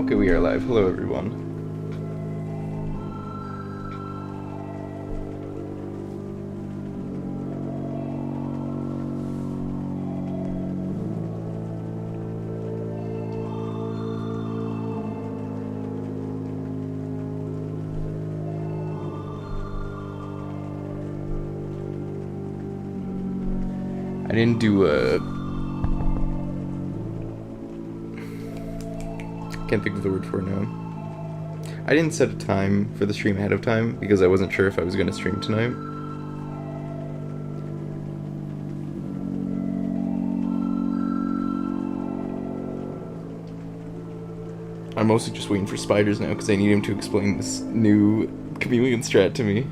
Okay, we are live. Hello, everyone. I didn't do a... Can't think of the word for it now. I didn't set a time for the stream ahead of time because I wasn't sure if I was going to stream tonight. I'm mostly just waiting for Spiders now because I need him to explain this new chameleon strat to me.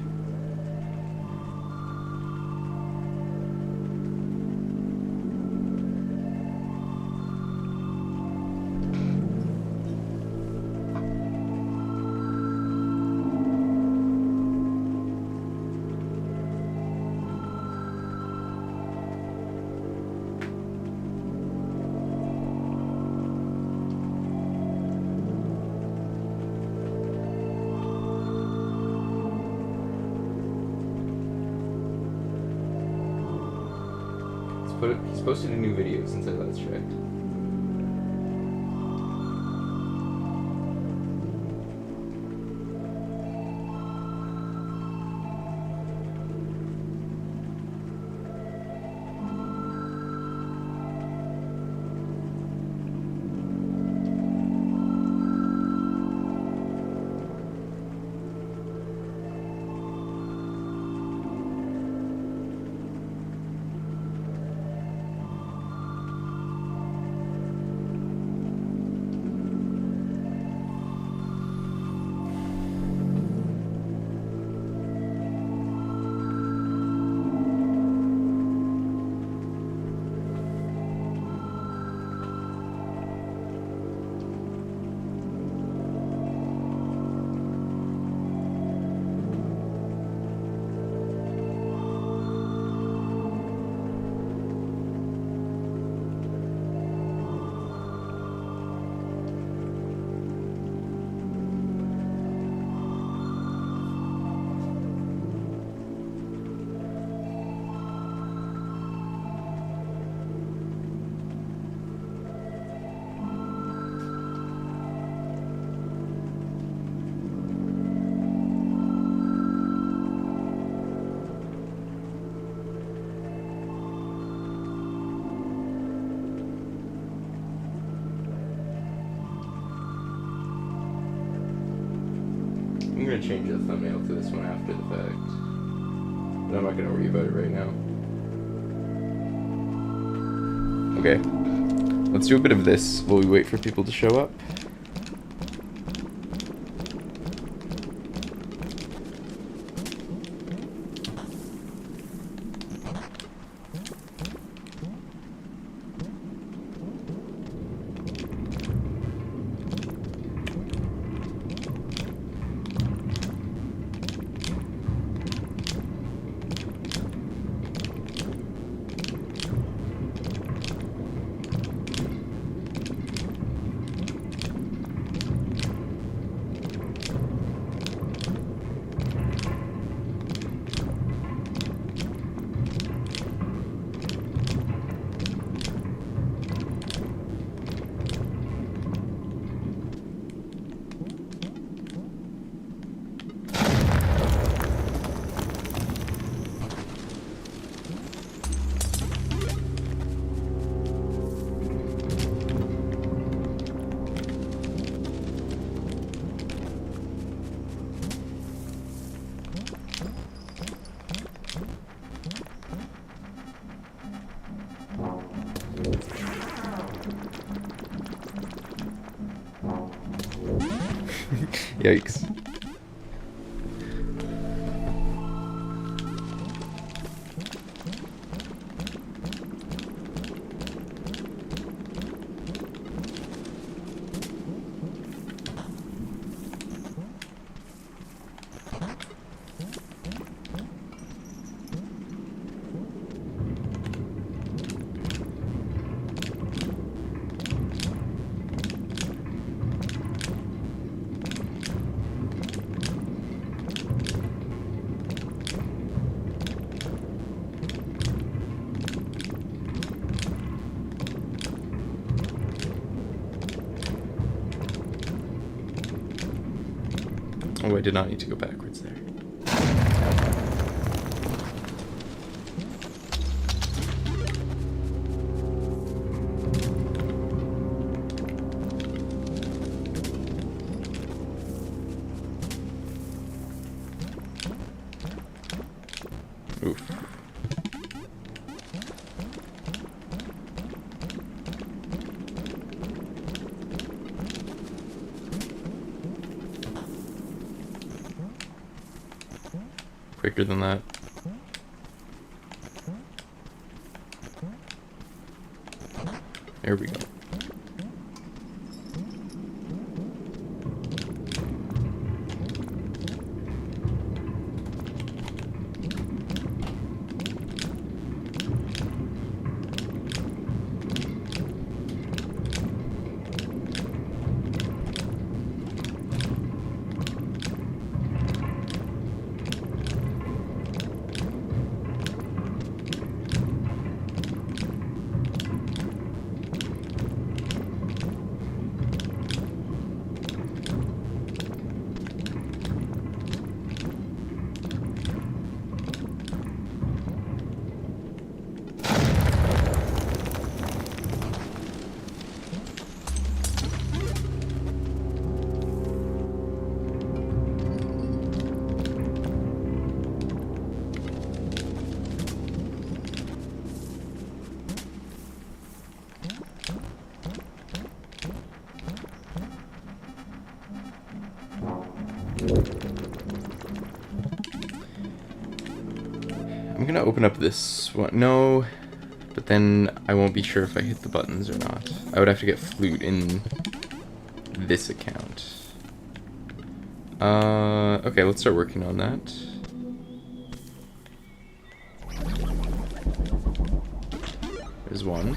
He's posted a new video since I last checked. I'm gonna change the thumbnail to this one after the fact, but I'm not gonna worry about it right now. Okay, let's do a bit of this while we wait for people to show up. Yikes. Oh, I did not need to go backwards there. Oof. Quicker than that. There we go. I'm gonna open up this one. No, but then I won't be sure if I hit the buttons or not. I would have to get flute in this account. Okay, let's start working on that. There's one.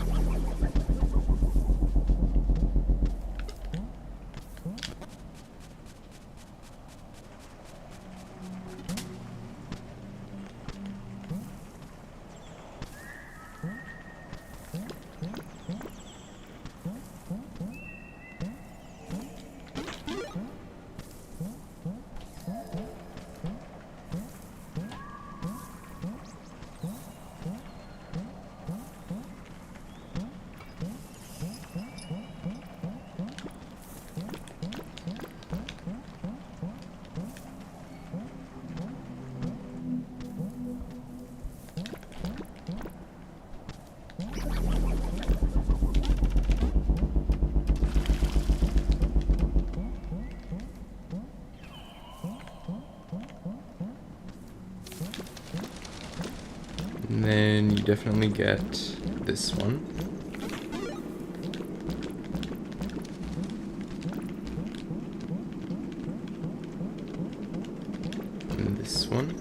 And then you definitely get this one. And this one.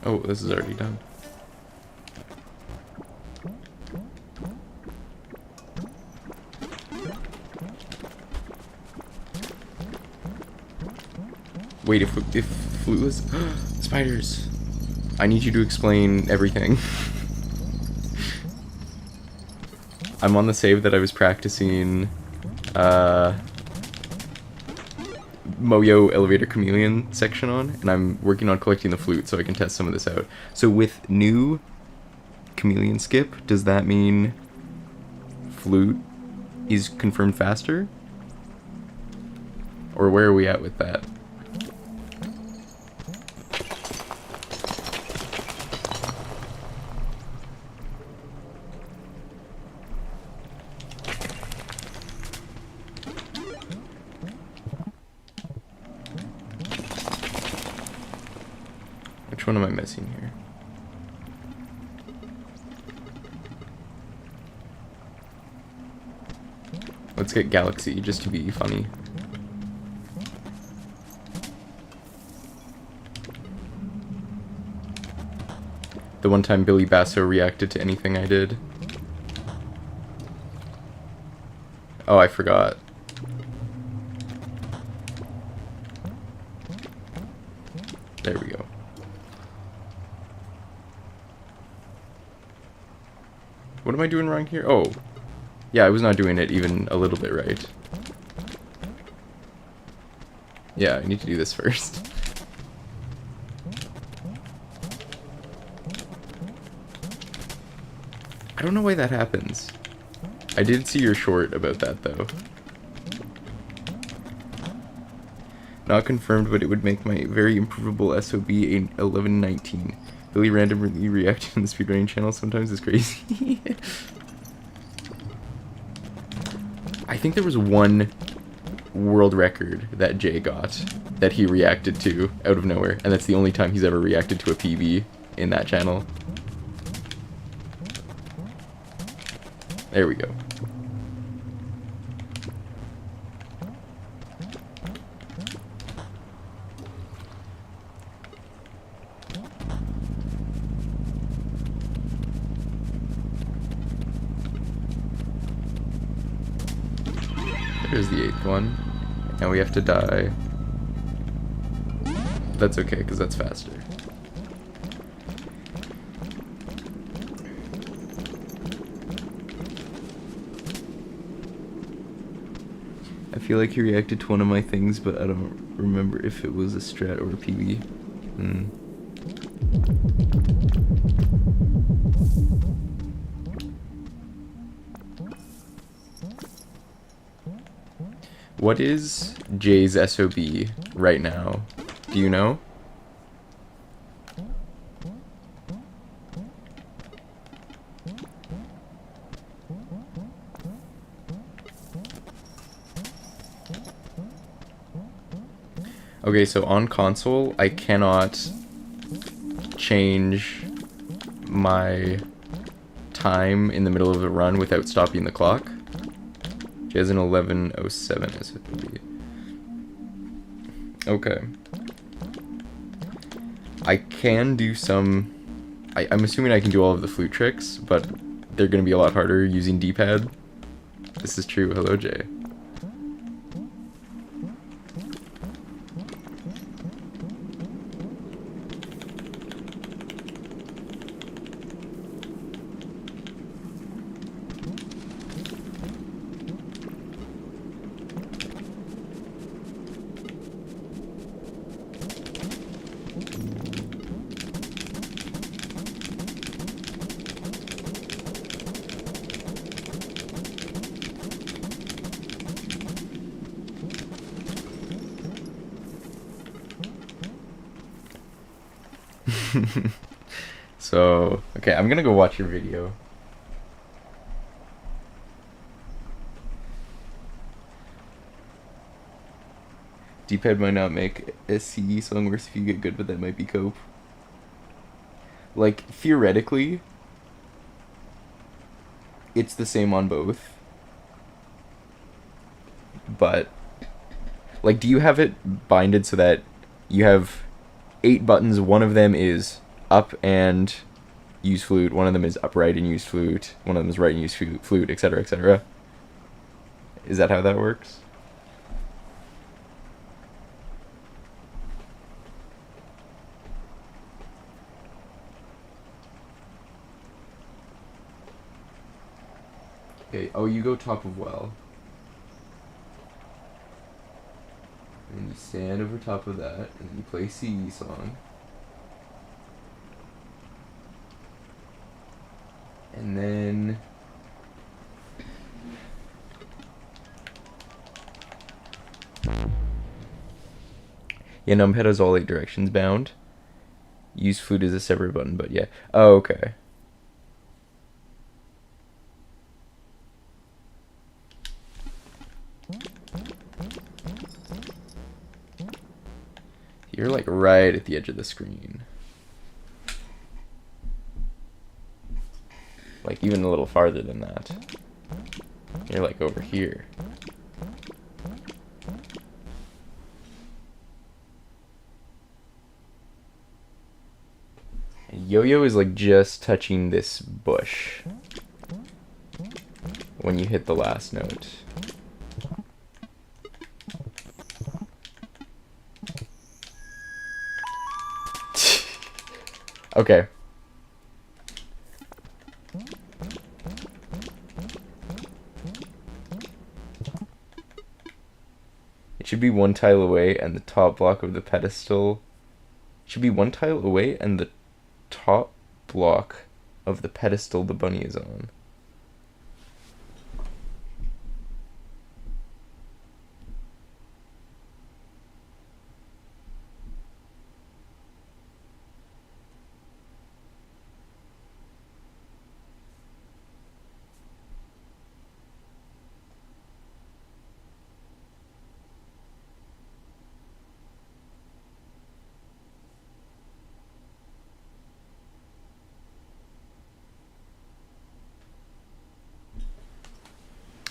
Oh, this is already done. Wait, if flute was spiders. I need you to explain everything. I'm on the save that I was practicing Moyo Elevator Chameleon section on, and I'm working on collecting the flute so I can test some of this out. So with new Chameleon skip, does that mean flute is confirmed faster? Or where are we at with that? Which one am I missing here? Let's get Galaxy, just to be funny. The one time Billy Basso reacted to anything I did. Oh, I forgot. There we go. What am I doing wrong here? Oh. Yeah, I was not doing it even a little bit right. Yeah, I need to do this first. I don't know why that happens. I did see your short about that, though. Not confirmed, but it would make my very improvable SOB a 1119. Billy randomly reacting on the speedrunning channel sometimes is crazy. I think there was one world record that Jay got that he reacted to out of nowhere, and that's the only time he's ever reacted to a PB in that channel. There we go. There's the 8th one. Now we have to die. That's okay, because that's faster. I feel like he reacted to one of my things, but I don't remember if it was a strat or a PB. What is Jay's SOB right now? Do you know? Okay, so on console, I cannot change my time in the middle of a run without stopping the clock. She has an 11:07 SOB. Okay. I can do some... I'm assuming I can do all of the flute tricks, but they're going to be a lot harder using D-pad. This is true. Hello, Jay. So, okay, I'm gonna go watch your video. D-pad might not make a CE song worse if you get good, but that might be cope. Like, theoretically, it's the same on both. But, like, do you have it binded so that you have 8 buttons, one of them is up and use flute, one of them is upright and use flute, one of them is right and use flute, etc., etc.? Is that how that works? Okay, oh, you go top of well. And then you stand over top of that, and then you play CE song. And then... yeah, numpad has all 8 directions bound. Use flute as a separate button, but yeah. Oh, okay. You're like right at the edge of the screen. Like even a little farther than that. You're like over here. Yo-yo is like just touching this bush when you hit the last note. Okay. It should be one tile away and the top block of the pedestal should be one tile away and the top block of the pedestal the bunny is on.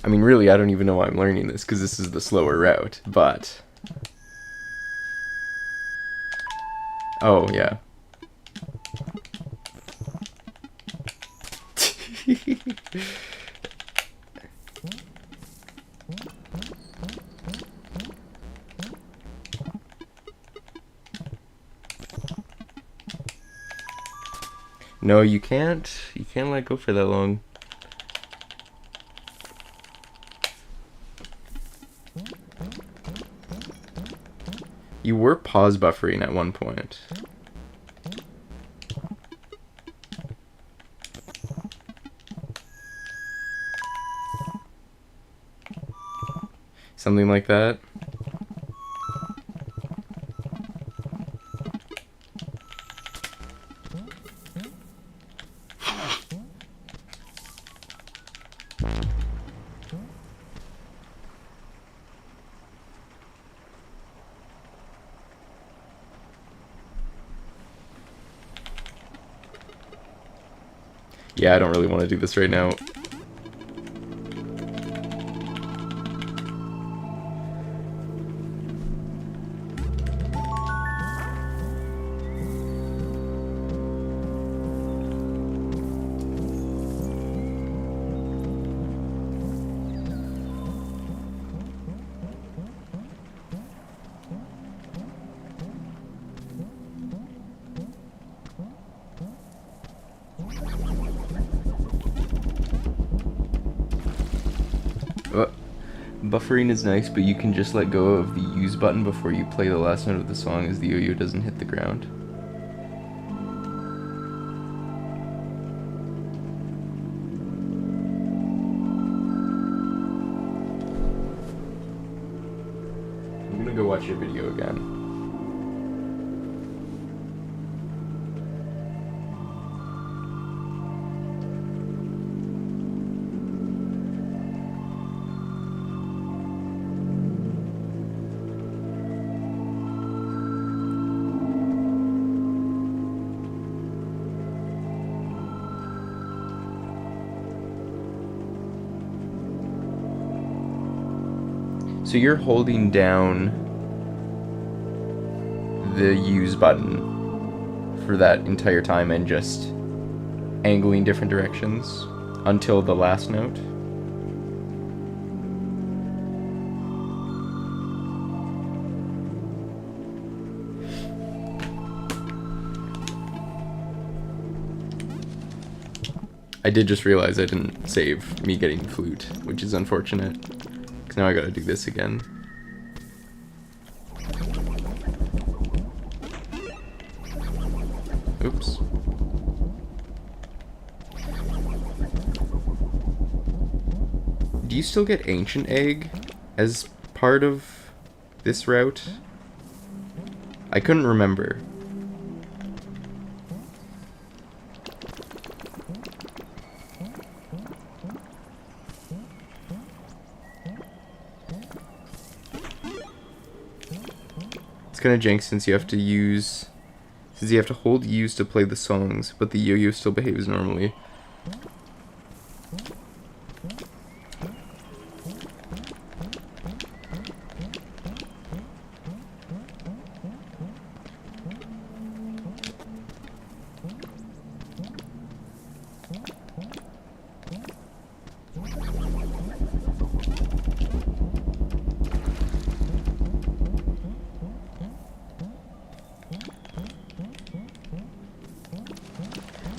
I mean, really, I don't even know why I'm learning this, because this is the slower route, but... Oh, yeah. No, you can't. You can't let go for that long. You were pause buffering at one point. Something like that. Yeah, I don't really want to do this right now. Buffering is nice, but you can just let go of the use button before you play the last note of the song as the yo-yo doesn't hit the ground. I'm gonna go watch your video again. So you're holding down the use button for that entire time and just angling different directions until the last note. I did just realize I didn't save me getting the flute, which is unfortunate. Because now I gotta do this again. Oops. Do you still get Ancient Egg as part of this route? I couldn't remember. It's kind of jank since you have to hold use to play the songs, but the yo-yo still behaves normally.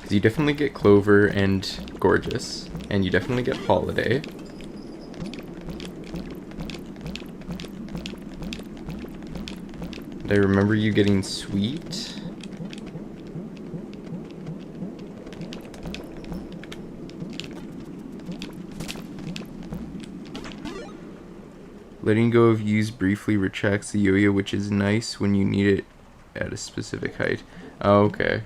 Because you definitely get Clover and Gorgeous, and you definitely get Holiday. And I remember you getting Sweet. Letting go of use briefly retracts the yo-yo, which is nice when you need it at a specific height. Oh, okay.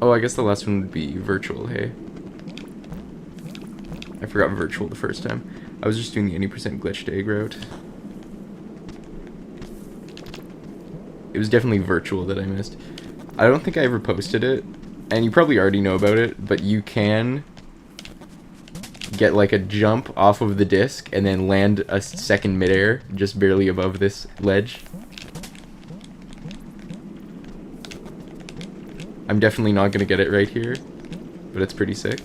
Oh, I guess the last one would be virtual, hey? I forgot virtual the first time. I was just doing the any percent glitched egg route. It was definitely virtual that I missed. I don't think I ever posted it, and you probably already know about it, but you can get like a jump off of the disc and then land a second midair just barely above this ledge. I'm definitely not gonna get it right here, but it's pretty sick.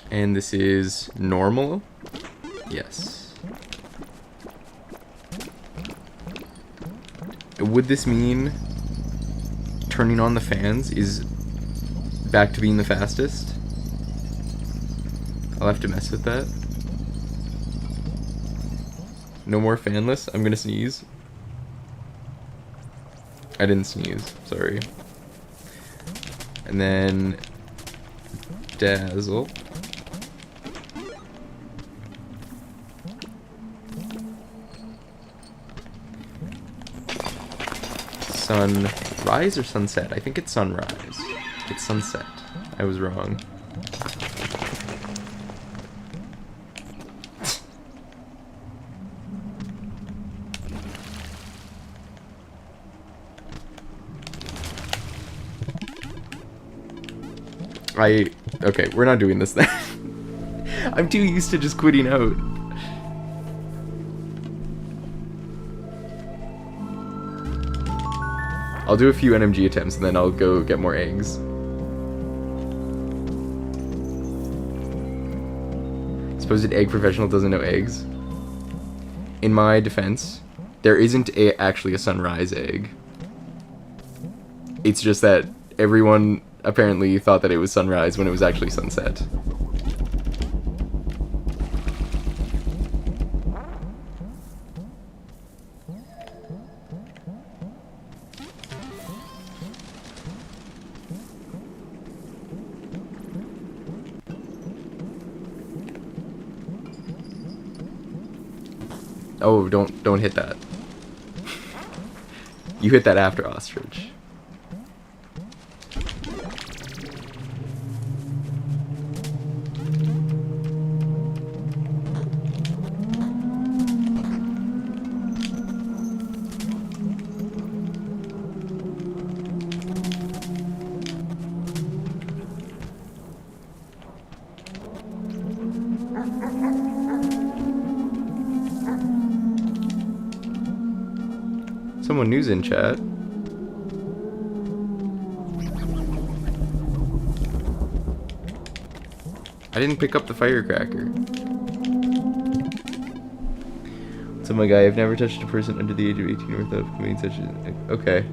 And this is normal? Yes. Would this mean turning on the fans is back to being the fastest? I'll have to mess with that. No more fanless? I'm gonna sneeze. I didn't sneeze, sorry. And then Dazzle. Sunrise or sunset? I think it's sunrise. It's sunset. I was wrong. Okay, we're not doing this then. I'm too used to just quitting out. I'll do a few NMG attempts and then I'll go get more eggs. Supposed egg professional doesn't know eggs. In my defense, there isn't actually a sunrise egg. It's just that everyone apparently thought that it was sunrise when it was actually sunset. Oh, don't hit that. You hit that after ostrich. Someone new's in chat. I didn't pick up the firecracker. So my guy, I've never touched a person under the age of 18 without committing such a... Okay.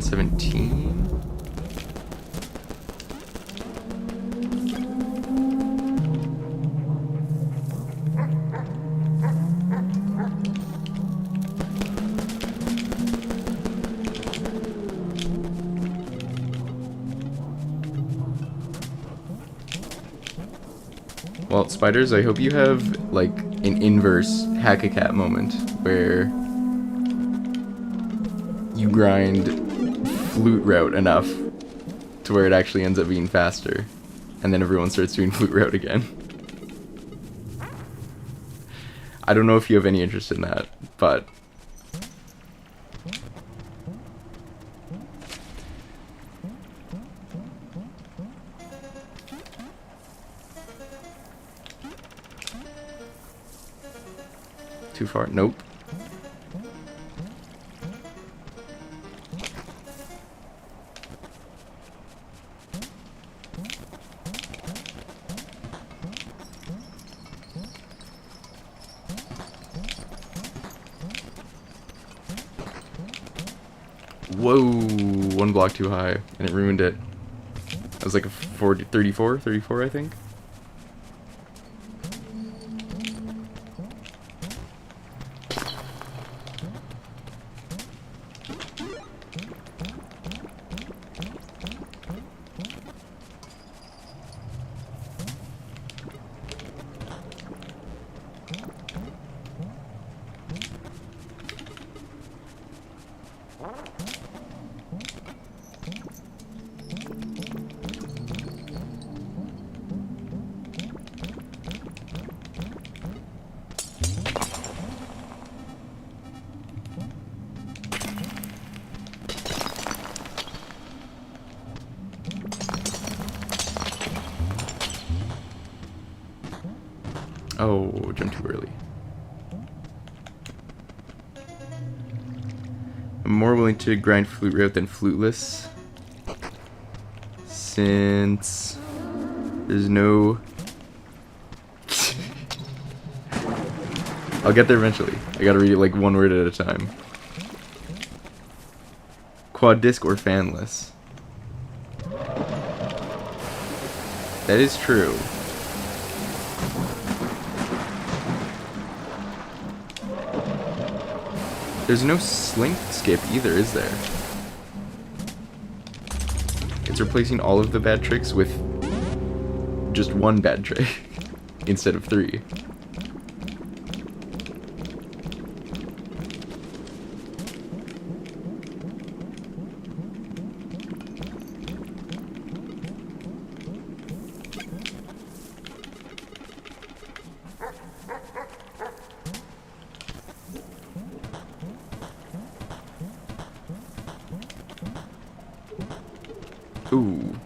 117. Well, spiders, I hope you have, like, an inverse hack-a-cat moment where you grind flute route enough to where it actually ends up being faster, and then everyone starts doing flute route again. I don't know if you have any interest in that, but... Too far? Nope. Whoa, one block too high, and it ruined it. That was like a 34, I think. Oh, jumped too early. I'm more willing to grind flute route than fluteless, since there's no... I'll get there eventually. I gotta read it like one word at a time. Quad disc or fanless? That is true. There's no slink skip either, is there? It's replacing all of the bad tricks with just one bad trick instead of 3. Ooh.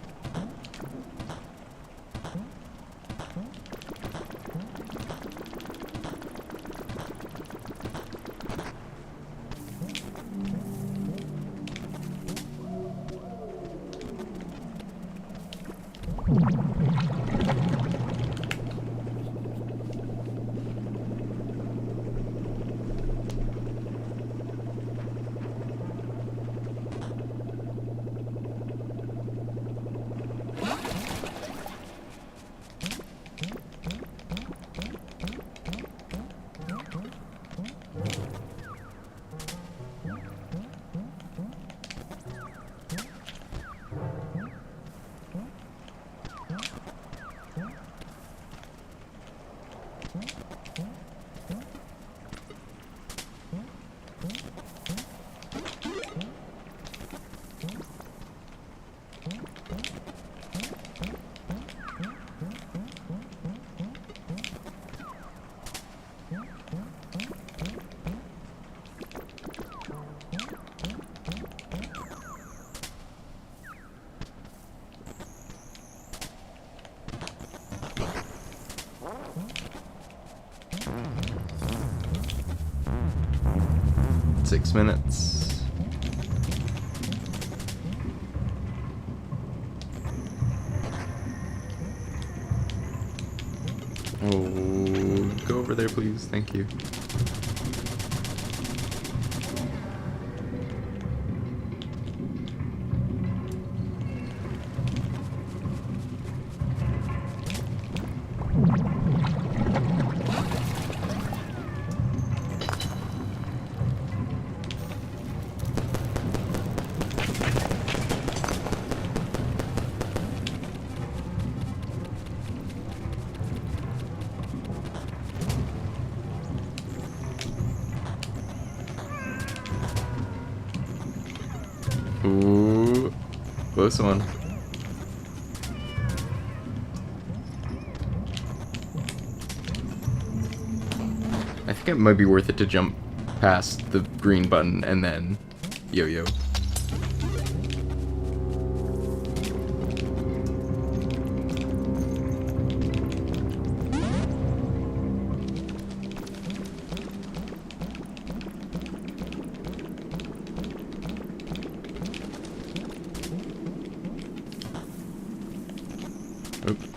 Six minutes. Oh, go over there, please. Thank you. Ooh, close one. I think it might be worth it to jump past the green button and then yo-yo. Oops.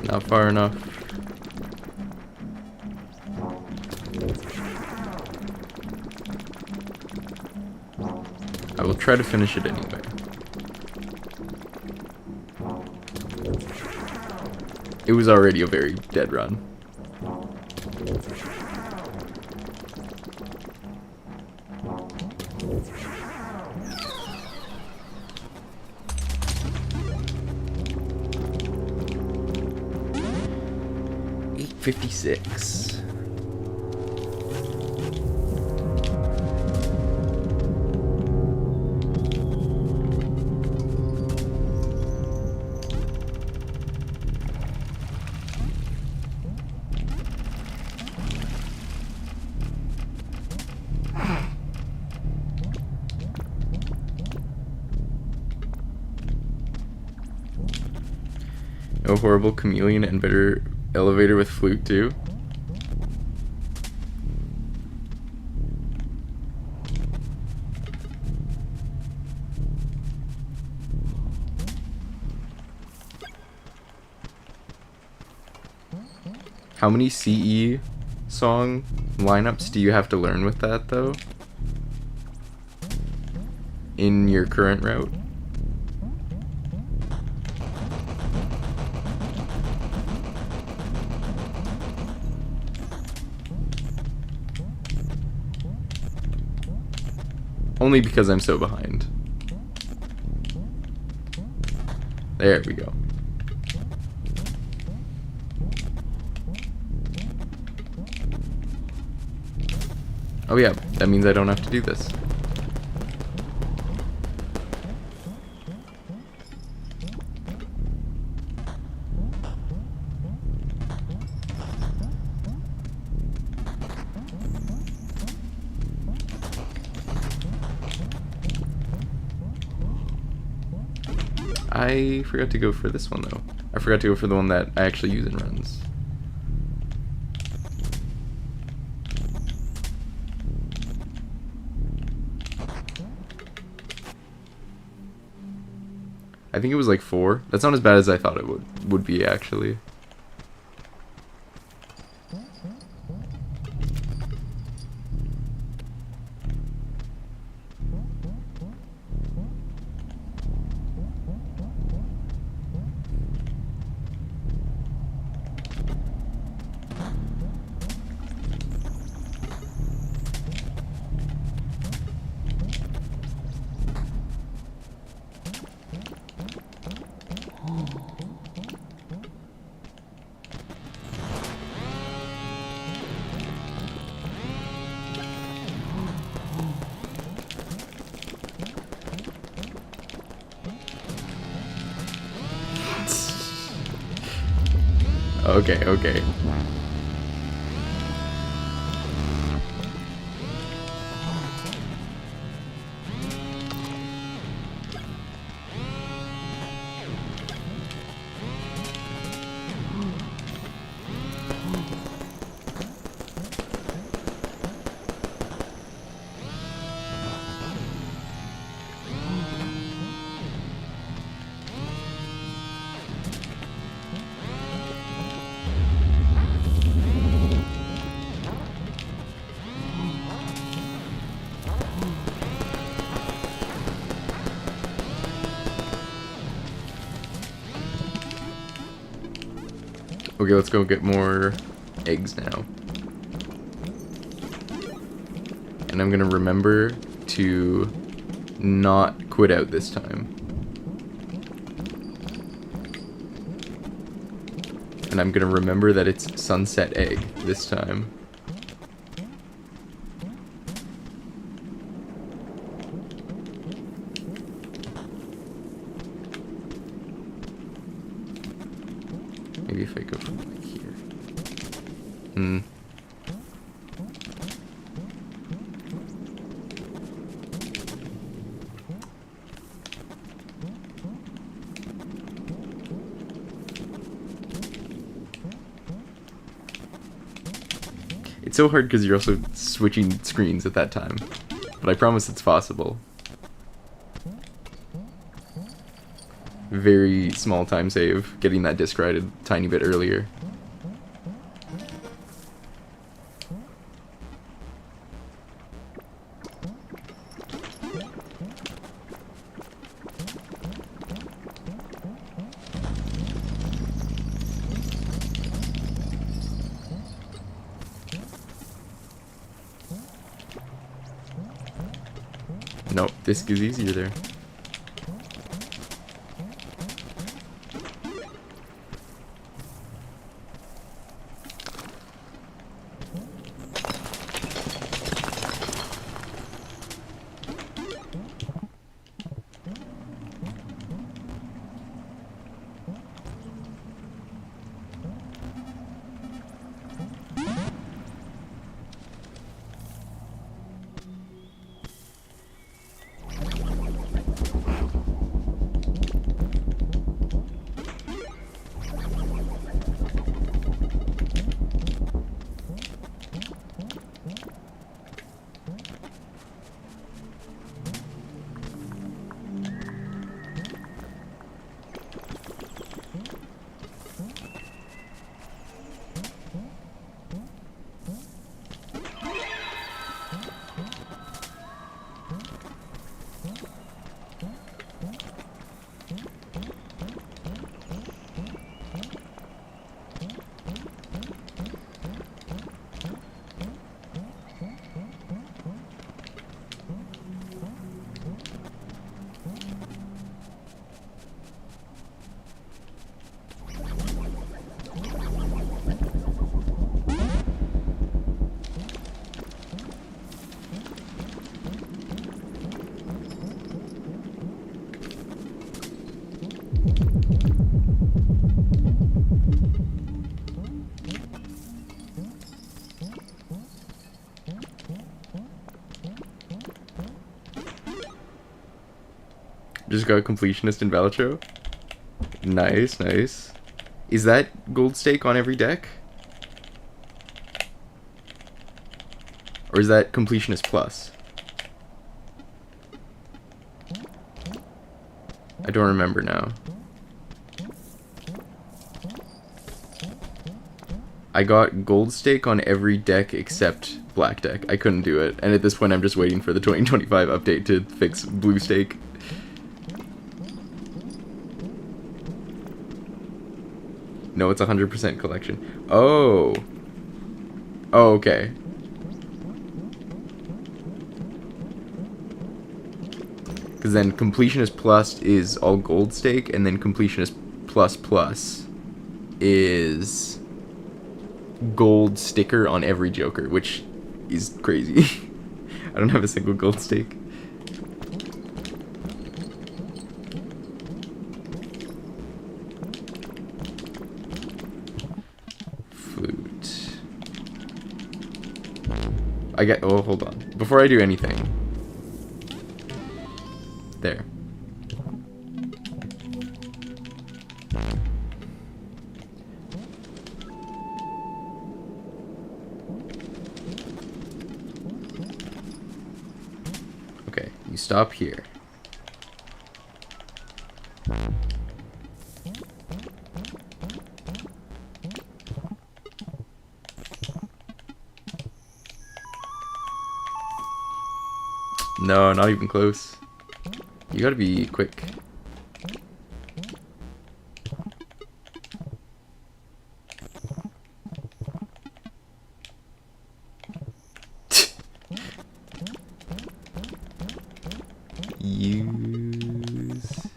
Not far enough. I will try to finish it anyway. It was already a very dead run. $8.56. No horrible chameleon and better elevator with flute too. How many CE song lineups do you have to learn with that though? In your current route? Only because I'm so behind. There we go. Oh yeah, that means I don't have to do this. I forgot to go for this one though. I forgot to go for the one that I actually use in runs. I think it was like 4. That's not as bad as I thought it would be actually. Okay, okay. Okay, let's go get more eggs now. And I'm gonna remember to not quit out this time. And I'm gonna remember that it's sunset egg this time. Maybe if I go from like here. It's so hard because you're also switching screens at that time. But I promise it's possible. Very small time save, getting that disc right a tiny bit earlier. Nope, disc is easier there. Just got completionist in Valacho. Nice, nice. Is that gold stake on every deck? Or is that completionist plus? I don't remember now. I got gold stake on every deck except black deck. I couldn't do it. And at this point I'm just waiting for the 2025 update to fix blue stake. No, it's 100% collection. Oh. Oh, okay. Because then completionist plus is all gold stake, and then completionist plus plus is gold sticker on every joker, which is crazy. I don't have a single gold stake. Oh, hold on. Before I do anything. There. Okay, you stop here. No, not even close. You gotta be quick. use.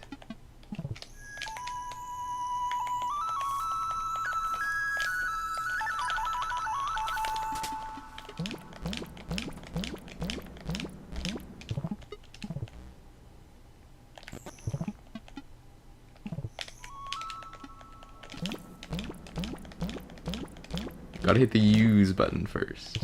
Gotta hit the use button first.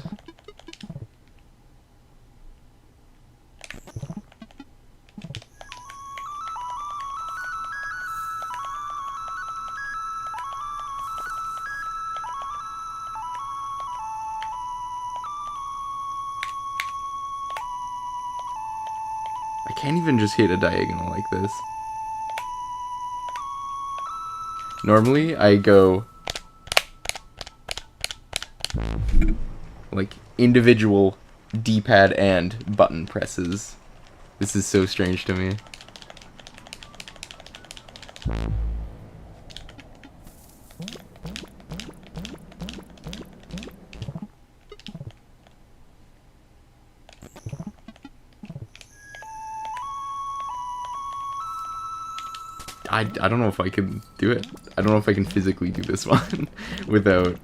I can't even just hit a diagonal like this. Normally, I go like individual D-pad and button presses. This is so strange to me. I don't know if I can do it. I don't know if I can physically do this one without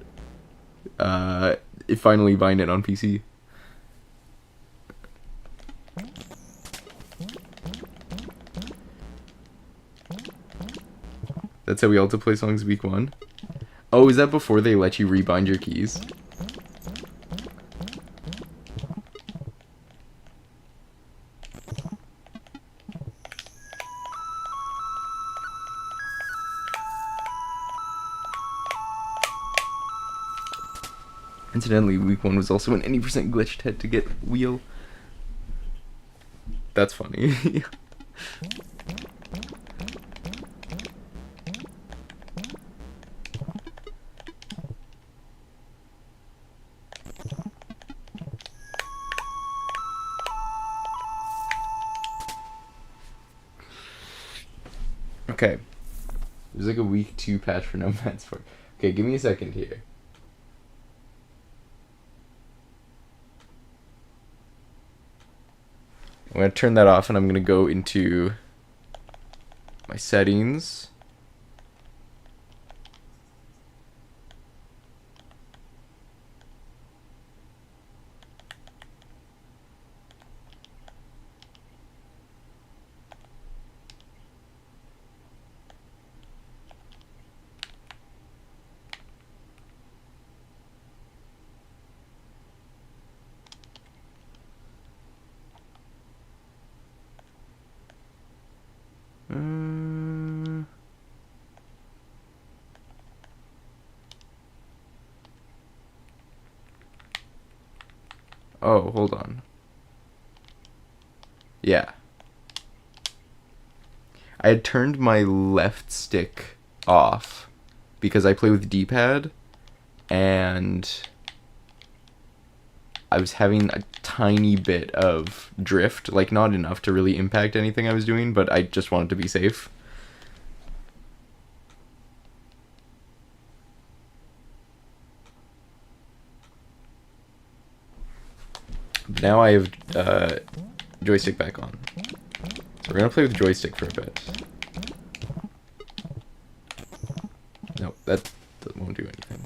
finally buying it on PC. That's how we also play songs week 1. Oh, is that before they let you rebind your keys? Incidentally, week 1 was also an 80% glitched head to get wheel. That's funny. Okay. There's like a week 2 patch for nomads for. Okay, give me a second here. I'm going to turn that off and I'm going to go into my settings. Oh, hold on. Yeah. I had turned my left stick off because I play with D-pad and I was having a tiny bit of drift, like not enough to really impact anything I was doing, but I just wanted to be safe. Now I have joystick back on. So we're gonna play with joystick for a bit. No, that won't do anything.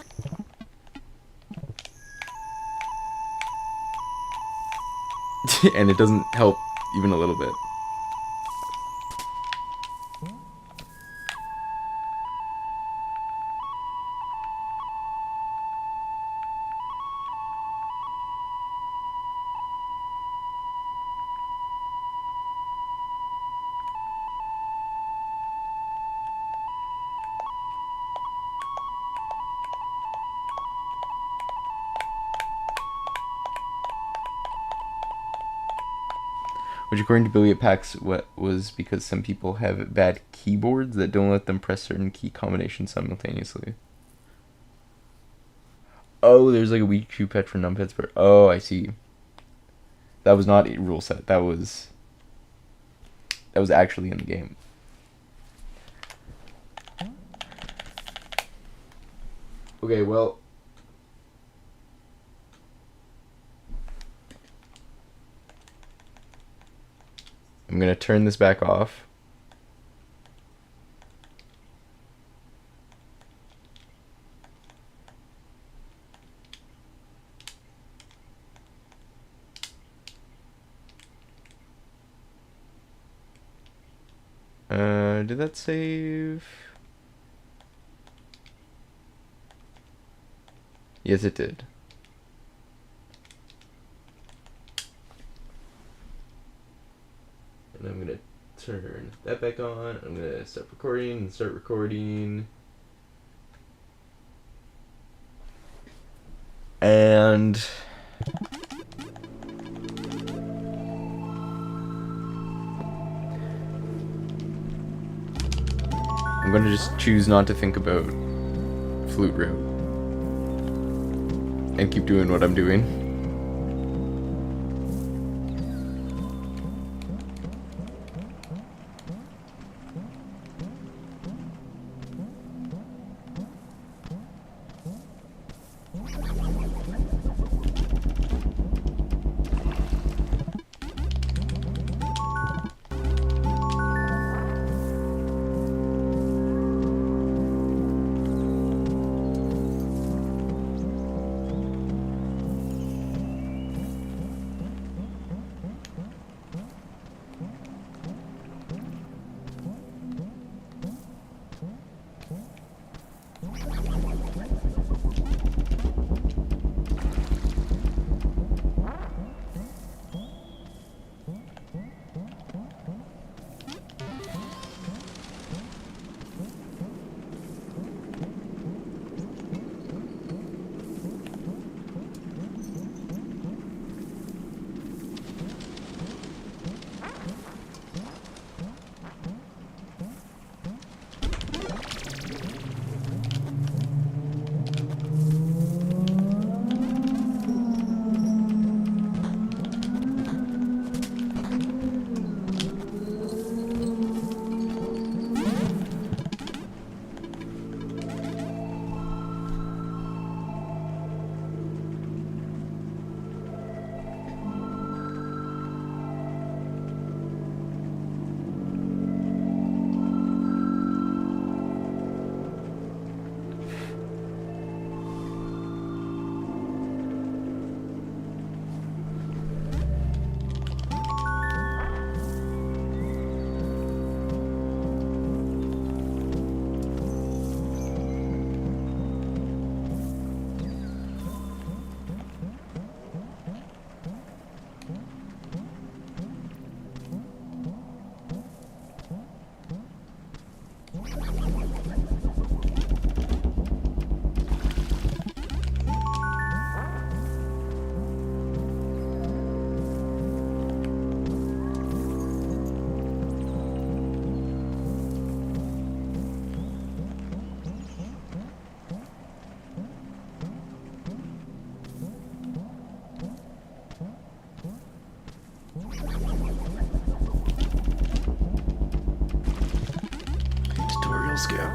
And it doesn't help even a little bit. Which according to Billy at PAX was because some people have bad keyboards that don't let them press certain key combinations simultaneously. Oh, there's like a weak 2 patch for numpads for. Oh, I see. That was not a rule set. That was actually in the game. Okay, well. I'm I'm gonna turn this back off. Did that save? Yes, it did. And I'm gonna turn that back on. I'm gonna stop recording and start recording. And I'm gonna just choose not to think about flute route and keep doing what I'm doing. Skip.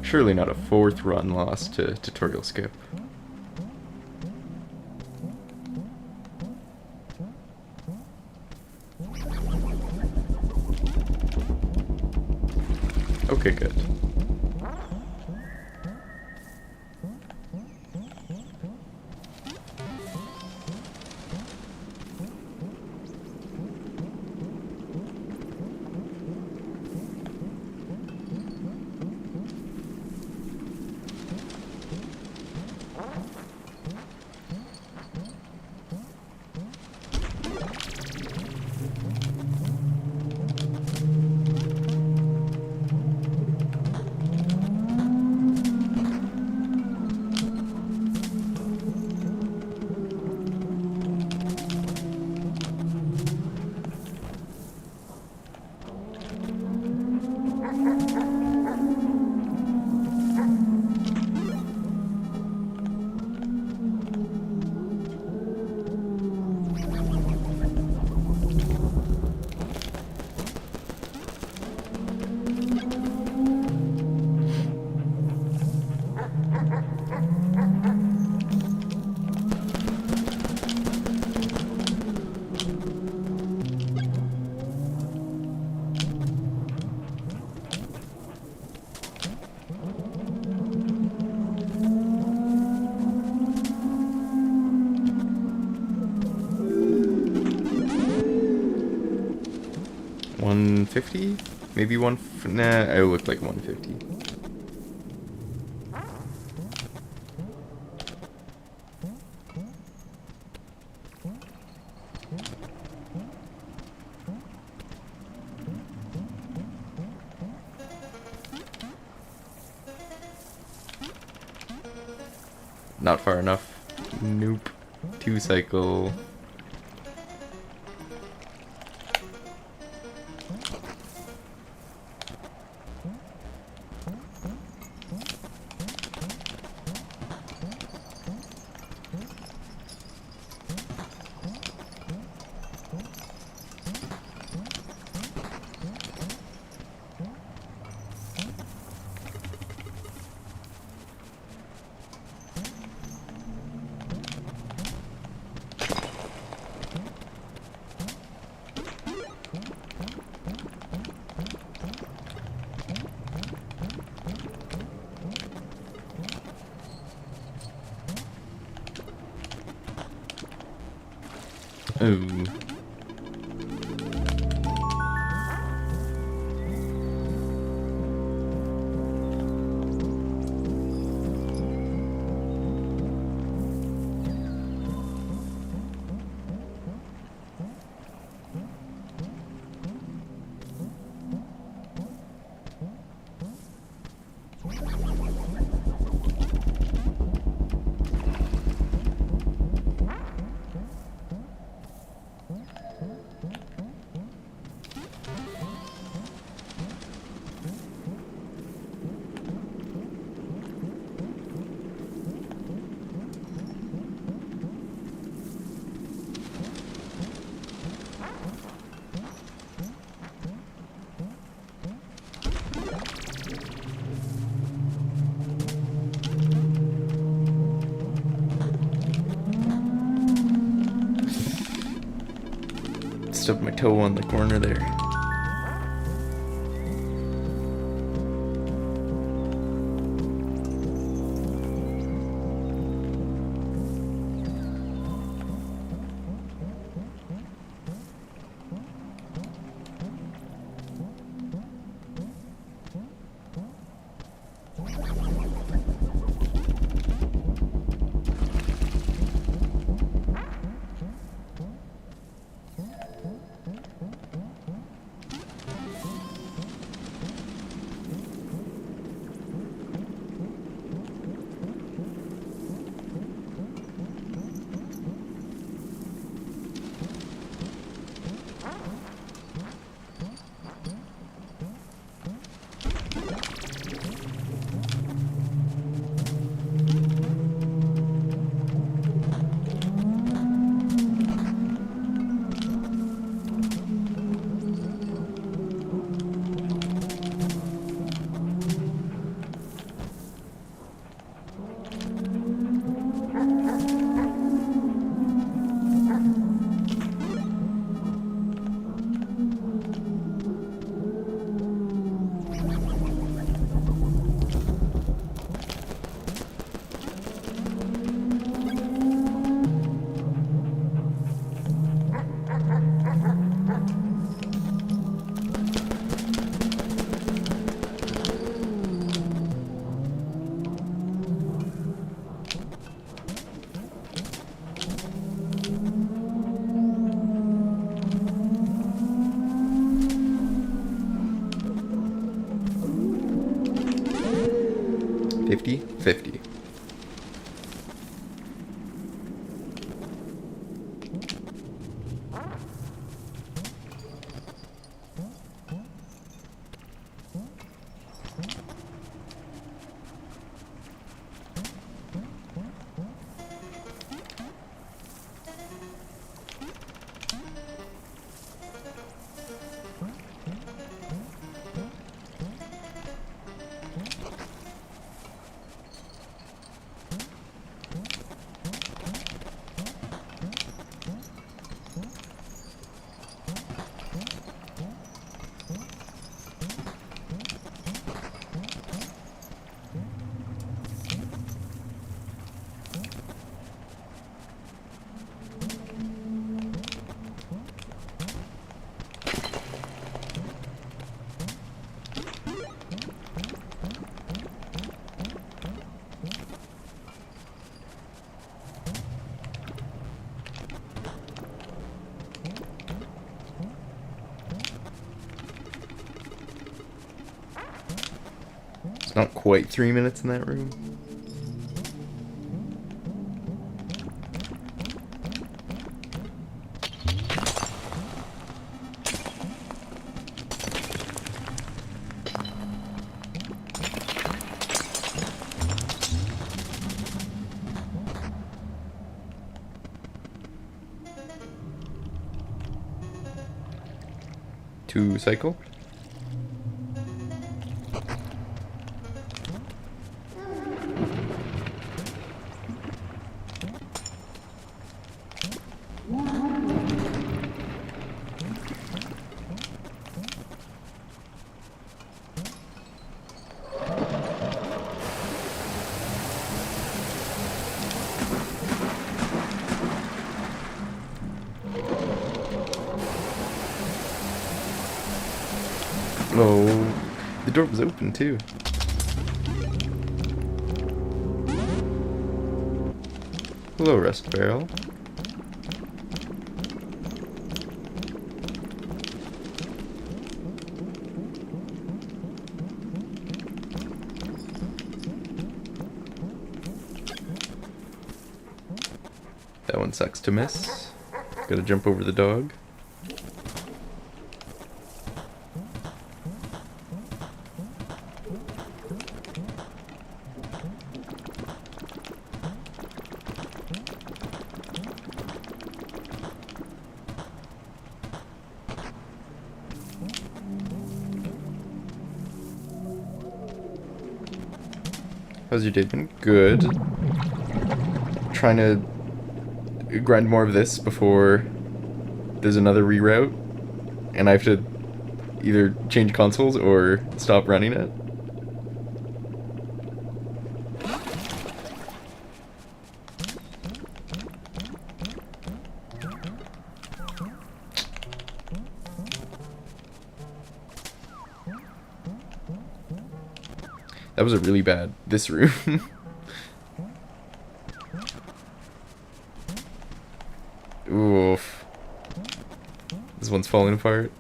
Surely not a fourth run loss to tutorial skip. Okay, good. $150? Maybe nah, it looked like 150. Not far enough. Nope. 2 cycle. Oh. Stubbed my toe on the corner there. $50. quite 3 minutes in that room. To cycle. Oh, the door was open too. Hello, Rust Barrel. That one sucks to miss. Gotta jump over the dog. How's your day been? Good. Trying to grind more of this before there's another reroute, and I have to either change consoles or stop running it. That was a really bad, this room. Oof. This one's falling apart.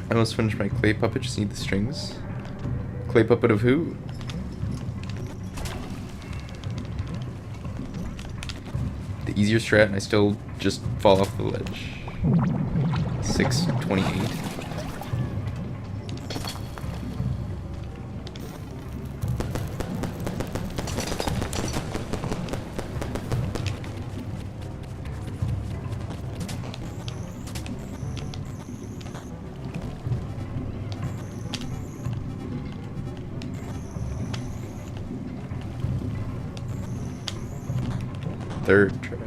I almost finished my clay puppet, just need the strings. Clay puppet of who? The easier strat, and I still just fall off the ledge. 628. Third try.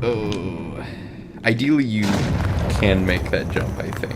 Oh, ideally you can make that jump, I think.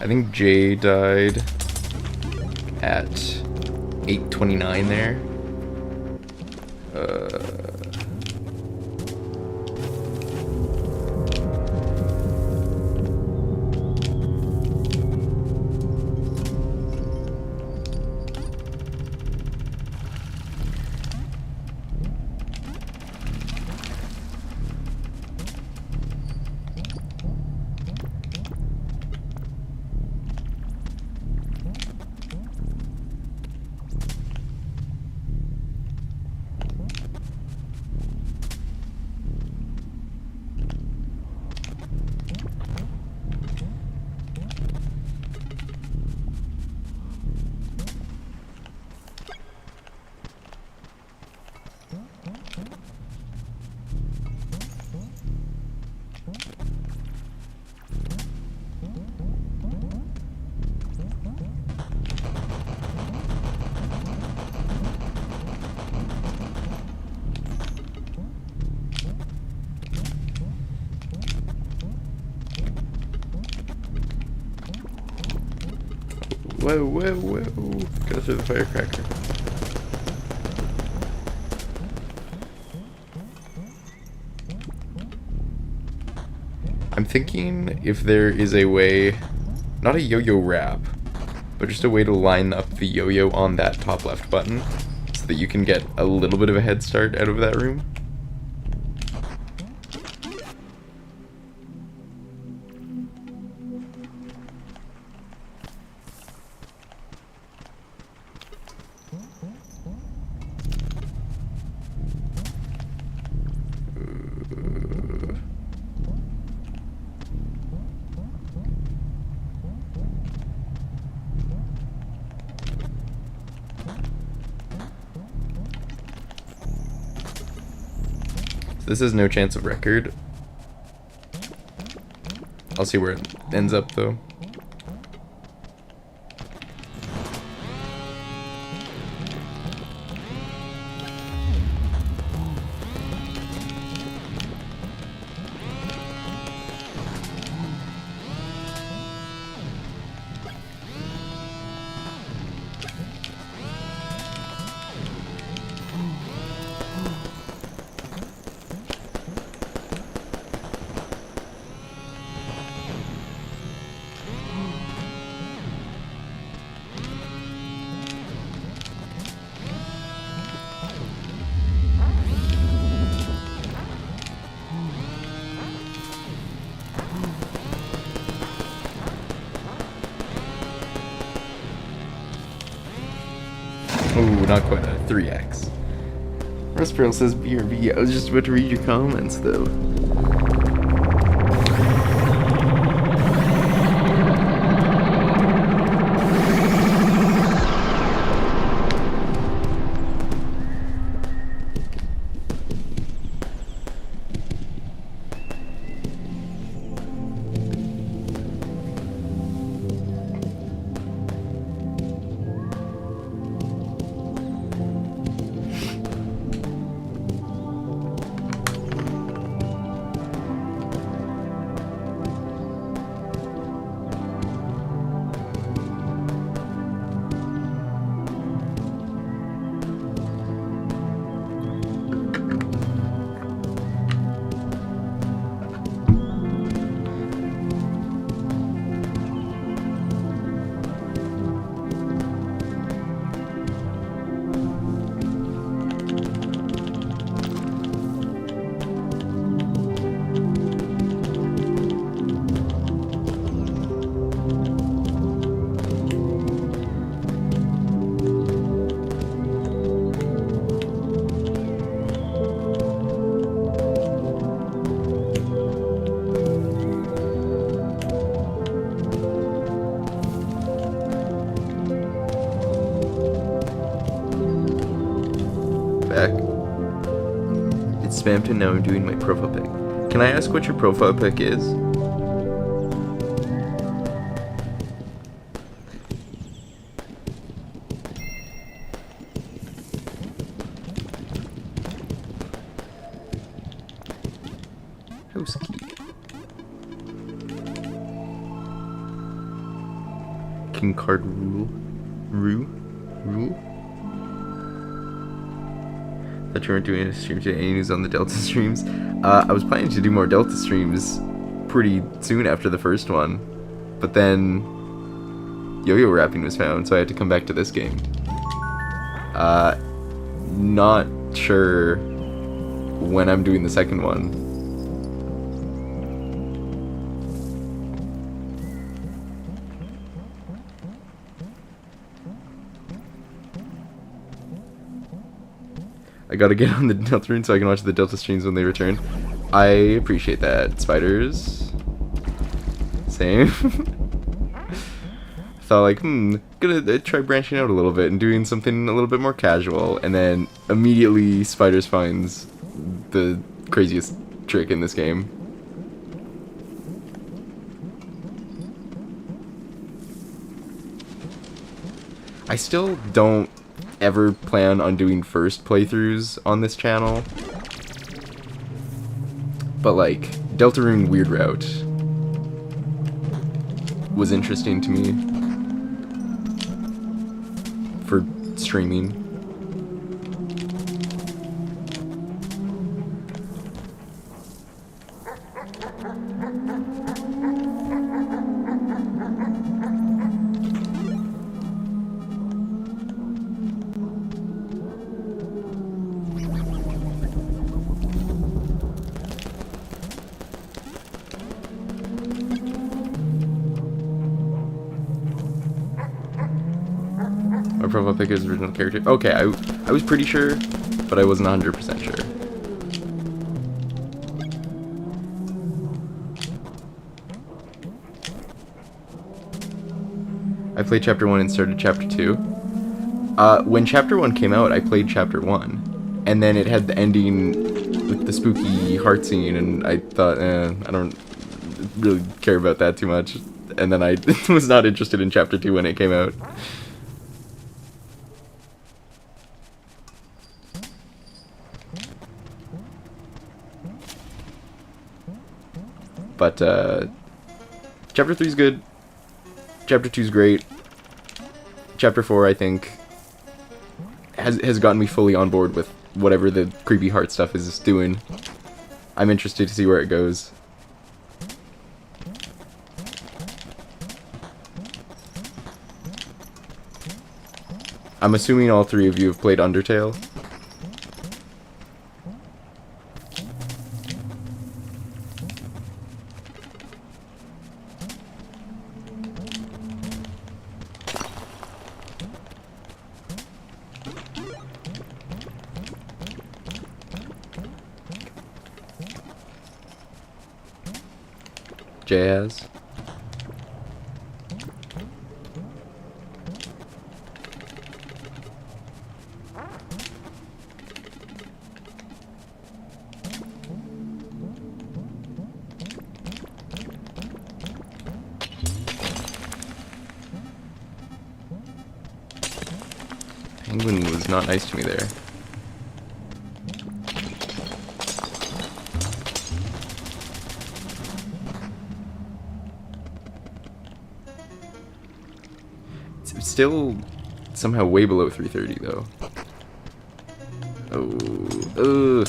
I think Jay died at 8:29 there. Whoa, whoa, whoa. Go through the firecracker. I'm thinking if there is a way, not a yo-yo wrap, but just a way to line up the yo-yo on that top left button so that you can get a little bit of a head start out of that room. This has no chance of record. I'll see where it ends up though. Ooh, not quite a 3x. Rustpearl says BRB. I was just about to read your comments though. Back. It's spam to know I'm doing my profile pic. Can I ask what your profile pic is? King Card Rule? Thought you weren't doing a stream today. Any news on the Delta streams? I was planning to do more Delta streams pretty soon after the first one, but then yo-yo wrapping was found, so I had to come back to this game. Not sure when I'm doing the second one. I gotta get on the Delta rune so I can watch the Delta streams when they return. I appreciate that, spiders. Same. Thought like, gonna try branching out a little bit and doing something a little bit more casual, and then immediately spiders finds the craziest trick in this game. I still don't ever plan on doing first playthroughs on this channel, but like Deltarune Weird Route was interesting to me for streaming. My profile pic is original character. Okay, I was pretty sure, but I wasn't 100% sure. I played Chapter 1 and started Chapter 2. When Chapter 1 came out, I played Chapter 1. And then it had the ending with the spooky heart scene, and I thought, I don't really care about that too much. And then I was not interested in Chapter 2 when it came out. But, Chapter 3 is good. Chapter 2 is great. Chapter 4, I think, has gotten me fully on board with whatever the creepy heart stuff is doing. I'm interested to see where it goes. I'm assuming all three of you have played Undertale. Jazz. Penguin was not nice to me there. It's still somehow way below 330 though. Oh, ugh.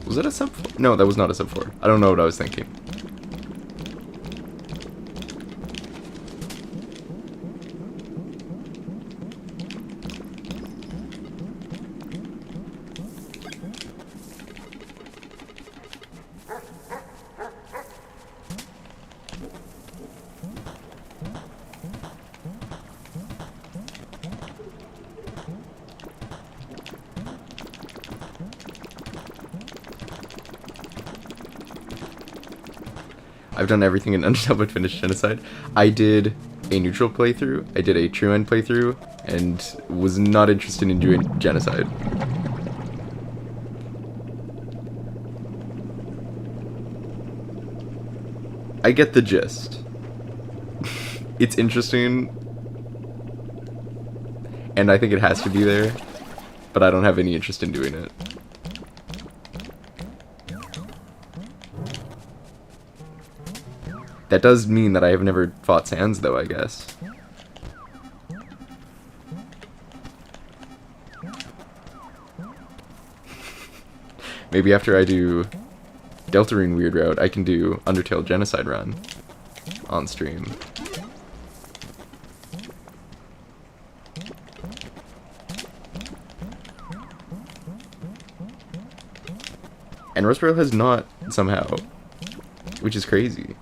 Was it a sub 4? No, that was not a sub 4. I don't know what I was thinking. I've done everything in Untitled but finished Genocide. I did a neutral playthrough, I did a true end playthrough, and was not interested in doing Genocide. I get the gist. It's interesting, and I think it has to be there, but I don't have any interest in doing it. That does mean that I have never fought Sans, though, I guess. Maybe after I do Deltarune Weird Route, I can do Undertale Genocide Run on stream. And Roseboro has not, somehow, which is crazy.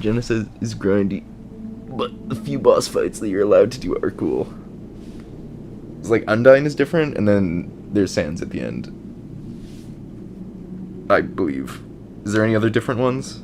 Genocide is grindy, but the few boss fights that you're allowed to do are cool. It's like Undyne is different, and then there's Sans at the end, I believe. Is there any other different ones?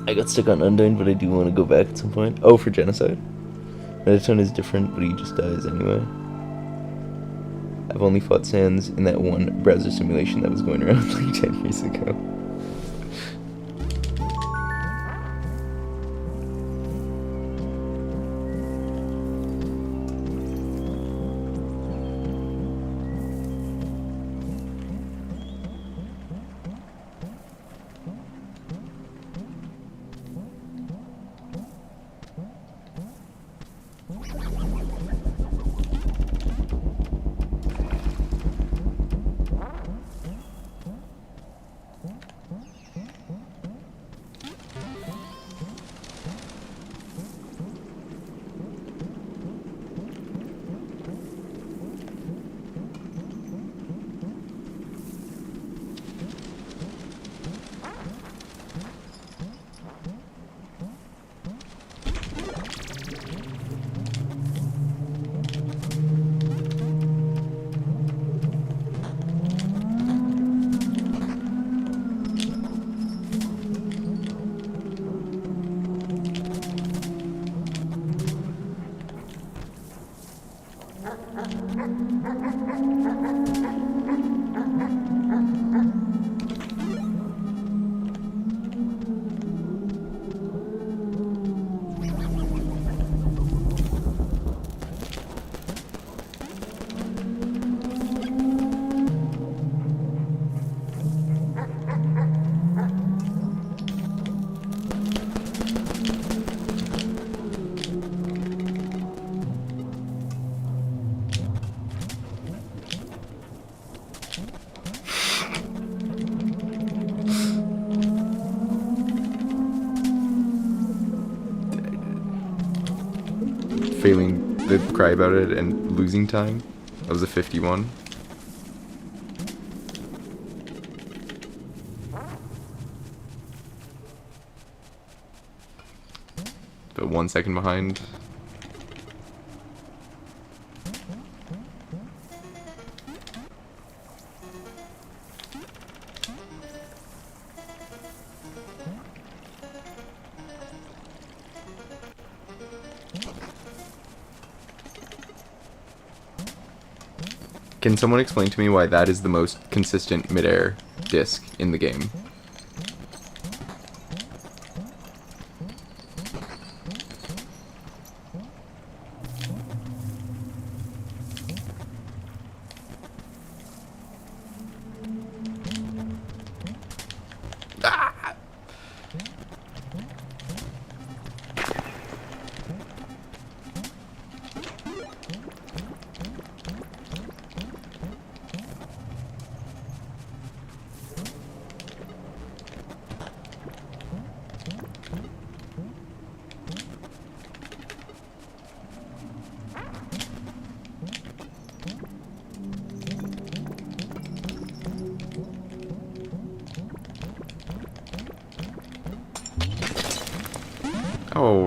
I got stuck on Undyne, but I do want to go back at some point. Oh, for Genocide? Metatone is different, but he just dies anyway. I've only fought Sans in that one browser simulation that was going around like 10 years ago. Failing to cry about it and losing time. That was a 51. But 1 second behind. Can someone explain to me why that is the most consistent midair disc in the game?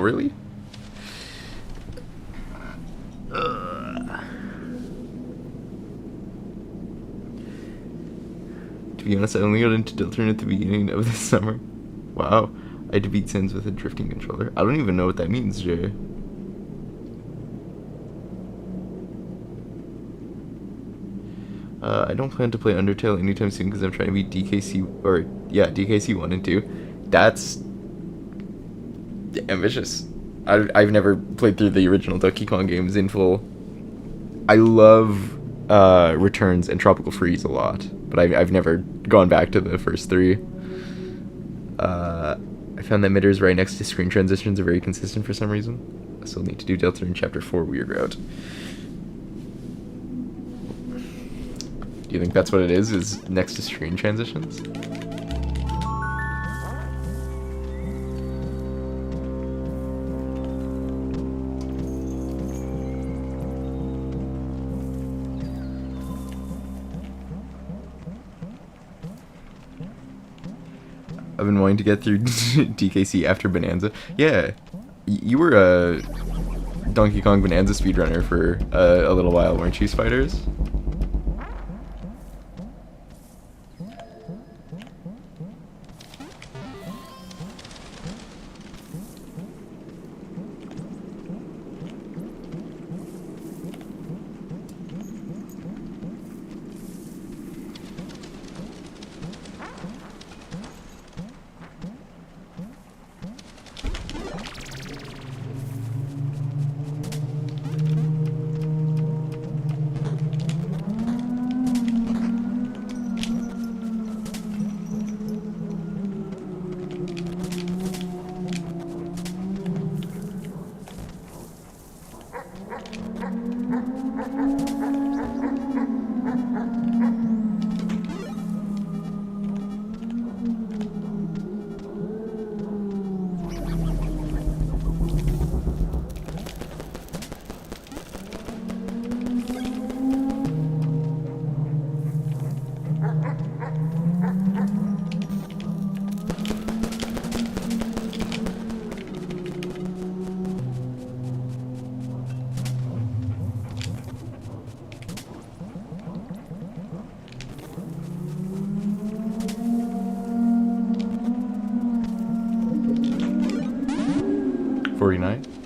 really? To be honest, I only got into Deltarune at the beginning of this summer. Wow. I had to beat Sins with a drifting controller. I don't even know what that means, Jay. I don't plan to play Undertale anytime soon because I'm trying to beat DKC 1 and 2. That's ambitious. I've never played through the original Donkey Kong games in full. I love Returns and Tropical Freeze a lot, but I've never gone back to the first three. I found that emitters right next to screen transitions are very consistent for some reason. I still need to do Deltarune Chapter 4 Weird Route. Do you think that's what it is next to screen transitions? I've been wanting to get through DKC after Bonanza. Yeah, you were a Donkey Kong Bonanza speedrunner for a little while, weren't you, Spiders?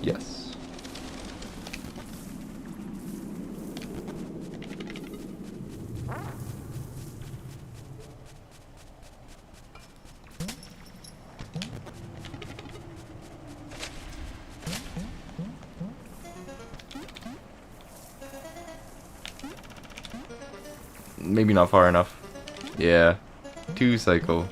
Yes. Maybe not far enough. Yeah. 2 cycle.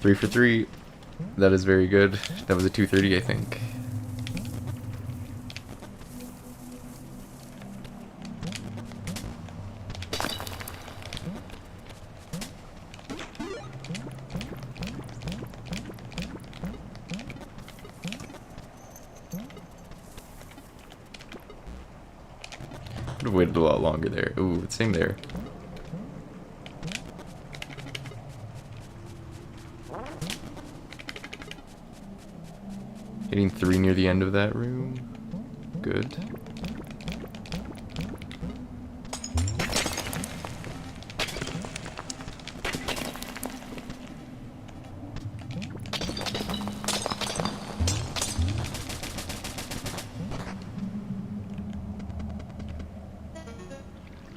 Three for 3. That is very good. That was a 230, I think. Would have waited a lot longer there. Ooh, same there. Hitting 3 near the end of that room. Good.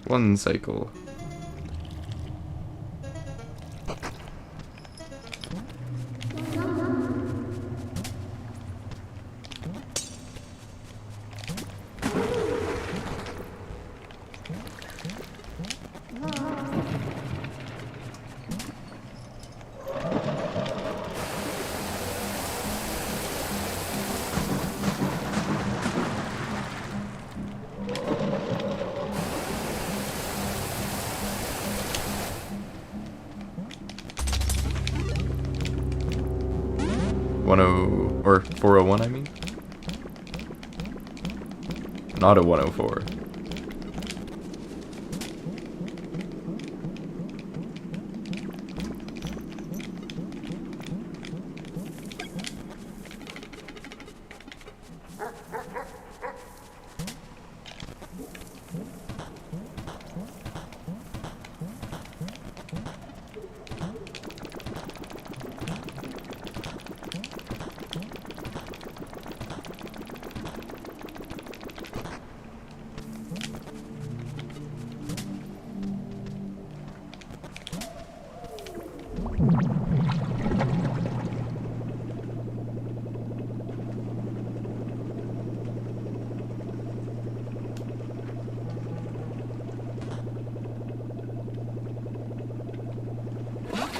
One cycle. Or 401, I mean. not a 104.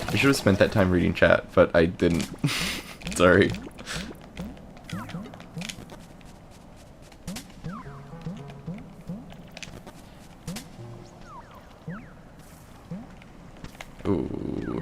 I should have spent that time reading chat, but I didn't. Sorry. Ooh.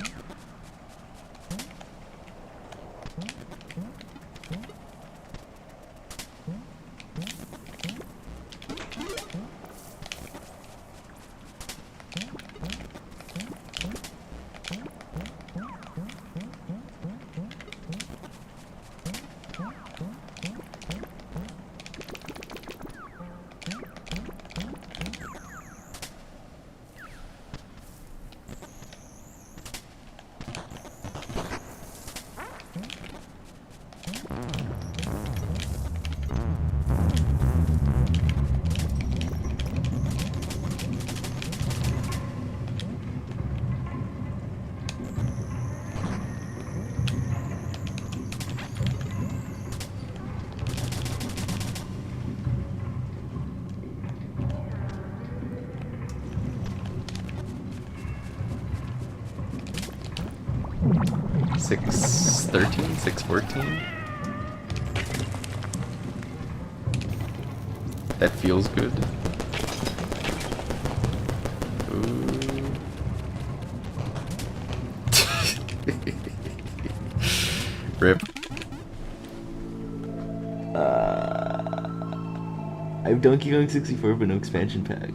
$6.13, $6.14. That feels good. Ooh. Rip. I have Donkey Kong 64, but no expansion pack.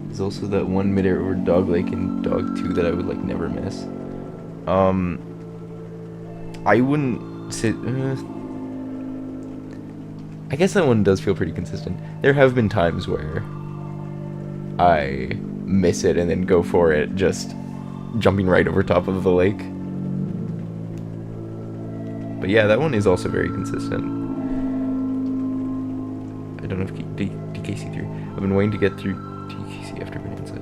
There's also that one mid-air over Dog Lake and Dog 2 that I would like never miss. I wouldn't say. I guess that one does feel pretty consistent. There have been times where I miss it and then go for it, just jumping right over top of the lake. But yeah, that one is also very consistent. I don't know if DKC3. I've been waiting to get through DKC after Bonanza.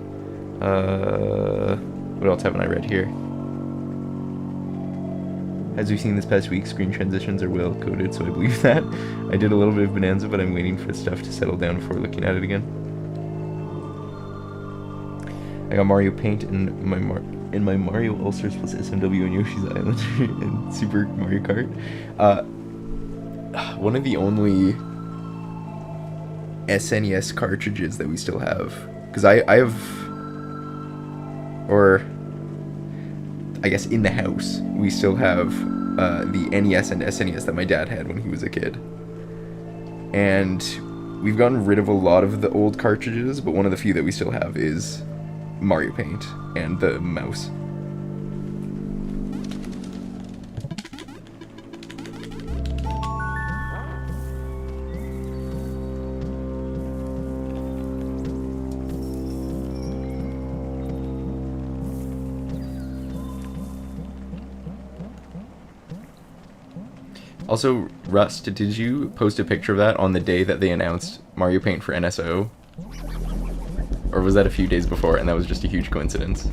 What else haven't I read here? As we've seen this past week, screen transitions are well coded, so I believe that. I did a little bit of Bonanza, but I'm waiting for stuff to settle down before looking at it again. I got Mario Paint in my Mario All-Stars plus SMW and Yoshi's Island and Super Mario Kart. One of the only SNES cartridges that we still have, because I have, or I guess in the house, we still have the NES and SNES that my dad had when he was a kid. And we've gotten rid of a lot of the old cartridges, but one of the few that we still have is Mario Paint and the mouse. Also, Rust, did you post a picture of that on the day that they announced Mario Paint for NSO? Or was that a few days before and that was just a huge coincidence?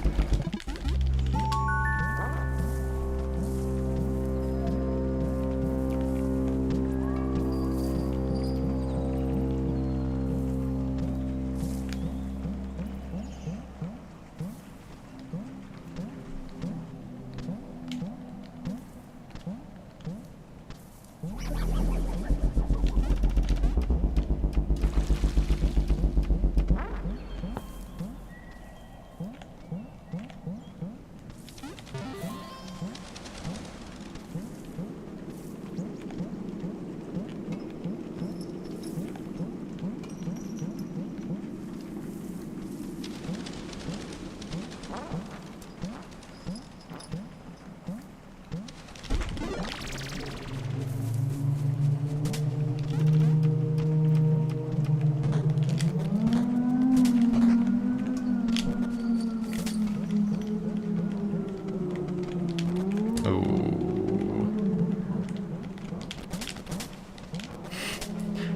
Oh.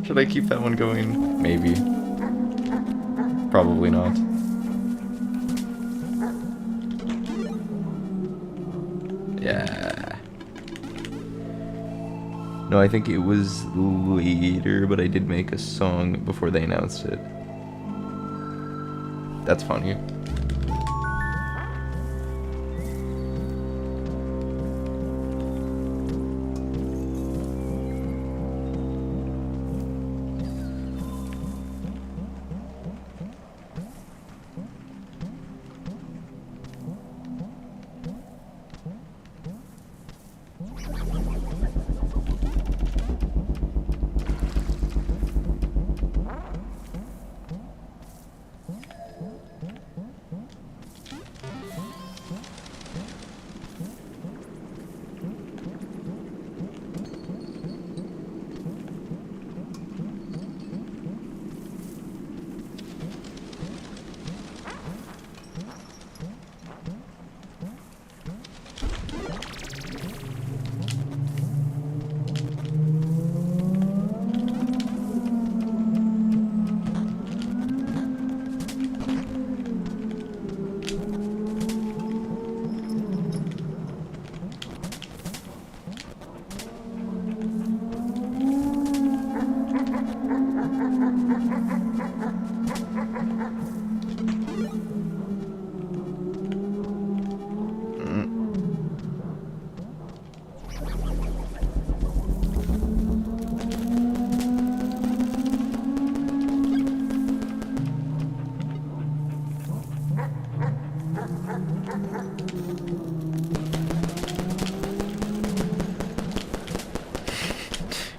Should I keep that one going? Maybe. Probably not. Yeah. No, I think it was later, but I did make a song before they announced it. That's funny.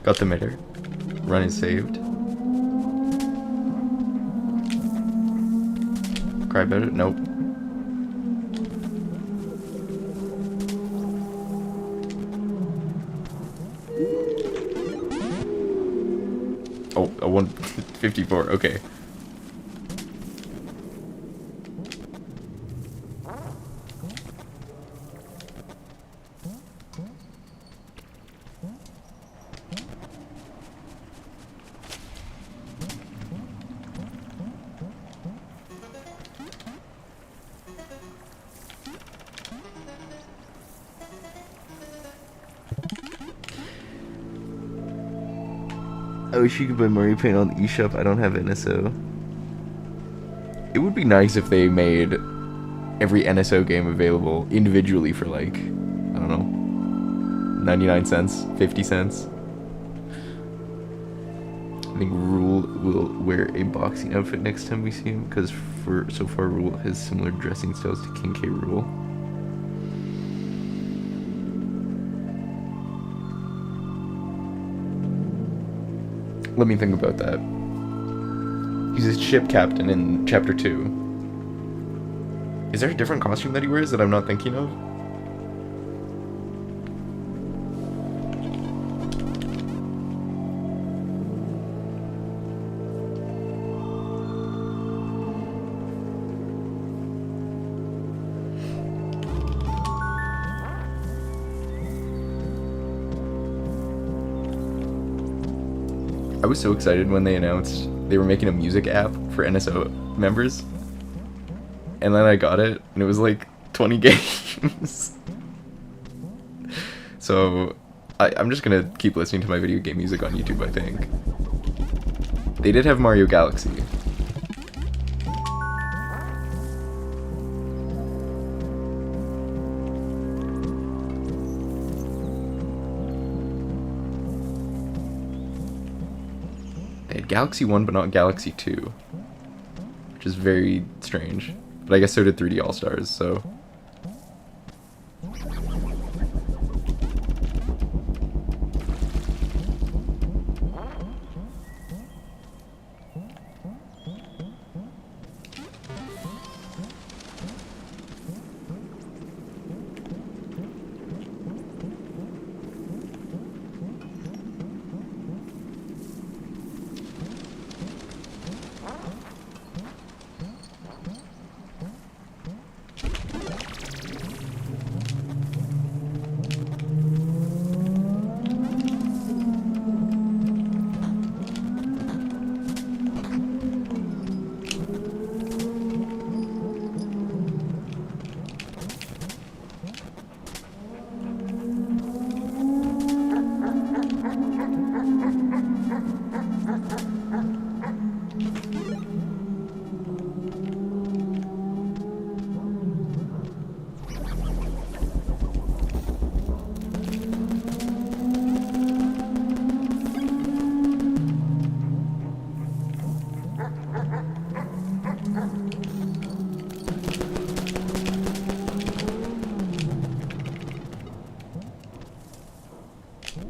Got the mitter. Run is saved. Cry about it? Nope. Oh, a 154. Okay. I wish you could buy Mario Paint on the eShop. I don't have NSO. It would be nice if they made every NSO game available individually for like, I don't know, 99 cents, 50 cents. I think Rule will wear a boxing outfit next time we see him, because so far Rule has similar dressing styles to King K. Rule. Let me think about that. He's a ship captain in Chapter 2. Is there a different costume that he wears that I'm not thinking of? I was so excited when they announced they were making a music app for NSO members. And then I got it, and it was like 20 games. So, I'm just gonna keep listening to my video game music on YouTube, I think. They did have Mario Galaxy. They had Galaxy 1, but not Galaxy 2. Which is very strange. But I guess so did 3D All-Stars, so... How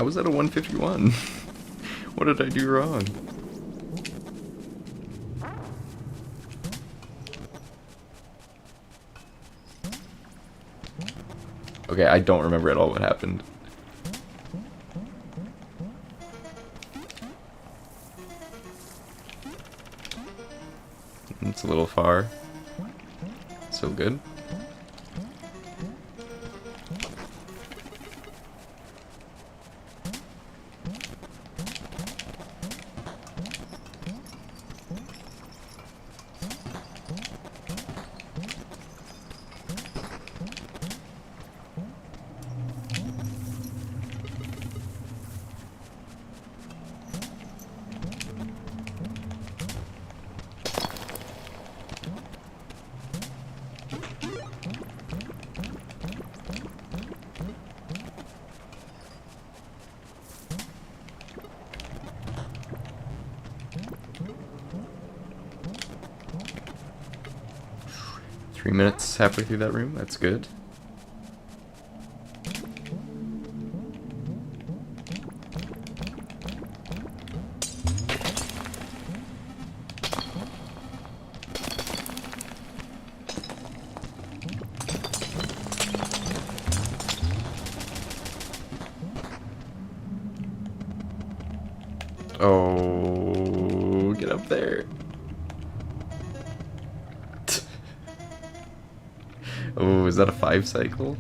was that a 151? What did I do wrong? Okay, I don't remember at all what happened. It's a little far. Still good. Three minutes halfway through that room, that's good. Oh, get up there. Oh, is that a 5 cycle?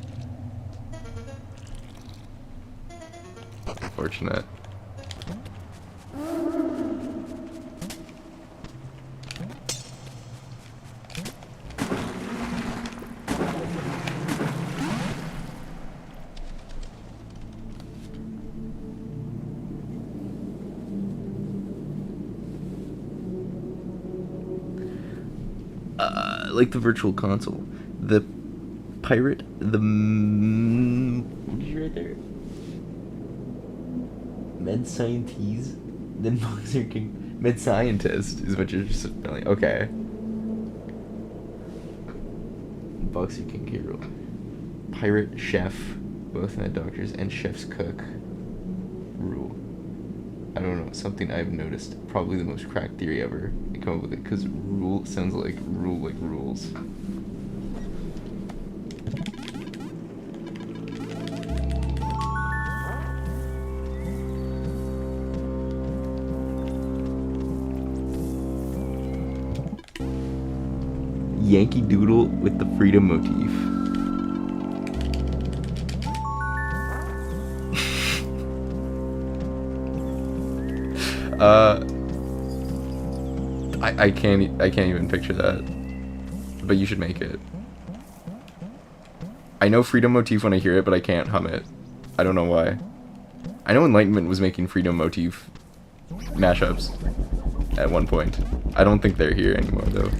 Unfortunate. Like the virtual console. The pirate, the what did you write there? Med scientist, then Boxer King. Med scientist is what you're just spelling. Okay. Boxer King hero. Pirate chef, both med doctors, and chef's cook. Rule. I don't know, something I've noticed. Probably the most cracked theory ever. I come up with it because rule sounds like rule like rules. Yankee Doodle with the freedom motif. I can't even picture that. But you should make it. I know freedom motif when I hear it, but I can't hum it. I don't know why. I know Enlightenment was making freedom motif mashups at one point. I don't think they're here anymore though.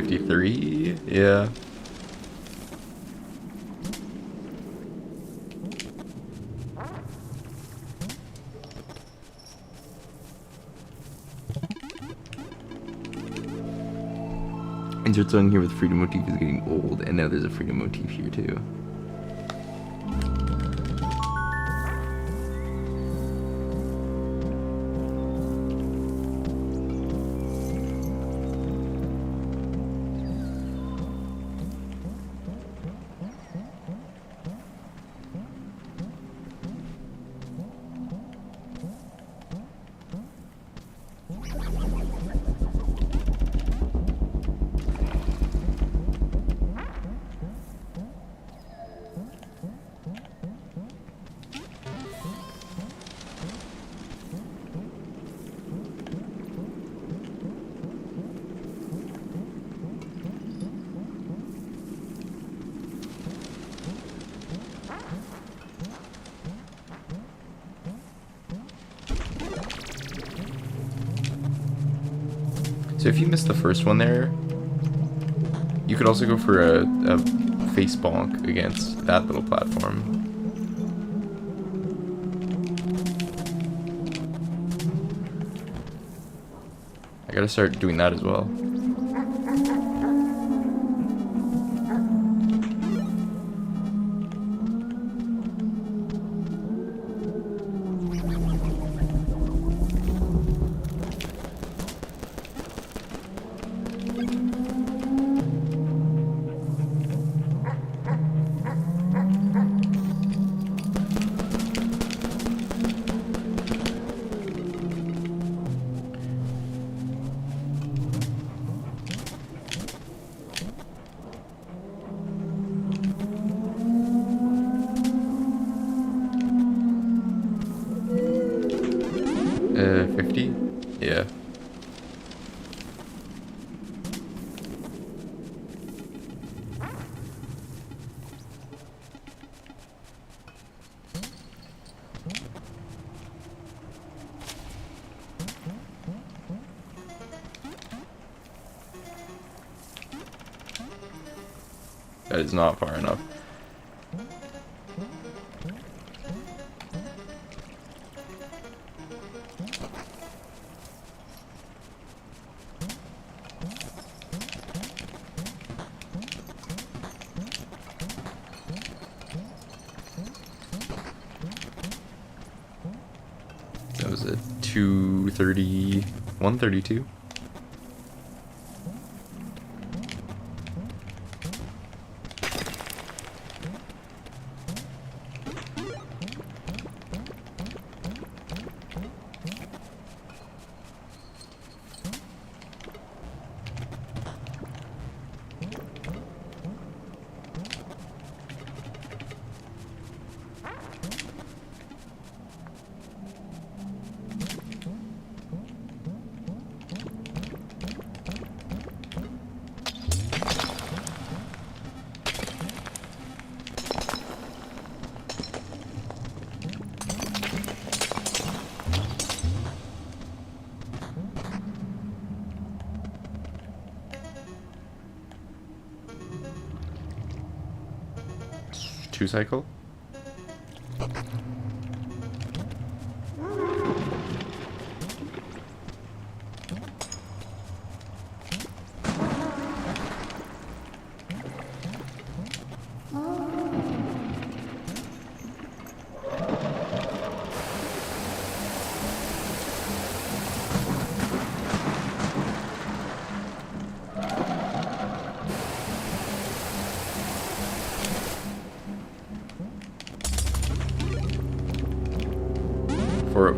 53. Yeah. Insert song here with freedom motif is getting old, and now there's a freedom motif here too. So if you missed the first one there, you could also go for a face bonk against that little platform. I gotta start doing that as well. Yeah. That is not far enough. That was a 230, 132. Two cycle.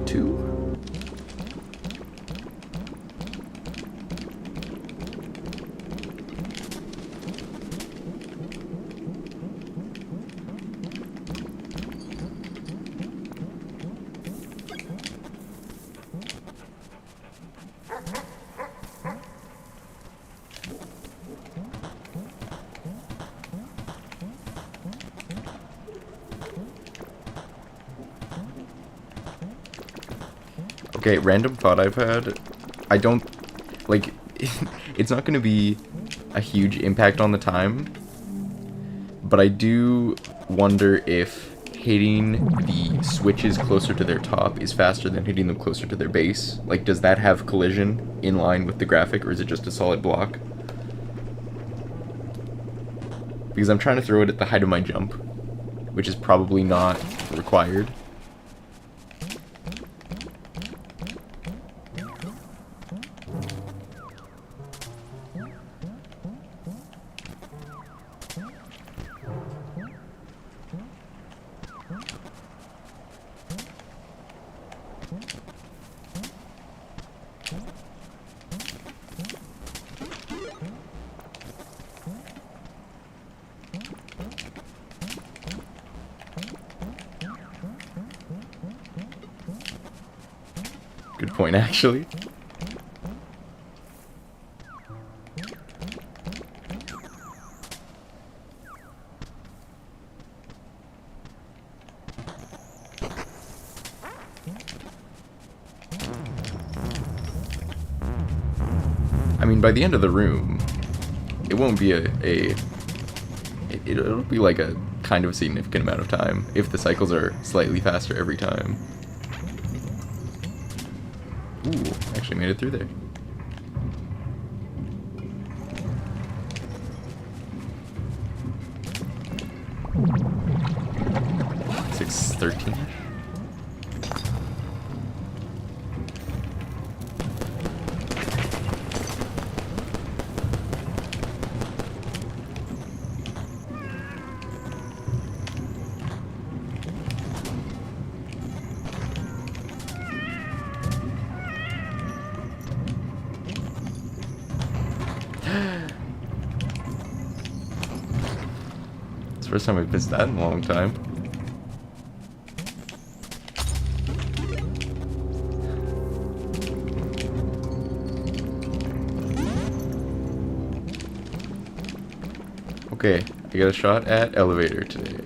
Two. Okay, random thought I've had. I don't, like, it's not going to be a huge impact on the time. But I do wonder if hitting the switches closer to their top is faster than hitting them closer to their base. Like, does that have collision in line with the graphic, or is it just a solid block? Because I'm trying to throw it at the height of my jump, which is probably not required. Good point, actually. I mean, by the end of the room, it won't be it'll be like a kind of significant amount of time if the cycles are slightly faster every time. Ooh, actually made it through there. $6.13. It's the first time I've missed that in a long time. Okay, I got a shot at elevator today.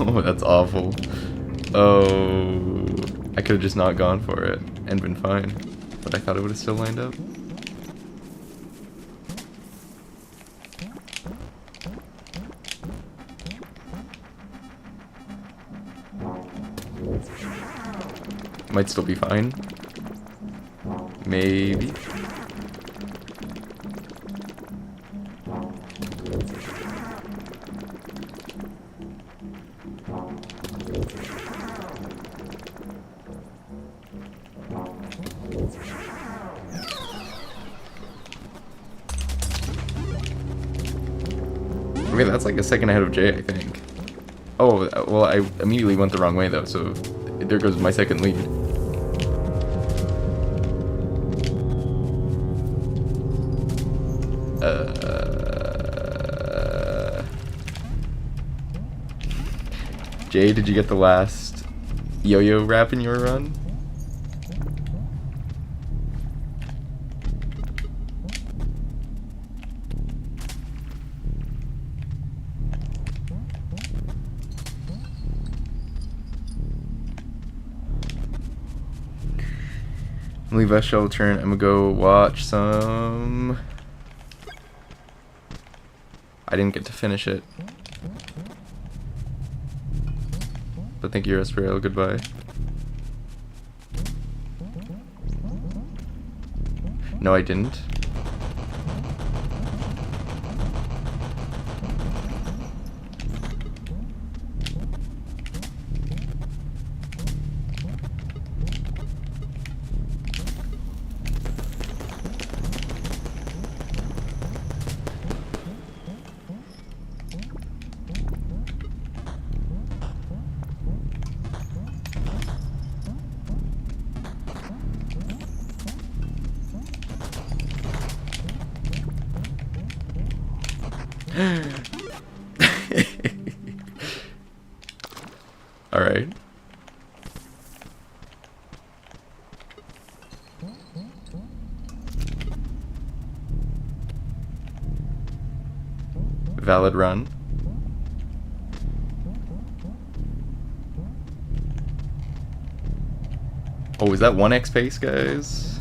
Oh, that's awful. Oh, I could have just not gone for it and been fine, but I thought it would have still lined up. Might still be fine. Maybe. Okay, that's like a second ahead of Jay, I think. Oh, well, I immediately went the wrong way, though, so there goes my second lead. Jay, did you get the last yo-yo wrap in your run? Leave a shell turn. I'm gonna go watch some. I didn't get to finish it. But thank you, Resprail. Goodbye. No, I didn't. Alright. Valid run. Oh, is that 1x pace, guys?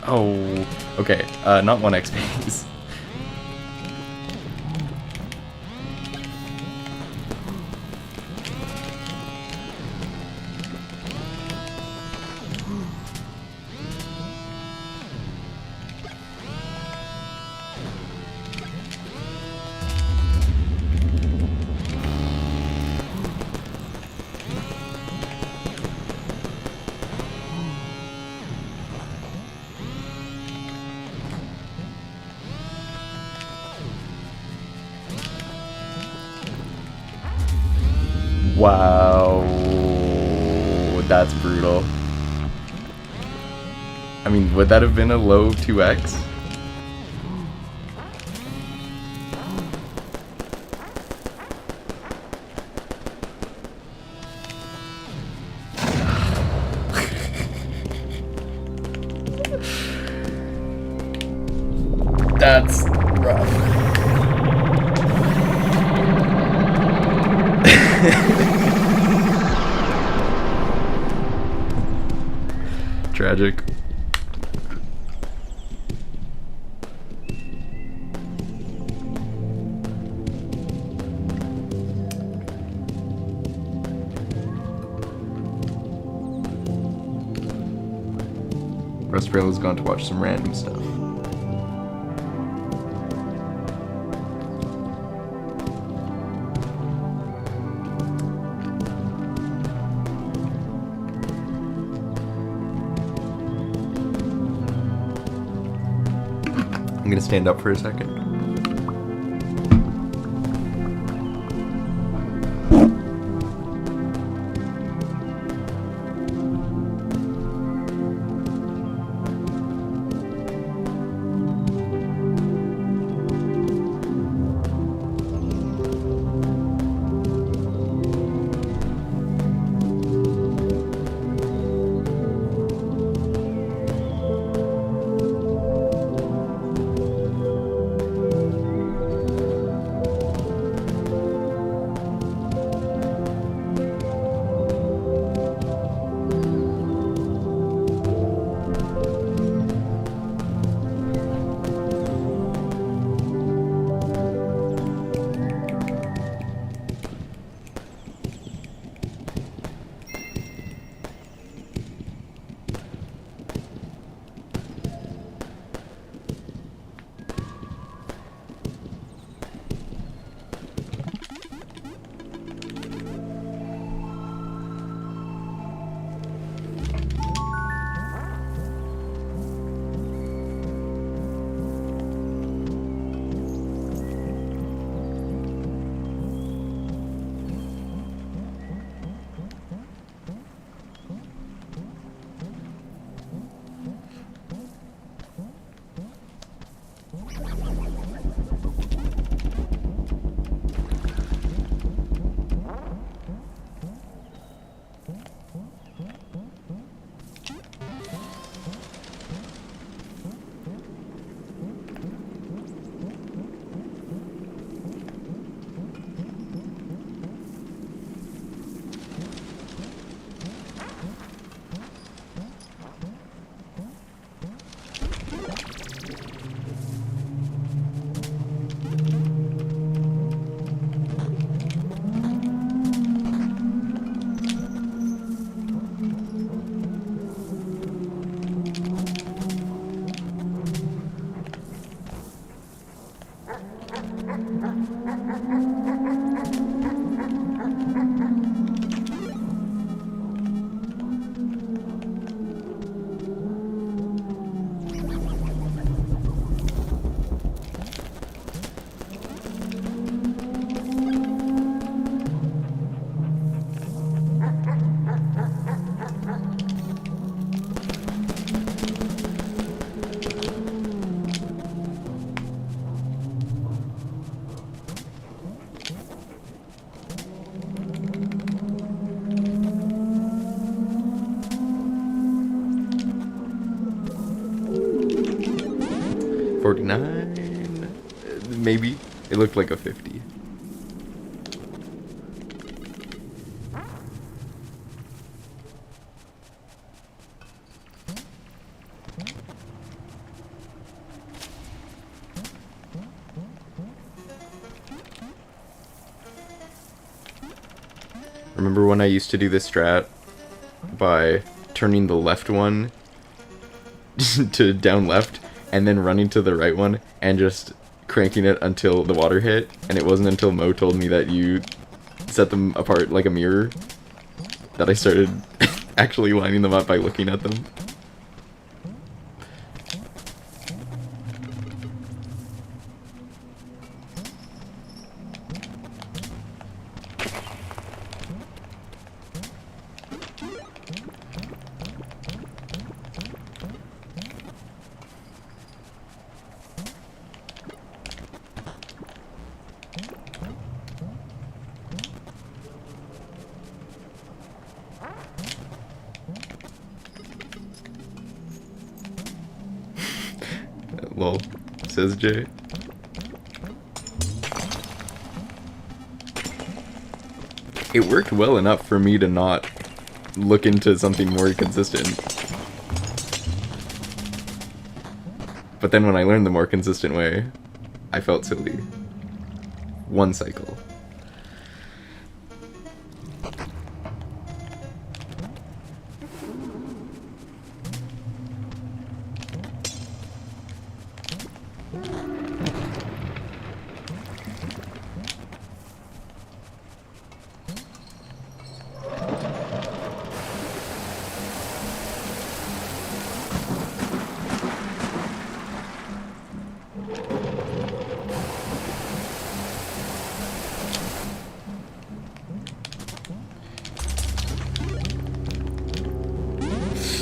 Oh, okay. Not 1x pace. Wow, that's brutal. I mean, would that have been a low 2x? That's rough. Tragic. Rustrail has gone to watch some random stuff. I'm gonna stand up for a second. 49? Maybe. It looked like a 50. Remember when I used to do this strat by turning the left one to down left and then running to the right one and just cranking it until the water hit? And it wasn't until Mo told me that you set them apart like a mirror that I started actually lining them up by looking at them. Lol, says Jay. It worked well enough for me to not look into something more consistent. But then when I learned the more consistent way, I felt silly. One cycle.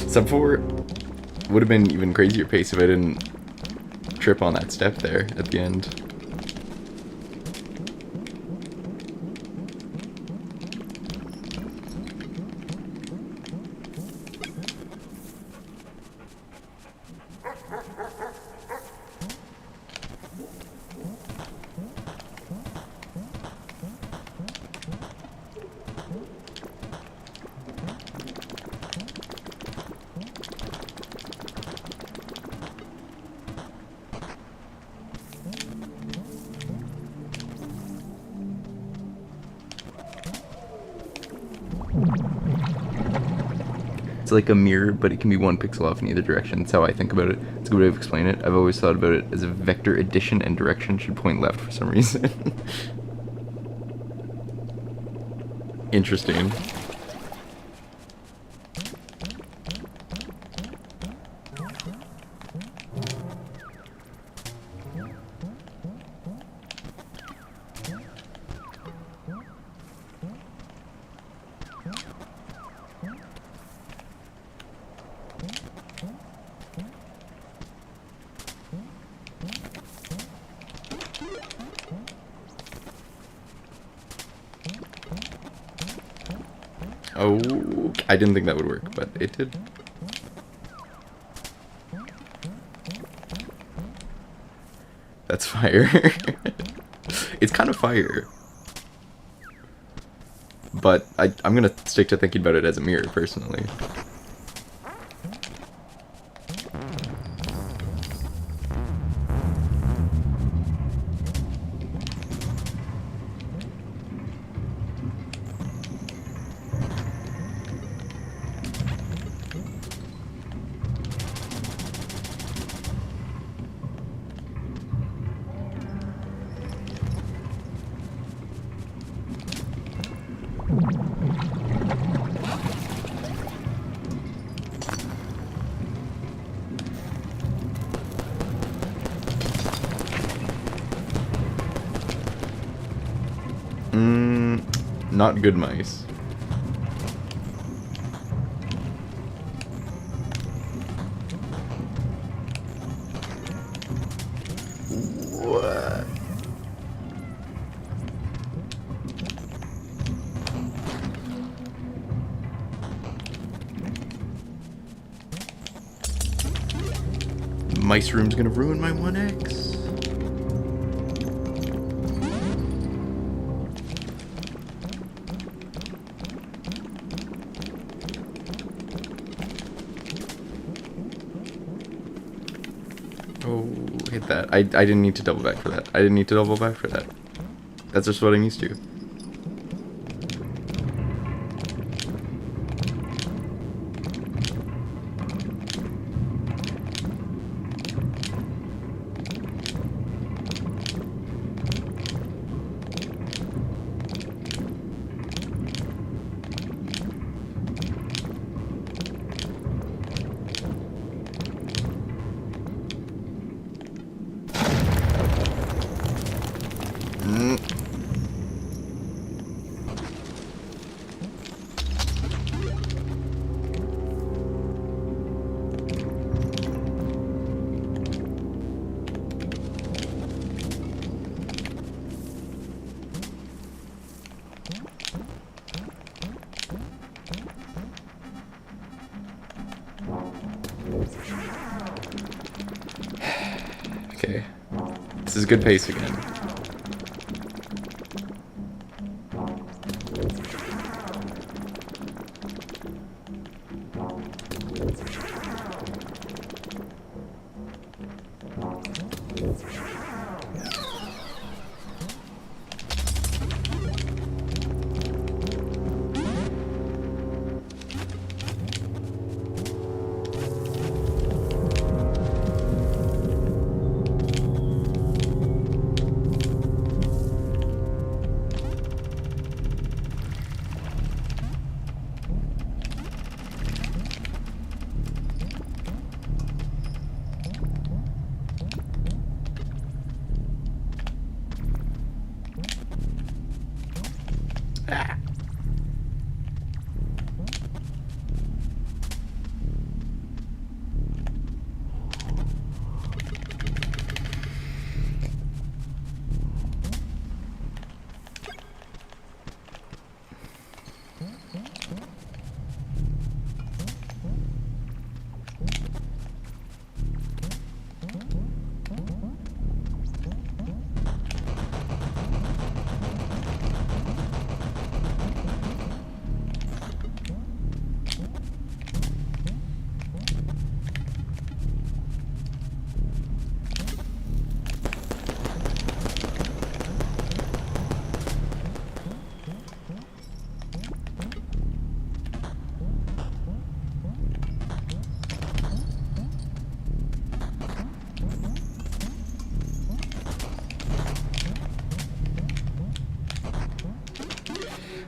Sub 4 would have been even crazier pace if I didn't trip on that step there at the end. It's like a mirror, but it can be one pixel off in either direction. That's how I think about it. It's a good way of explaining it. I've always thought about it as a vector addition, and direction should point left for some reason. Interesting. Oh, I didn't think that would work, but it did. That's fire. It's kind of fire. But I'm gonna stick to thinking about it as a mirror, personally. Not good mice. What? mice room's gonna ruin my 1x. Oh, hit that. I didn't need to double back for that. I didn't need to double back for that. That's just what I'm used to. Okay. This is good pace again.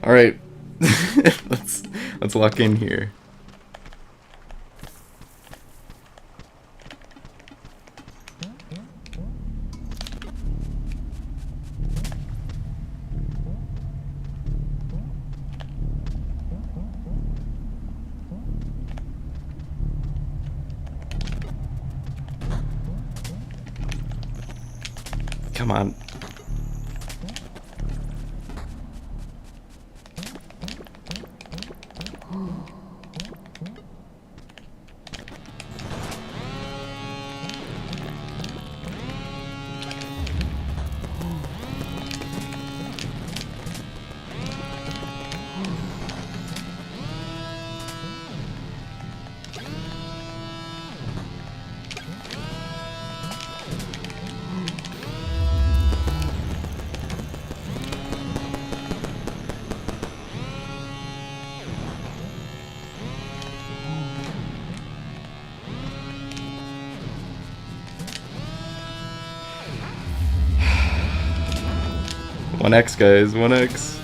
All right, let's lock in here. Come on. One X, guys, 1x.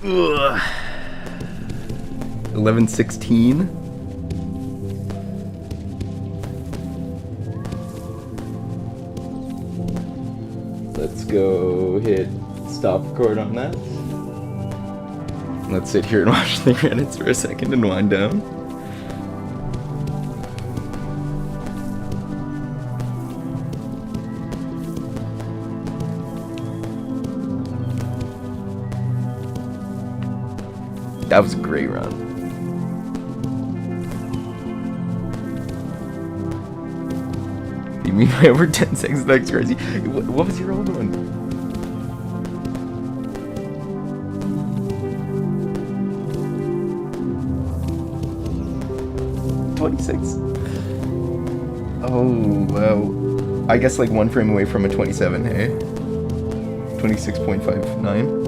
Ugh. 11:16. go hit stop record on that. Let's sit here and watch the credits for a second and wind down. That was a great run. You mean by over 10 seconds? That's crazy. What was your old one? 26. Oh, wow. I guess like one frame away from a 27, hey? 26.59.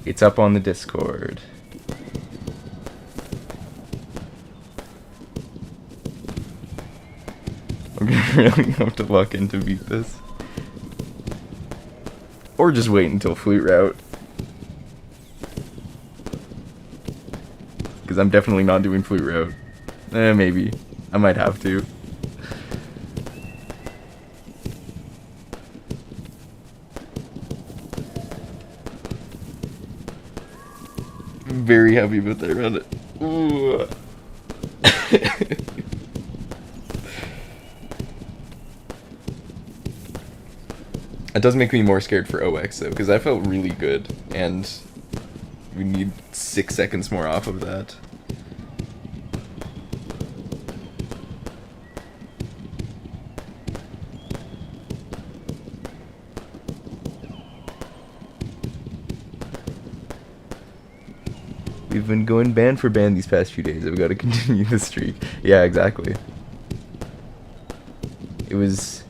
It's up on the Discord. I'm gonna really have to luck in to beat this. Or just wait until flute route. Because I'm definitely not doing flute route. Maybe. I might have to. Very happy about that round. Ooh. It does make me more scared for OX though, because I felt really good, and we need 6 seconds more off of that. We've been going band for band these past few days. I've got to continue the streak. Yeah, exactly. It was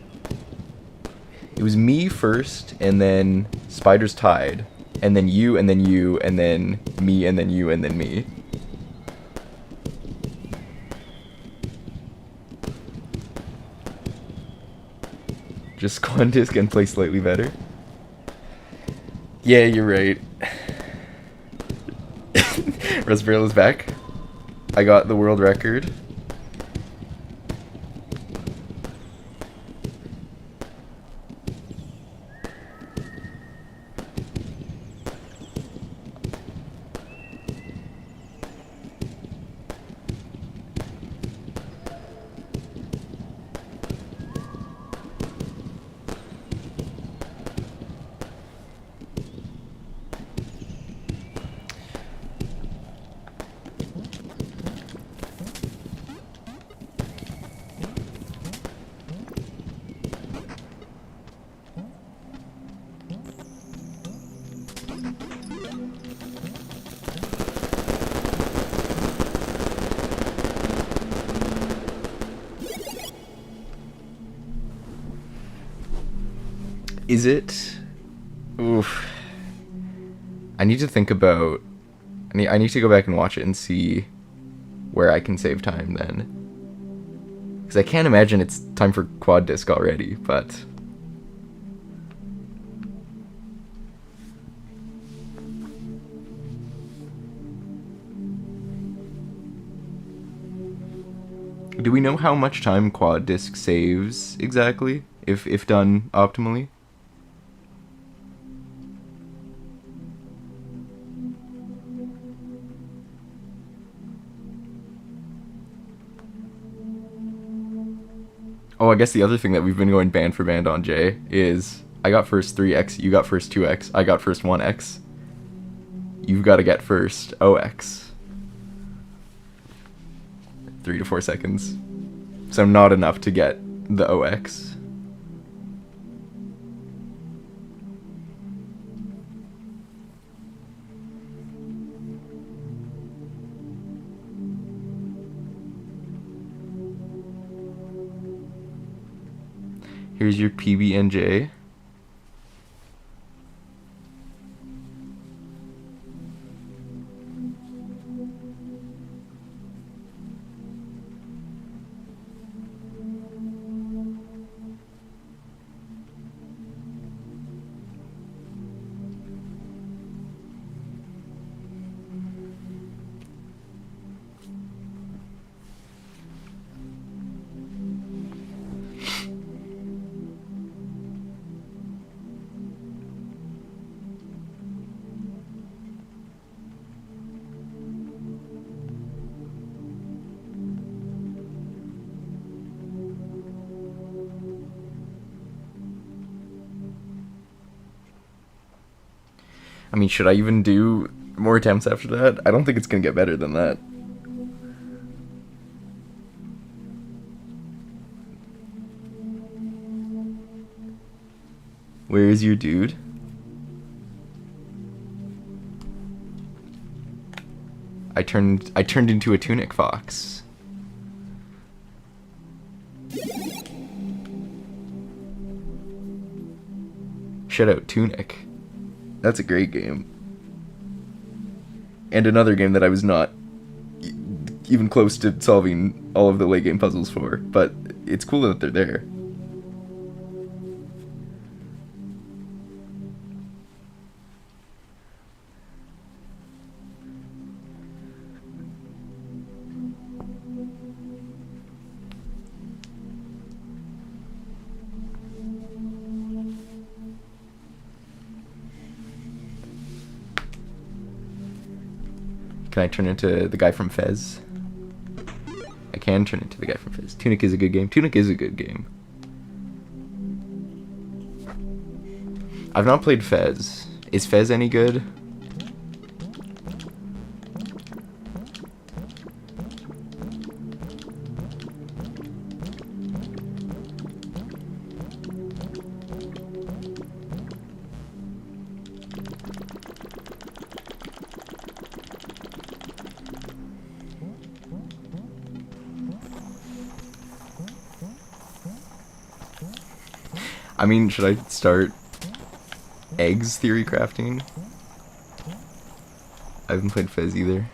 me first, and then Spiders tied, and then you, and then you, and then me, and then you, and then me. Just Quantisk and play slightly better. Yeah, you're right. Resbarrel is back. I got the world record. Is it? Oof. I need to think about... I need to go back and watch it and see where I can save time then. Because I can't imagine it's time for quad disc already, but... Do we know how much time quad disc saves exactly, if done optimally? Oh, I guess the other thing that we've been going band for band on, Jay, is I got first 3x, you got first 2x, I got first 1x. You've got to get first OX. 3 to 4 seconds. So not enough to get the OX. Here's your PB&J. I mean, should I even do more attempts after that? I don't think it's gonna get better than that. Where is your dude? I turned into a tunic fox. Shout out Tunic. That's a great game. And another game that I was not even close to solving all of the late game puzzles for, but it's cool that they're there. Can I turn into the guy from Fez? I can turn into the guy from Fez. Tunic is a good game. Tunic is a good game. I've not played Fez. Is Fez any good? I mean, should I start eggs theory crafting? I haven't played Fez either.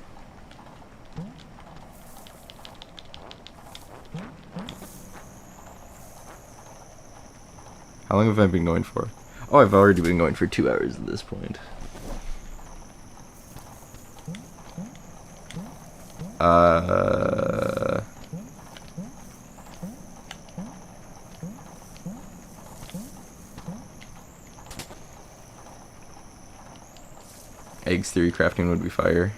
How long have I been going for? Oh, I've already been going for 2 hours at this point. Eggs theory crafting would be fire.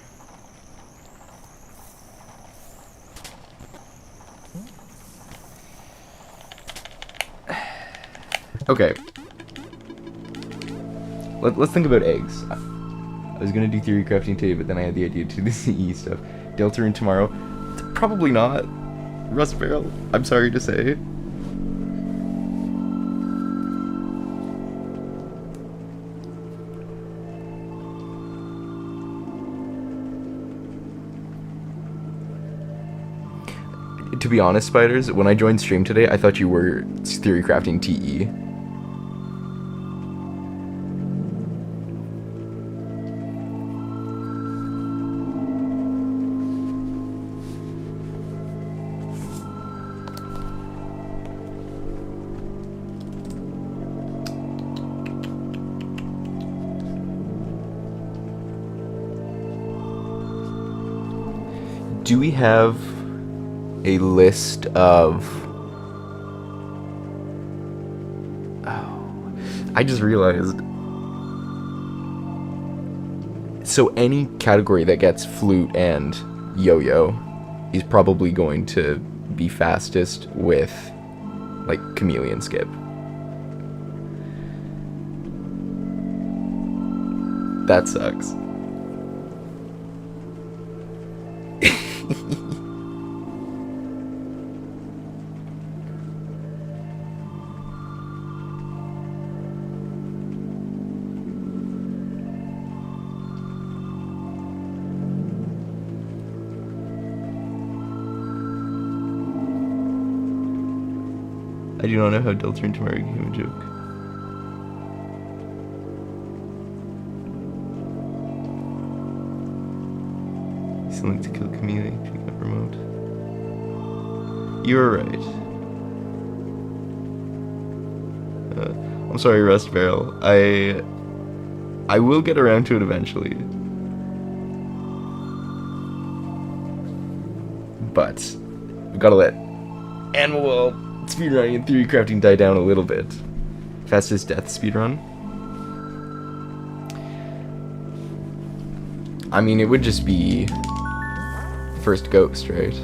Okay. Let's think about eggs. I was gonna do theory crafting today, but then I had the idea to do the CE stuff. Deltarune tomorrow? Probably not. Rust Barrel, I'm sorry to say. To be honest, Spiders, when I joined stream today, I thought you were theory crafting TE. Do we have a list of... Oh, I just realized. So any category that gets flute and yo-yo is probably going to be fastest with, like, chameleon skip. That sucks. I do not know how Delta and Tamara became a joke. Something to kill chameleon, she got remote. You're right. I'm sorry, Rust Barrel. I will get around to it eventually. But we gotta let Animal World speedrunning and theory crafting die down a little bit. Fastest death speedrun. I mean, it would just be first ghost, right?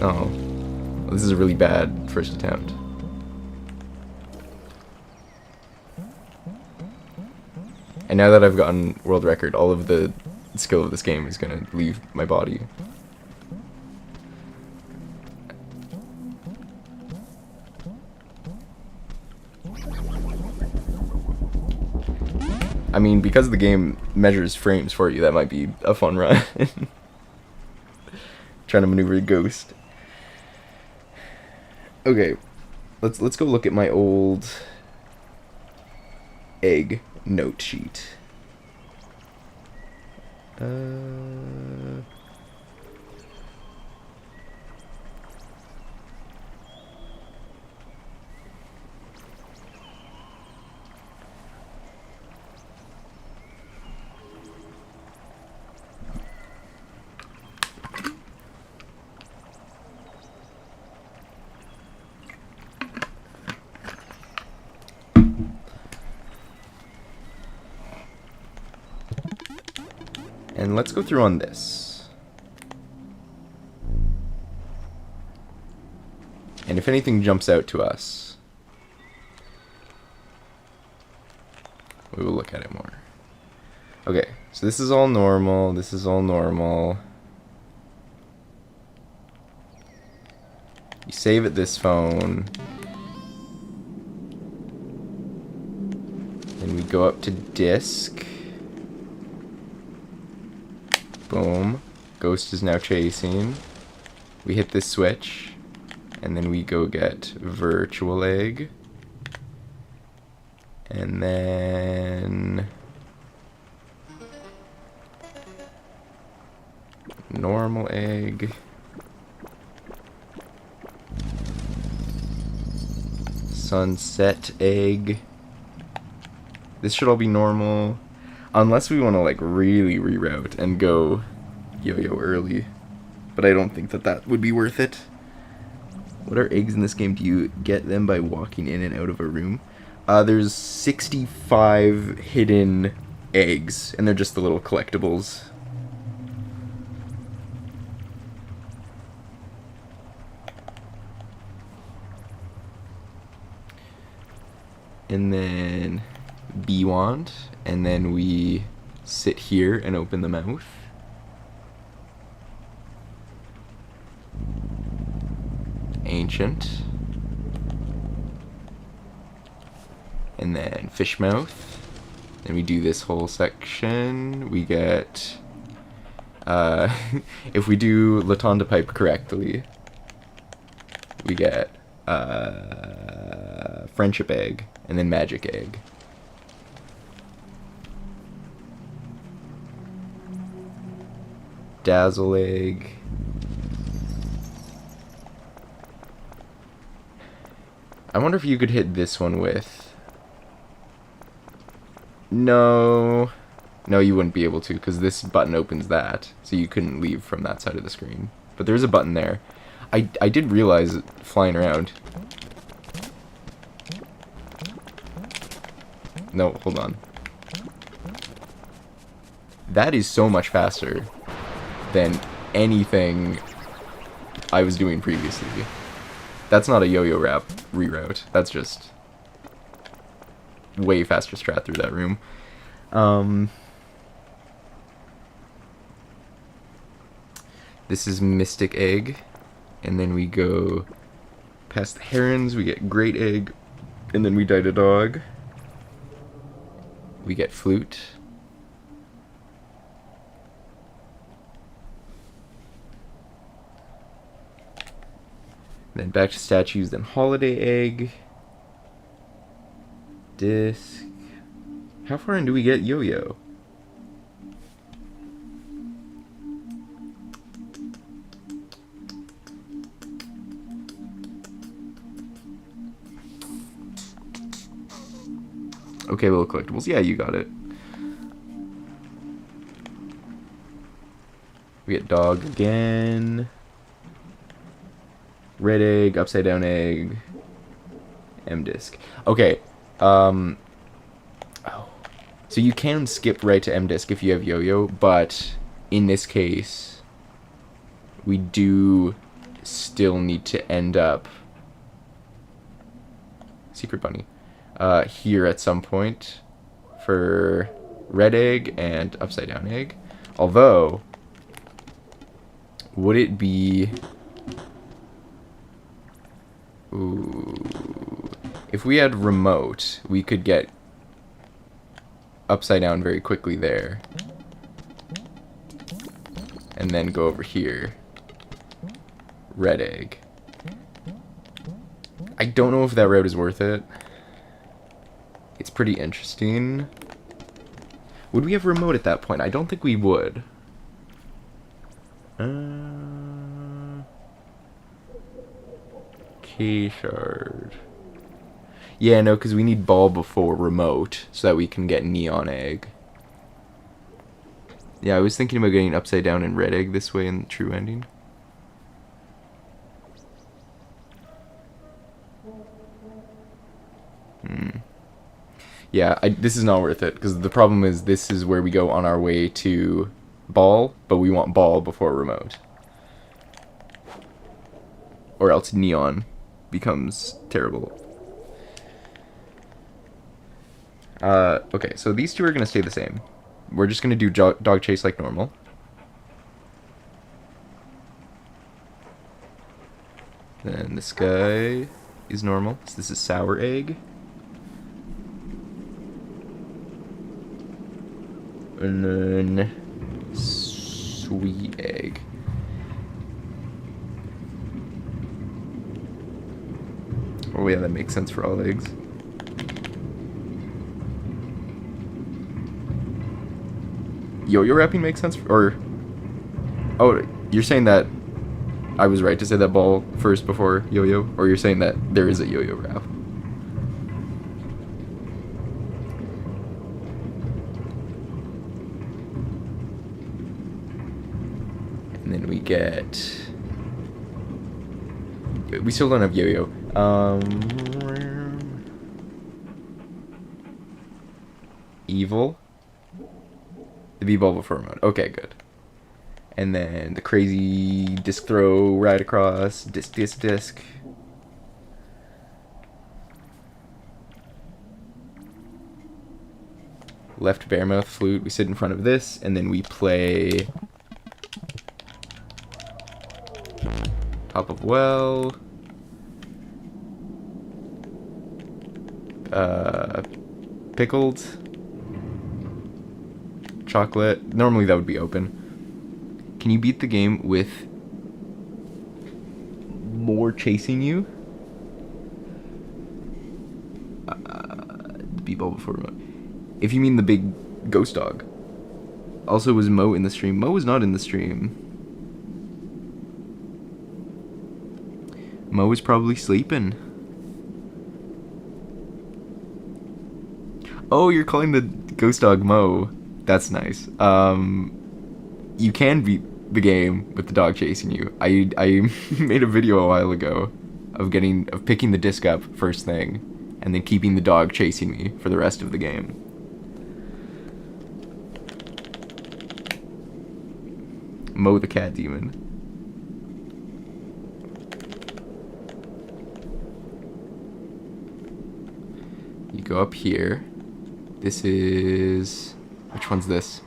Oh. Well, this is a really bad first attempt. And now that I've gotten world record, all of the skill of this game is gonna leave my body. I mean, because the game measures frames for you, that might be a fun run. Trying to maneuver a ghost. Okay, let's go look at my old egg note sheet. And let's go through on this. And if anything jumps out to us, we will look at it more. Okay, so this is all normal, this is all normal. You save at this phone. Then we go up to disk. Boom. Ghost is now chasing. We hit this switch. And then we go get virtual egg. And then normal egg. Sunset egg. This should all be normal. Unless we want to, like, really reroute and go yo-yo early. But I don't think that that would be worth it. What are eggs in this game? Do you get them by walking in and out of a room? There's 65 hidden eggs, and they're just the little collectibles. And then bee wand, and then we sit here and open the mouth. Ancient. And then fish mouth. Then we do this whole section. We get if we do Latonda pipe correctly, we get friendship egg and then magic egg. Dazzle egg. I wonder if you could hit this one with... No, No, you wouldn't be able to, because this button opens that, so you couldn't leave from that side of the screen. But there's a button there. I did realize it flying around. No, hold on. That is so much faster than anything I was doing previously. That's not a yo-yo wrap reroute. That's just way faster strat through that room. This is Mystic Egg. And then we go past the herons, we get Great Egg, and then we died a dog. We get Flute. Then back to statues, then Holiday Egg. Disc. How far in do we get Yo-Yo? Okay, little collectibles. Yeah, you got it. We get dog again. Red egg, upside down egg. M-disc. Okay. Oh. So you can skip right to M-disc if you have yo-yo, but in this case, we do still need to end up Secret Bunny. Here at some point for red egg and upside down egg. Although, would it be... Ooh. If we had remote, we could get upside down very quickly there. And then go over here. Red egg. I don't know if that route is worth it. It's pretty interesting. Would we have remote at that point? I don't think we would. K-shard. Yeah, no, because we need ball before remote so that we can get neon egg. Yeah, I was thinking about getting upside down and red egg this way in the true ending. Yeah, this is not worth it, because the problem is this is where we go on our way to ball, but we want ball before remote. Or else neon becomes terrible. Okay, so these two are going to stay the same. We're just going to do dog chase like normal. Then this guy is normal. So this is sour egg. And then sweet egg. Oh yeah, that makes sense for all eggs. Yo-yo wrapping makes sense or... Oh, you're saying that I was right to say that ball first before yo-yo? Or you're saying that there is a yo-yo wrap? And then we get... We still don't have yo-yo. Evil. The B-ball before remote. Okay, good. And then the crazy disc throw right across. Disc. Left bear mouth flute. We sit in front of this, and then we play... Top of well. Pickled. Chocolate. Normally that would be open. Can you beat the game with more chasing you? B-ball before remote. If you mean the big ghost dog. Also, was Mo in the stream? Mo was not in the stream. Mo was probably sleeping. Oh, you're calling the ghost dog Mo. That's nice. You can beat the game with the dog chasing you. I made a video a while ago of picking the disc up first thing, and then keeping the dog chasing me for the rest of the game. Mow the cat demon. You go up here. This is... Which one's this?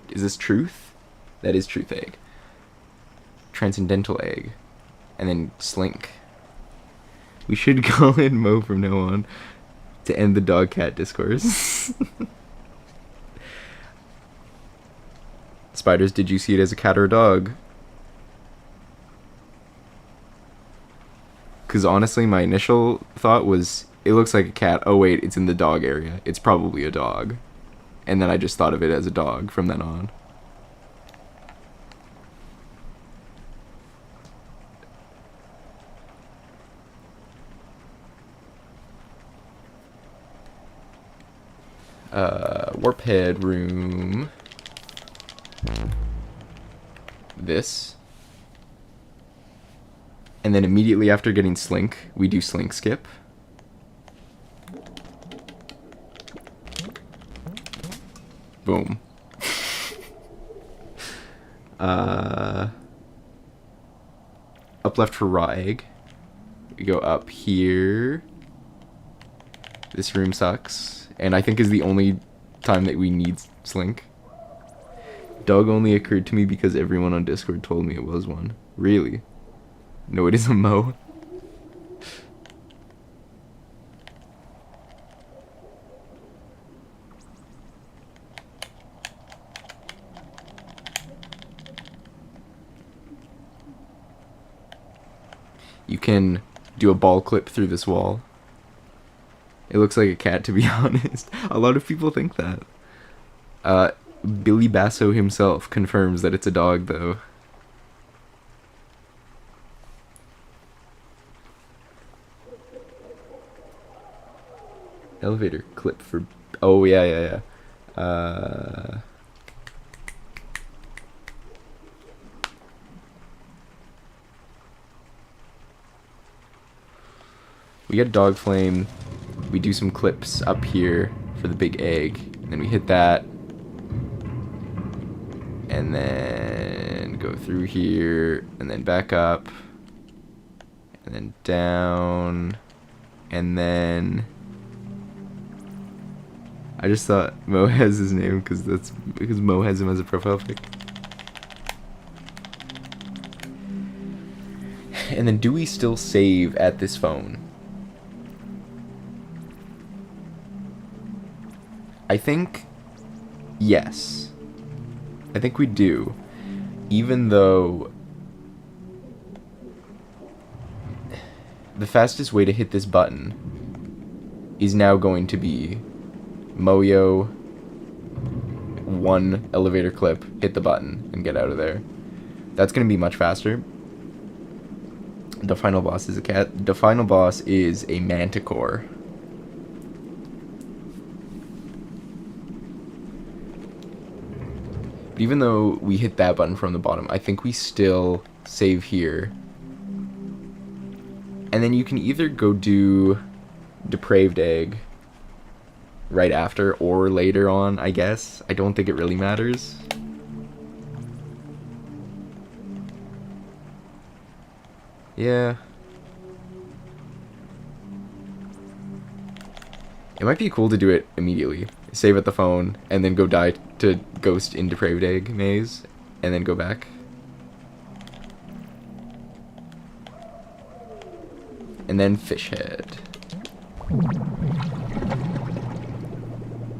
Is this truth? That is truth egg. Transcendental egg. And then slink. We should call it Mo from now on to end the dog-cat discourse. Spiders, did you see it as a cat or a dog? Because honestly, my initial thought was, it looks like a cat. Oh wait, it's in the dog area. It's probably a dog. And then I just thought of it as a dog from then on. Warp head room. This. And then immediately after getting slink, we do slink skip. Boom. Up left for raw egg. We go up here. This room sucks. And I think is the only time that we need slink. Dog only occurred to me because everyone on Discord told me it was one. Really? No, it is a Mo. You can do a ball clip through this wall. It looks like a cat, to be honest. A lot of people think that. Billy Basso himself confirms that it's a dog, though. Elevator clip for... Oh, yeah. We get dog flame. We do some clips up here for the big egg. And then we hit that. And then go through here. And then back up. And then down. And then... I just thought Mo has his name because Mo has him as a profile pic. And then do we still save at this phone? I think yes. I think we do. Even though the fastest way to hit this button is now going to be Moyo, one elevator clip, hit the button, and get out of there. That's going to be much faster. The final boss is a cat. The final boss is a manticore. But even though we hit that button from the bottom, I think we still save here. And then you can either go do Depraved Egg right after or later on, I guess. I don't think it really matters. Yeah. It might be cool to do it immediately. Save at the phone, and then go die to Ghost in Depraved Egg Maze, and then go back. And then Fish Head.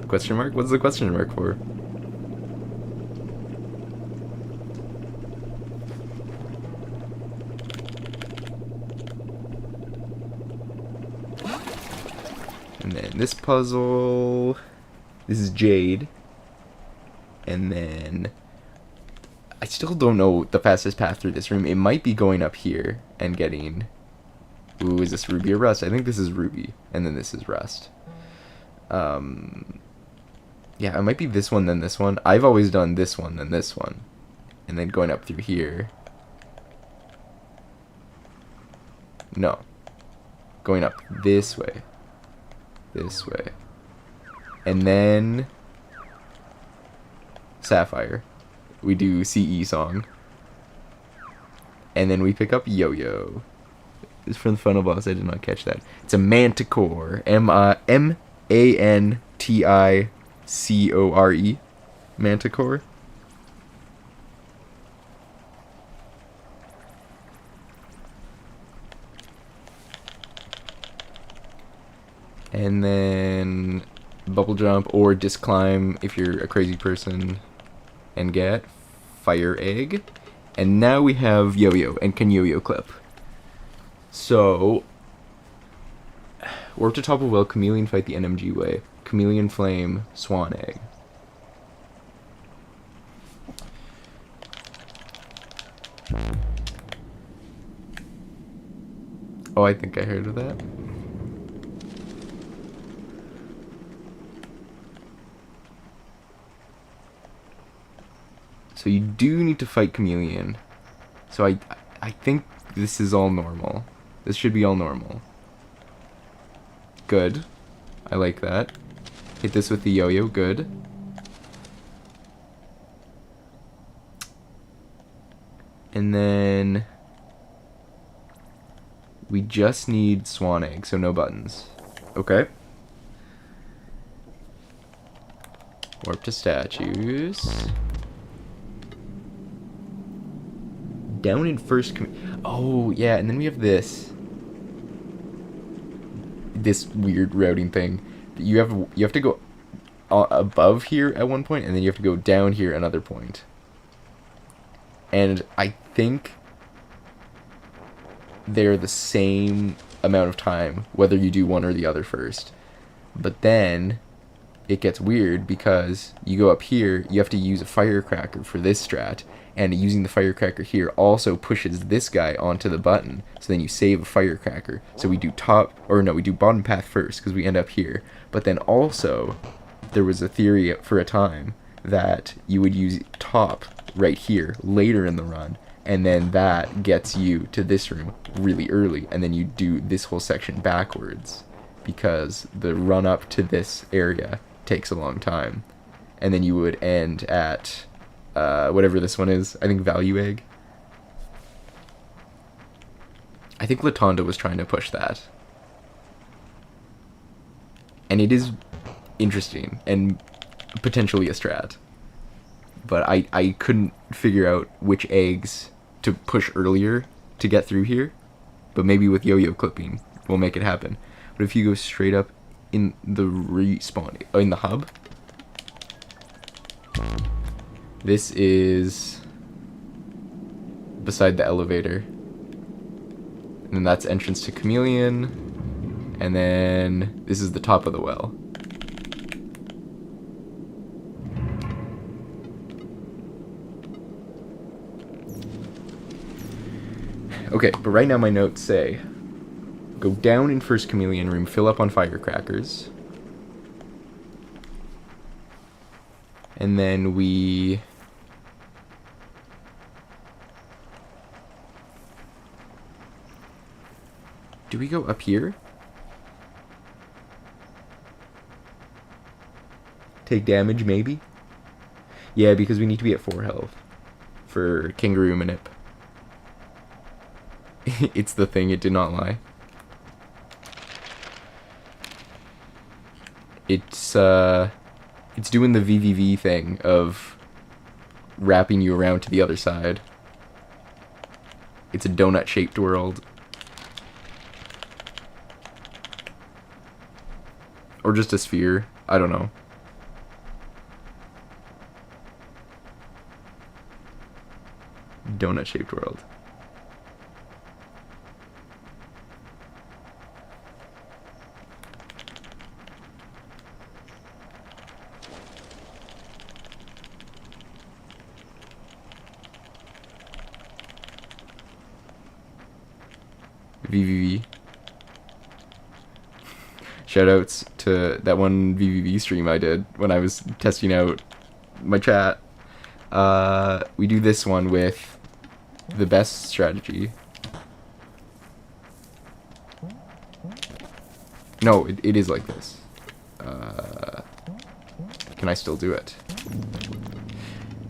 Question mark? What's the question mark for? And then this puzzle... This is Jade. And then... I still don't know the fastest path through this room. It might be going up here and getting... Ooh, is this Ruby or Rust? I think this is Ruby. And then this is Rust. Yeah, it might be this one, then this one. I've always done this one, then this one. And then going up through here. No. Going up this way. This way. And then Sapphire. We do CE song. And then we pick up Yo-Yo. This is from the final boss. I did not catch that. It's a Manticore. M-A-N-T-I-C-O-R-E. Manticore. And then bubble jump or disc climb if you're a crazy person and get fire egg. And now we have Yo-Yo and can Yo-Yo clip. So warp to top of well, chameleon fight the NMG way. Chameleon flame, swan egg. Oh, I think I heard of that. So you do need to fight chameleon. So I think this is all normal. This should be all normal. Good. I like that. Hit this with the yo-yo. Good. And then we just need swan egg, so no buttons. Okay. Warp to statues. Down in first oh yeah, and then we have this weird routing thing. You have to go above here at one point, and then you have to go down here another point. And I think they're the same amount of time whether you do one or the other first. But then it gets weird because you go up here, you have to use a firecracker for this strat, and using the firecracker here also pushes this guy onto the button, so then you save a firecracker. So we do bottom path first because we end up here. But then also there was a theory for a time that you would use top right here later in the run, and then that gets you to this room really early, and then you do this whole section backwards because the run up to this area takes a long time. And then you would end at whatever this one is. I think value egg. I think Latonda was trying to push that. And it is interesting and potentially a strat. But I couldn't figure out which eggs to push earlier to get through here. But maybe with yo-yo clipping we'll make it happen. But if you go straight up in the respawn, in the hub, this is beside the elevator. And then that's entrance to chameleon. And then this is the top of the well. Okay, but right now my notes say go down in first chameleon room, fill up on firecrackers. And then we do we go up here? Take damage, maybe? Yeah, because we need to be at 4 health for Kangaroo Manip. It's the thing, it did not lie. It's doing the VVV thing of wrapping you around to the other side. It's a donut-shaped world. Or just a sphere. I don't know. Donut-shaped world. VVV. Shoutouts to that one VVV stream I did when I was testing out my chat. We do this one with the best strategy. No, it is like this. Can I still do it?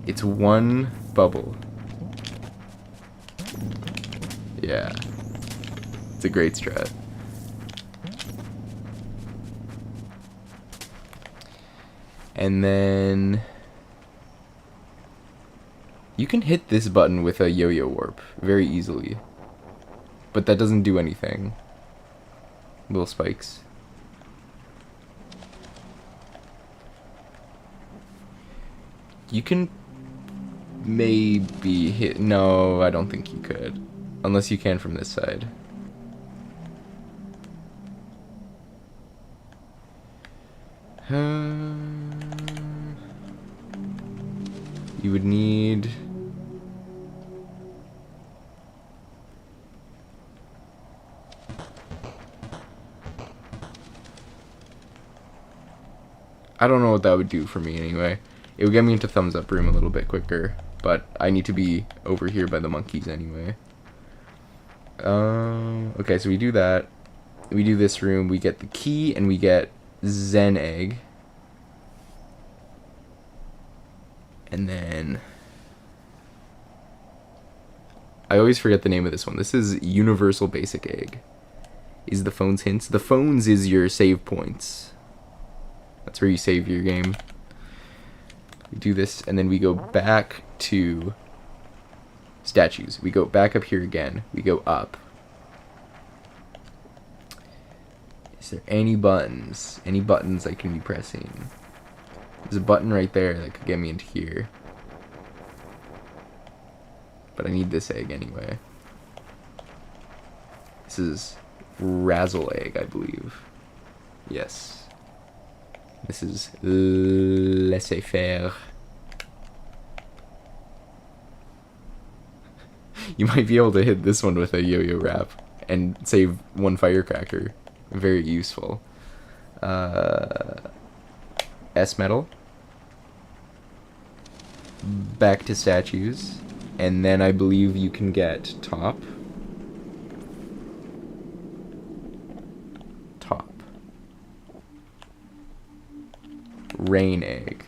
It's one bubble. Yeah. It's a great strat. And then you can hit this button with a yo-yo warp very easily. But that doesn't do anything. Little spikes. You can maybe hit... No, I don't think you could. Unless you can from this side. You would need... I don't know what that would do for me anyway. It would get me into thumbs up room a little bit quicker, but I need to be over here by the monkeys anyway. Okay, so we do that. We do this room. We get the key and we get Zen egg. And then I always forget the name of this one. This is Universal Basic Egg. Is the phone's hints? The phone's is your save points. That's where you save your game. We do this, and then we go back to statues. We go back up here again. We go up. Is there any buttons? Any buttons I can be pressing? There's a button right there that could get me into here. But I need this egg anyway. This is Razzle Egg, I believe. Yes. This is laissez-faire. You might be able to hit this one with a yo-yo wrap and save one firecracker. Very useful. S-metal. Back to statues. And then I believe you can get top. Rain egg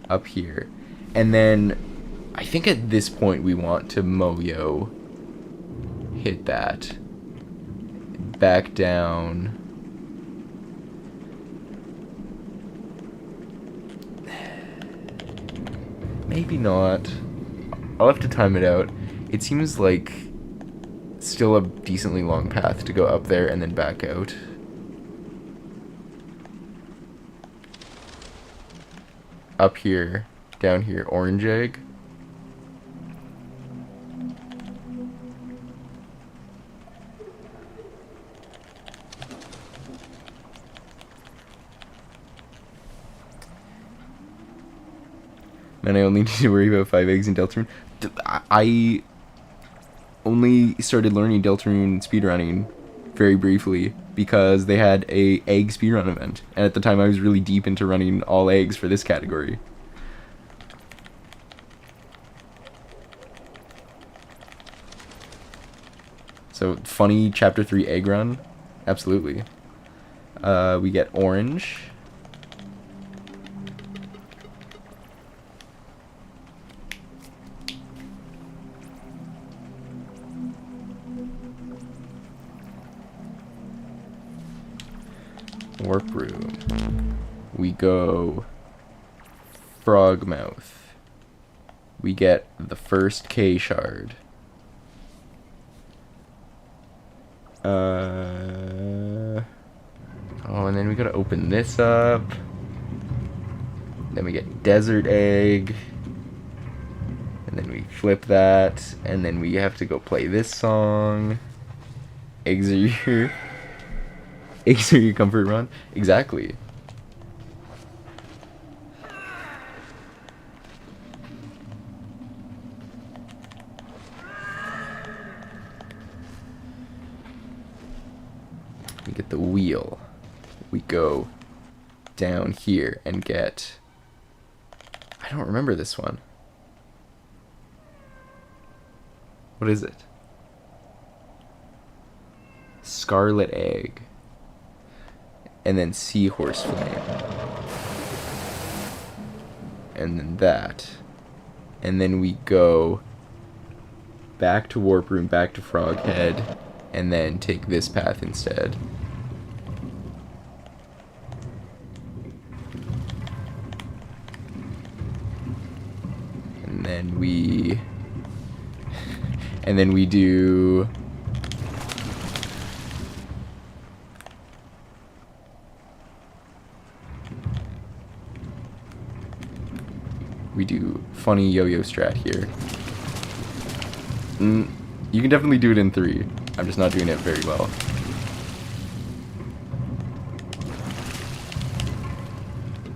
up here, and then I think at this point we want to Moyo hit that back down. Maybe not. I'll have to time it out. It seems like still a decently long path to go up there and then back out. Up here, down here, orange egg. And I only need to worry about 5 eggs in Deltarune. I only started learning Deltarune speedrunning very briefly because they had a egg speedrun event, and at the time I was really deep into running all eggs for this category. So funny chapter 3 egg run, absolutely. We get orange. Warp room. We go frog mouth. We get the first K shard. Oh, and then we gotta open this up. Then we get desert egg. And then we flip that. And then we have to go play this song. Eggs are your... Eggs are your comfort run? Exactly. We get the wheel. we go down here and get... I don't remember this one. What is it? Scarlet egg. And then seahorse flame. And then that. And then we go back to warp room, back to Froghead, and then take this path instead. And then we do funny yo-yo strat here. You can definitely do it in 3. I'm just not doing it very well.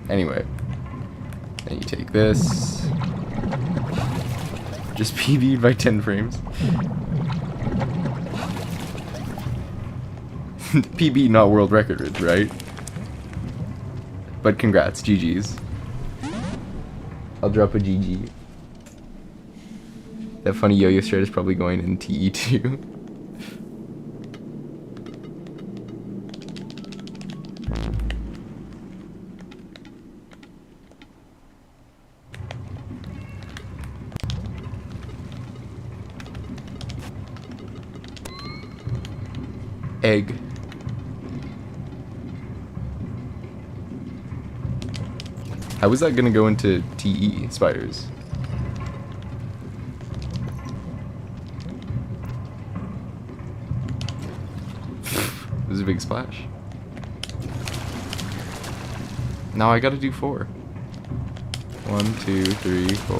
Anyway, then you take this. Just PB'd by 10 frames. PB, not world record, right? But congrats, GG's. I'll drop a GG. That funny yo-yo strat is probably going in TE2. Egg. How is that gonna go into TE spiders? This is a big splash. Now I gotta do 4. 1, 2, 3, 4.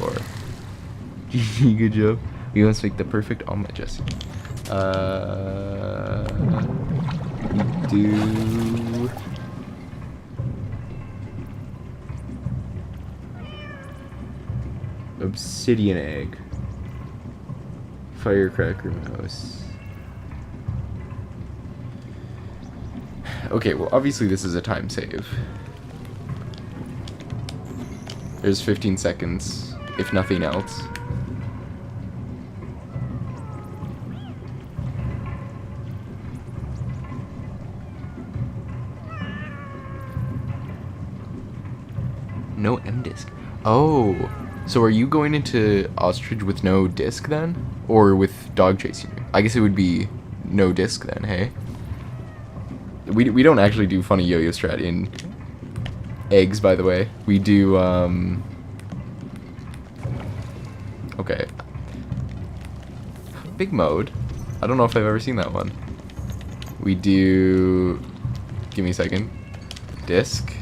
GG, good job. You must make the perfect omelet, Jesse. Do obsidian egg, firecracker mouse. Okay, well obviously this is a time save. There's 15 seconds, if nothing else. No M disc. Oh, so are you going into ostrich with no disc then, or with dog chasing you? I guess it would be no disc then. Hey, we don't actually do funny yo-yo strat in eggs, by the way. We do okay, big mode. I don't know if I've ever seen that one. We do. Give me a second. Disc.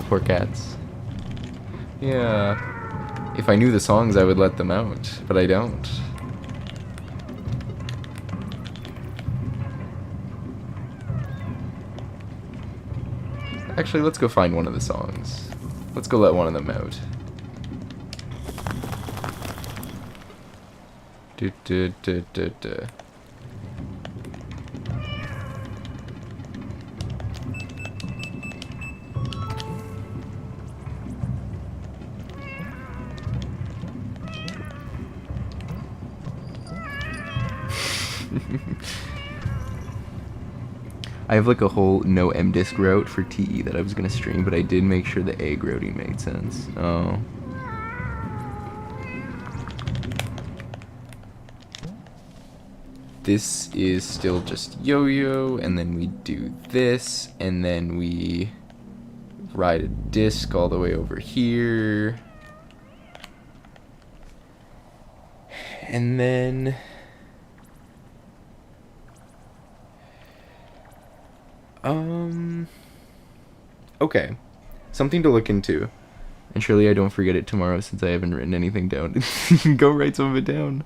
Poor cats. Yeah. If I knew the songs, I would let them out, but I don't. Actually, let's go find one of the songs. Let's go let one of them out. Do, do, do, do, do. I have like a whole no M disc route for TE that I was gonna stream, but I did make sure the egg routing made sense. Oh. This is still just yo-yo, and then we do this, and then we ride a disc all the way over here. And then okay, something to look into, and surely I don't forget it tomorrow since I haven't written anything down. Go write some of it down,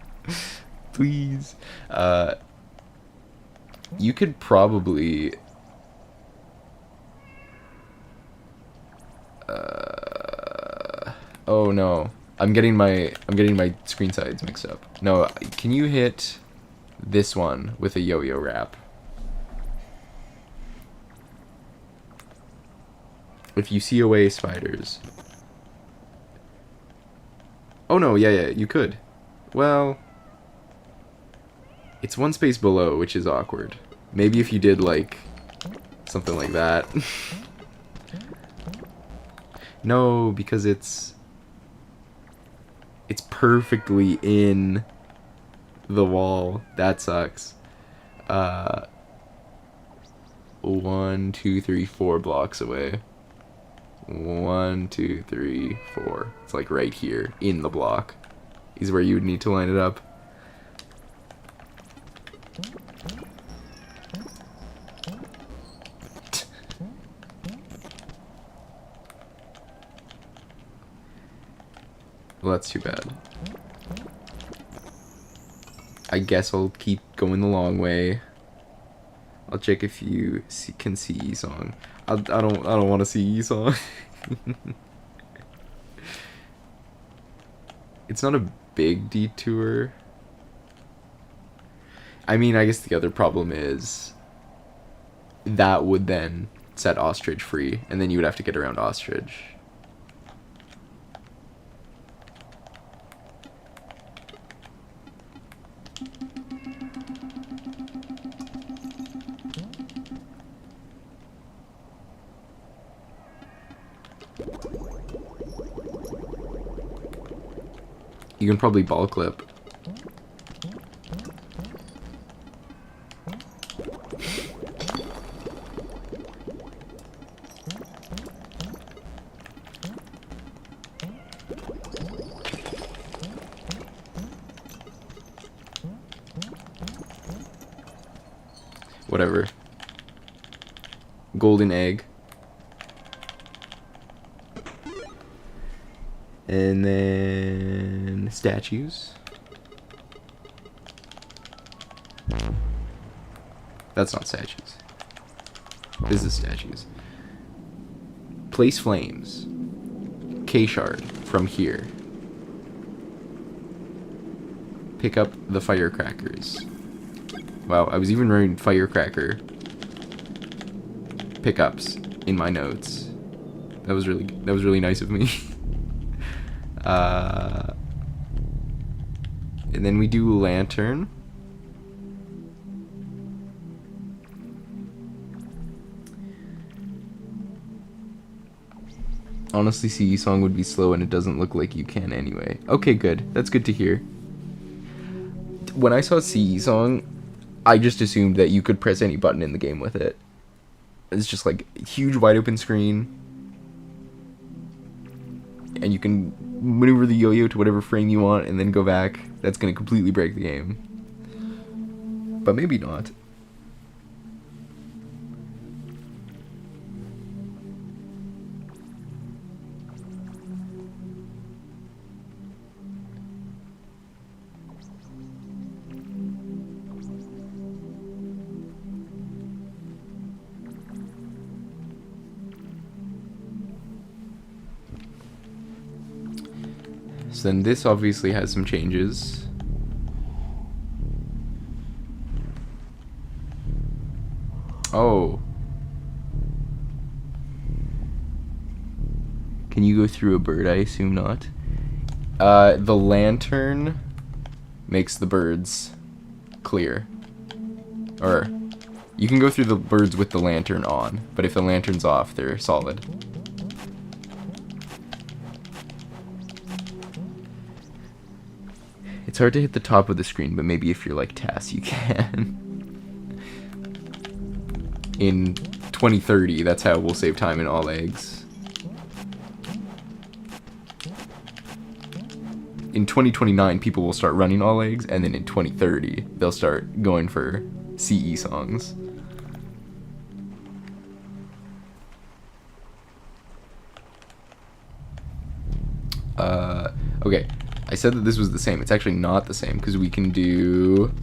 please. You could probably oh no, I'm getting my screen sides mixed up. No, can you hit this one with a yo-yo wrap? If you see away spiders. Oh no, yeah, you could. Well, it's one space below, which is awkward. Maybe if you did like something like that. No, because it's perfectly in the wall. That sucks. 1, 2, 3, 4 blocks away. 1, 2, 3, 4. It's like right here in the block is where you would need to line it up. Well, that's too bad. I guess I'll keep going the long way. I'll check if you can see E-Song. I don't want to see E-Song. It's not a big detour. I mean, I guess the other problem is that would then set Ostrich free, and then you would have to get around Ostrich. You can probably ball clip. Whatever. Golden egg. And then statues. That's not statues. This is statues. Place flames. K shard from here. Pick up the firecrackers. Wow, I was even writing firecracker pickups in my notes. That was really nice of me. And then we do lantern. Honestly, CE song would be slow and it doesn't look like you can anyway. Okay, good. That's good to hear. When I saw CE song, I just assumed that you could press any button in the game with it. It's just like a huge wide open screen. And you can maneuver the yo-yo to whatever frame you want and then go back. That's going to completely break the game. But maybe not. So then this obviously has some changes. Oh. Can you go through a bird? I assume not. The lantern makes the birds clear. Or, you can go through the birds with the lantern on, but if the lantern's off, they're solid. It's hard to hit the top of the screen, but maybe if you're like Tass, you can. In 2030, that's how we'll save time in all eggs. In 2029, people will start running all eggs, and then in 2030, they'll start going for CE songs. Okay. I said that this was the same. It's actually not the same, because we can do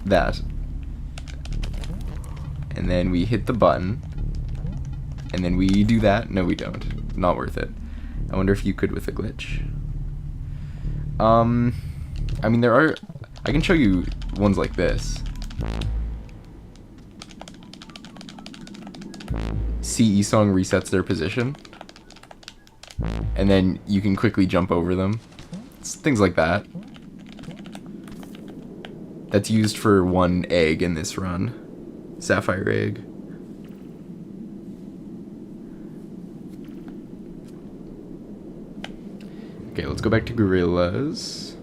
that. And then we hit the button. And then we do that. No, we don't. Not worth it. I wonder if you could with a glitch. I mean, there are... I can show you ones like this. CE song resets their position. And then you can quickly jump over them. It's things like that. That's used for one egg in this run. Sapphire egg. Okay, let's go back to gorillas.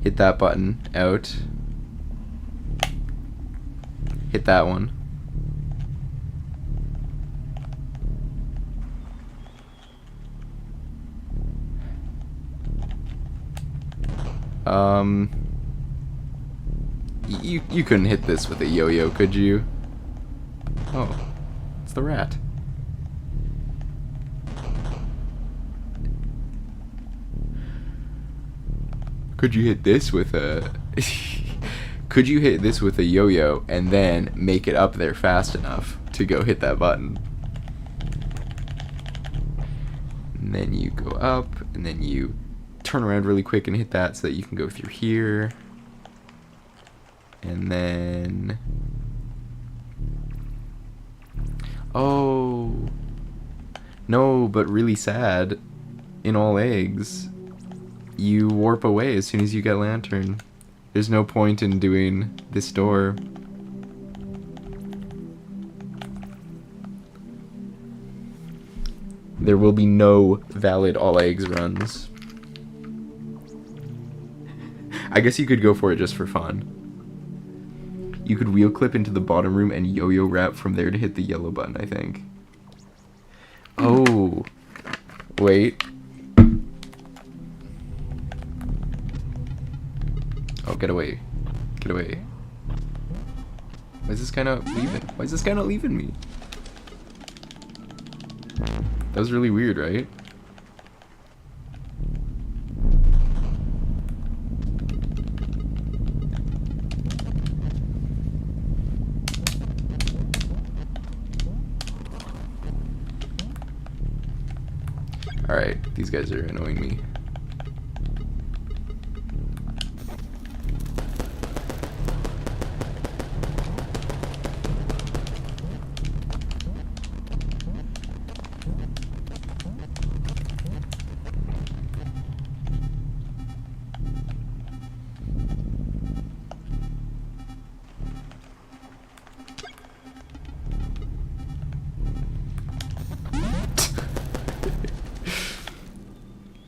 Hit that button out. Hit that one. You couldn't hit this with a yo-yo, could you? Oh, it's the rat. Could you hit this with a... Could you hit this with a yo-yo and then make it up there fast enough to go hit that button? And then you go up, and then you turn around really quick and hit that so that you can go through here. And then... Oh... No, but really sad. In all eggs, you warp away as soon as you get lantern. There's no point in doing this door. There will be no valid all eggs runs. I guess you could go for it just for fun. You could wheel clip into the bottom room and yo-yo wrap from there to hit the yellow button, I think. Oh. Wait. Oh, get away. Get away. Why is this guy not leaving? Why is this guy not leaving me? That was really weird, right? Alright, these guys are annoying me.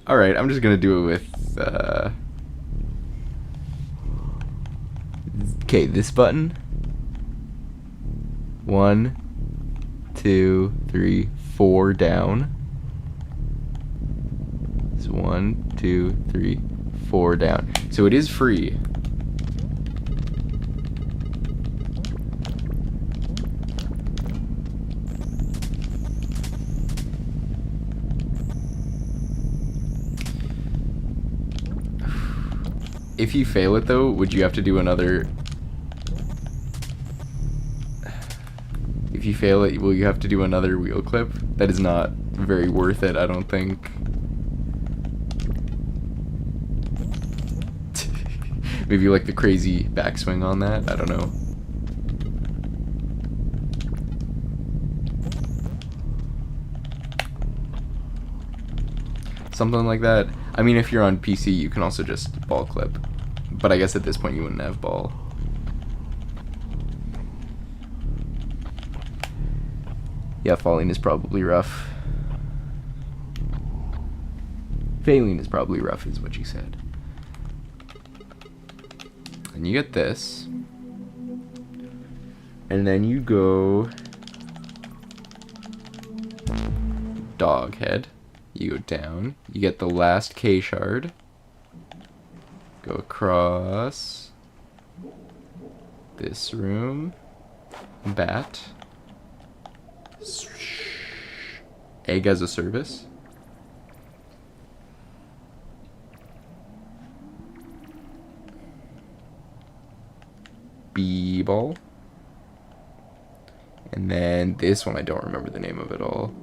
Alright, I'm just gonna do it with, okay, this button. 1, 2, 3, 4 down. It's 1, 2, 3, 4 down. So it is free. If you fail it though, would you have to do another... If you fail it, will you have to do another wheel clip? That is not very worth it, I don't think. Maybe like the crazy backswing on that, I don't know. Something like that. I mean, if you're on PC, you can also just ball clip. But I guess at this point you wouldn't have ball. Yeah, falling is probably rough. Failing is probably rough, is what you said. And you get this. And then you go... Dog head. You go down. You get the last K shard. Go across this room. Bat. Egg as a service. B-ball. And then this one, I don't remember the name of it all.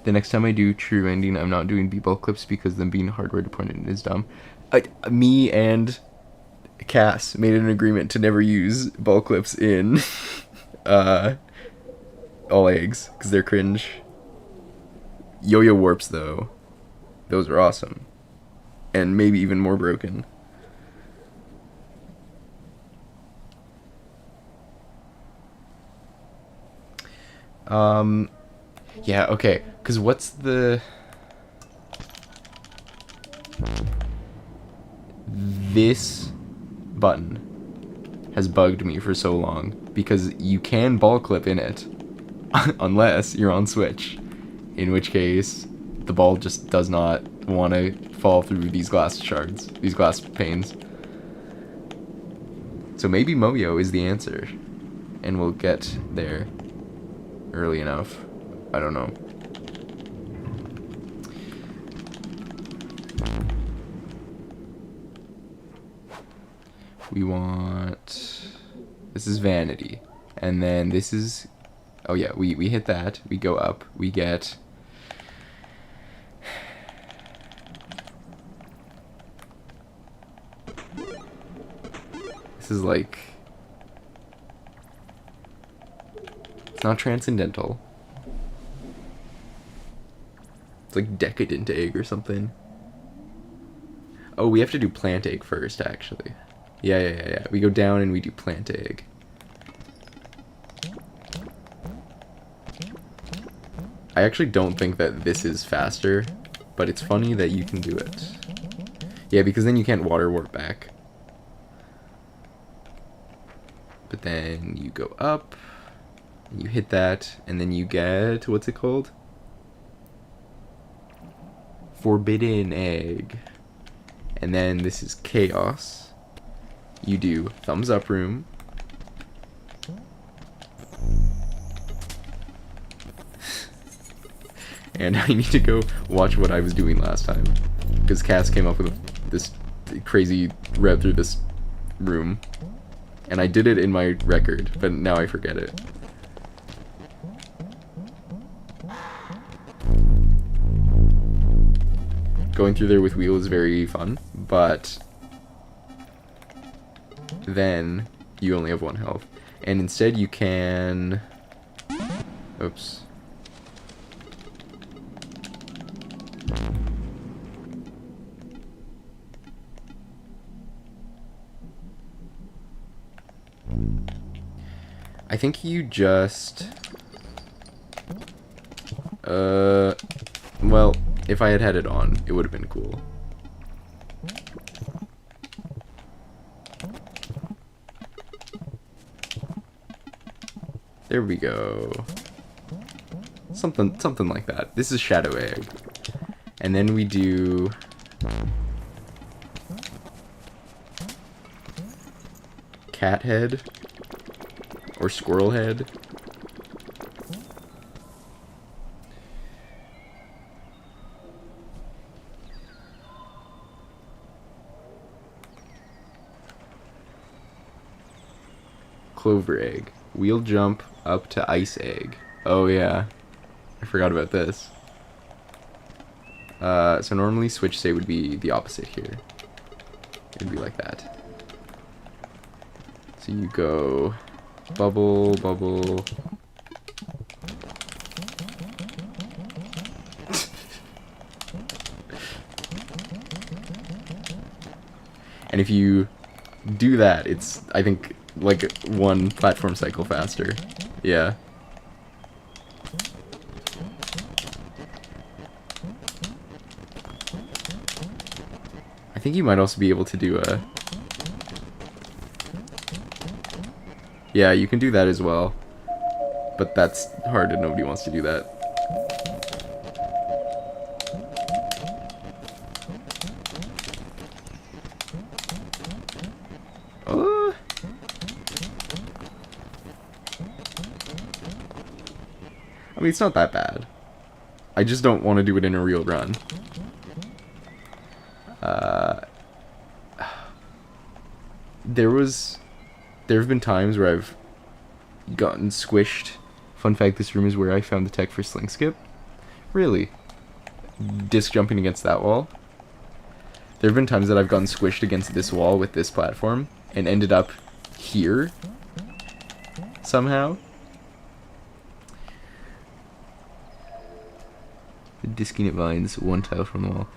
The next time I do true ending, I'm not doing b-ball clips because them being hardware dependent is dumb. Me and Cass made an agreement to never use ball clips in all eggs because they're cringe. Yo-yo warps though, those are awesome, and maybe even more broken. Yeah, okay. Because what's the... This button has bugged me for so long. Because you can ball clip in it. Unless you're on Switch. In which case, the ball just does not want to fall through these glass shards. These glass panes. So maybe Moyo is the answer. And we'll get there early enough. I don't know. We want... This is vanity. And then this is... Oh yeah, we hit that. We go up. We get... This is like... It's not transcendental. It's like decadent egg or something. Oh, we have to do plant egg first, actually. Yeah. We go down and we do plant egg. I actually don't think that this is faster, but it's funny that you can do it. Yeah, because then you can't water warp back. But then you go up, you hit that, and then you get, what's it called? Forbidden egg. And then this is chaos. You do thumbs up room. And I need to go watch what I was doing last time. Because Cass came up with this crazy rev through this room. And I did it in my record, but now I forget it. Going through there with wheel is very fun, but then you only have 1 health. And instead you can... Oops. I think you just... Well, if I had had it on, it would have been cool. There we go. Something like that. This is Shadow Egg. And then we do... Cat head. Or squirrel head. Clover egg. Wheel jump up to ice egg. Oh yeah. I forgot about this. So normally switch say would be the opposite here. It'd be like that. So you go bubble, bubble. And if you do that, it's, I think, like 1 platform cycle faster. Yeah. I think you might also be able to do a... Yeah, you can do that as well. But that's hard and nobody wants to do that. I mean, it's not that bad. I just don't want to do it in a real run. There have been times where I've gotten squished. Fun fact, this room is where I found the tech for sling skip. Really? Disc jumping against that wall. There have been times that I've gotten squished against this wall with this platform and ended up here somehow. Disking at vines, one tile from the wall.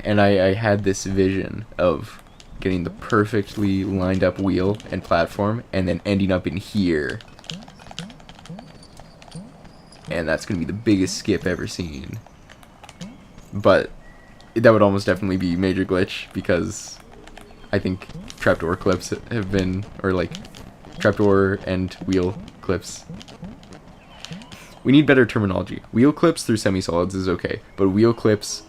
And I had this vision of getting the perfectly lined up wheel and platform and then ending up in here. And that's going to be the biggest skip ever seen. But that would almost definitely be major glitch because I think trapdoor clips have been, or like trapdoor and wheel clips. We need better terminology. Wheel clips through semi-solids is okay, but wheel clips,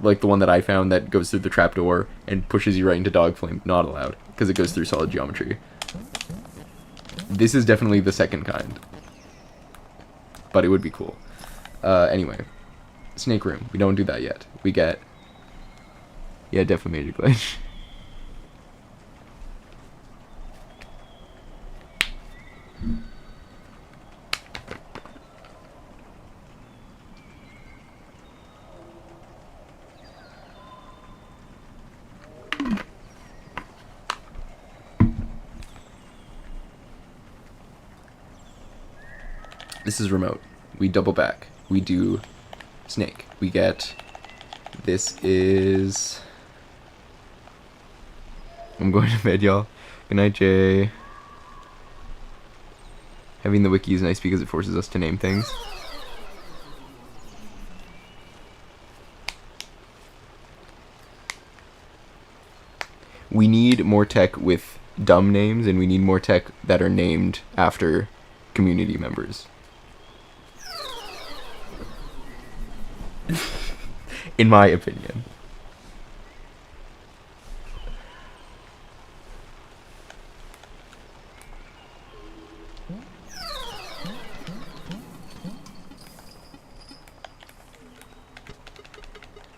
like the one that I found that goes through the trapdoor and pushes you right into dog flame, not allowed, because it goes through solid geometry. This is definitely the second kind. But it would be cool. Anyway. Snake room. We don't do that yet. We get... Yeah, definitely major glitch. This is remote. We double back. We do snake. We get... This is... I'm going to bed, y'all. Good night, Jay. Having the wiki is nice because it forces us to name things. We need more tech with dumb names, and we need more tech that are named after community members. In my opinion.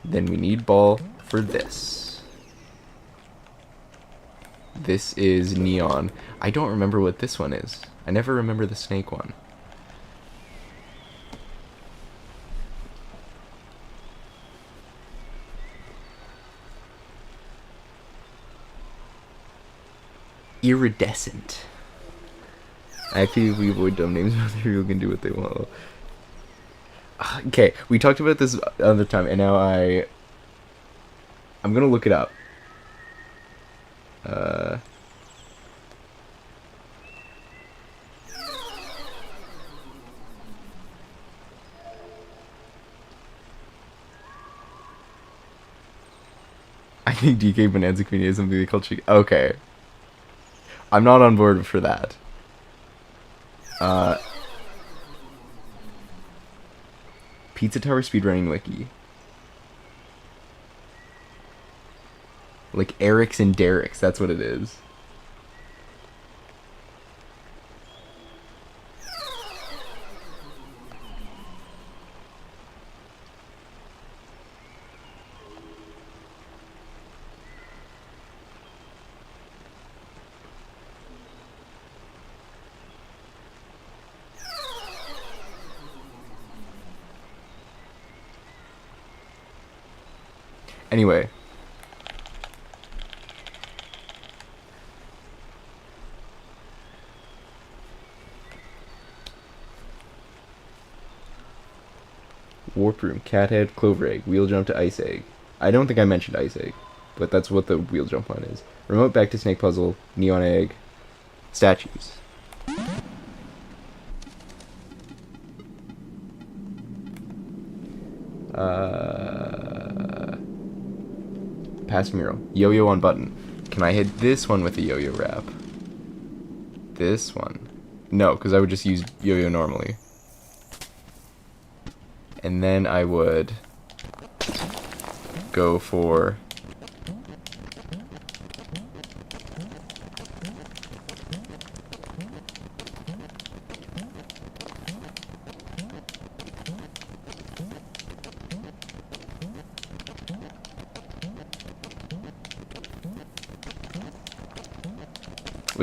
Then we need ball for this. This is neon. I don't remember what this one is. I never remember the snake one. Iridescent. Actively avoid dumb names, other people can do what they want. Okay, we talked about this other time, and now I'm gonna look it up. I think DK Bonanza Community is something they call chicken. Okay. I'm not on board for that. Pizza Tower speedrunning wiki. Like Eric's and Derek's, that's what it is. Anyway. Warp room, cat head, clover egg, wheel jump to ice egg. I don't think I mentioned ice egg, but that's what the wheel jump one is. Remote back to snake puzzle, neon egg, statues. Past mural. Yo-yo on button. Can I hit this one with a yo-yo wrap? This one? No, because I would just use yo-yo normally. And then I would go for...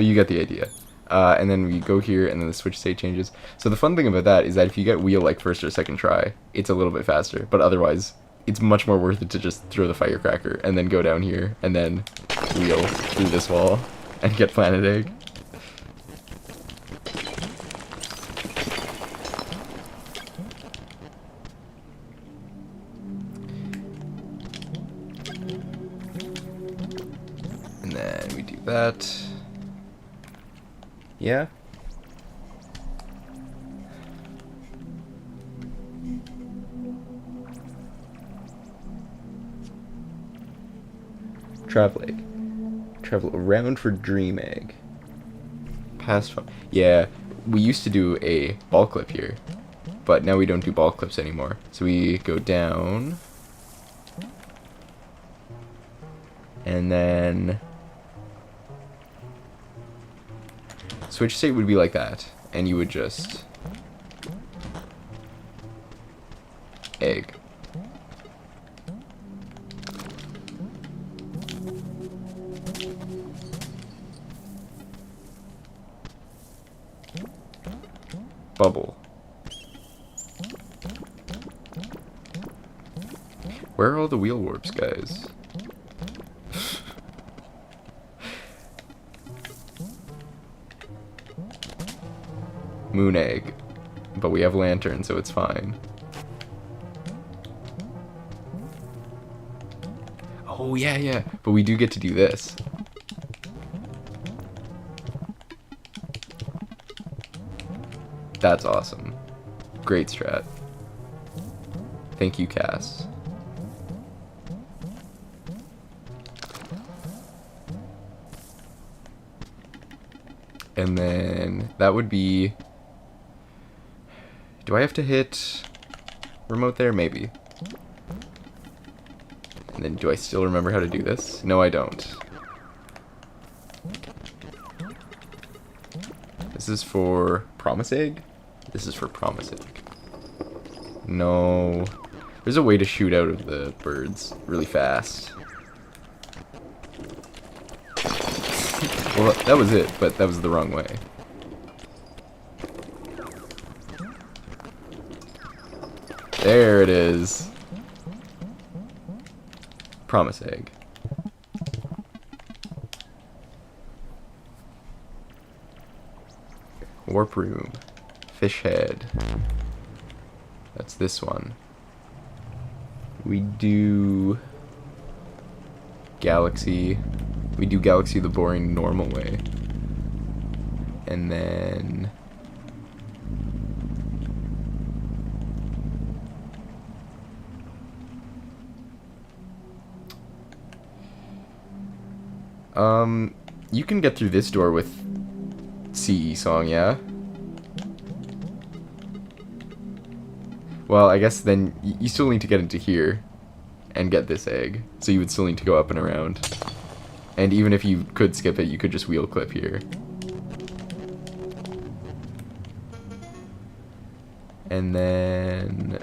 Well, you get the idea. And then we go here, and then the switch state changes. So the fun thing about that is that if you get wheel like first or second try, it's a little bit faster. But otherwise, it's much more worth it to just throw the firecracker and then go down here and then wheel through this wall and get planet egg. And then we do that. Yeah. Travel egg. Travel around for dream egg. Past fun. Yeah, we used to do a ball clip here, but now we don't do ball clips anymore. So we go down, and then switch state would be like that, and you would just egg. Bubble. Where are all the wheel warps, guys? Moon egg. But we have lantern, so it's fine. Oh, yeah. But we do get to do this. That's awesome. Great strat. Thank you, Cass. And then that would be... Do I have to hit remote there? Maybe. And then do I still remember how to do this? No, I don't. This is for promise egg? This is for promise egg. No. There's a way to shoot out of the birds really fast. Well, that was it, but that was the wrong way. There it is. Promise egg. Warp room. Fish head. That's this one. We do galaxy. We do galaxy the boring normal way. And then you can get through this door with CE song, yeah? Well, I guess then you still need to get into here and get this egg. So you would still need to go up and around. And even if you could skip it, you could just wheel clip here. And then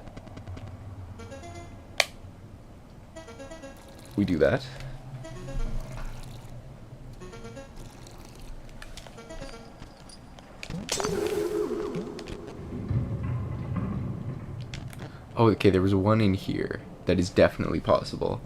we do that. Oh, okay, there was one in here that is definitely possible.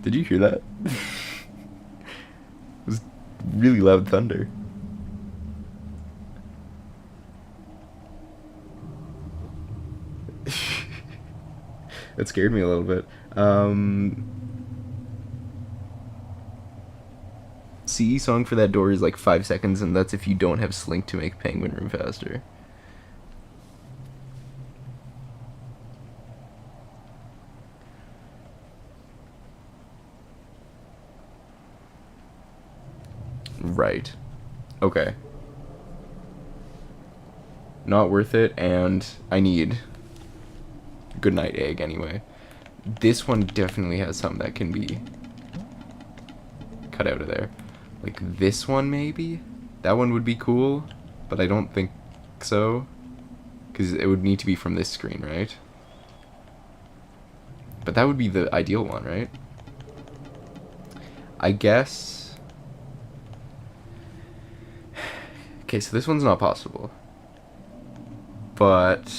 Did you hear that? It was really loud thunder. That scared me a little bit. CE song for that door is like 5 seconds, and that's if you don't have Slink to make Penguin Room faster. Right. Okay. Not worth it, and I need good night egg anyway. This one definitely has some that can be cut out of there. Like this one maybe? That one would be cool, but I don't think so. Because it would need to be from this screen, right? But that would be the ideal one, right? I guess... Okay, so this one's not possible. But...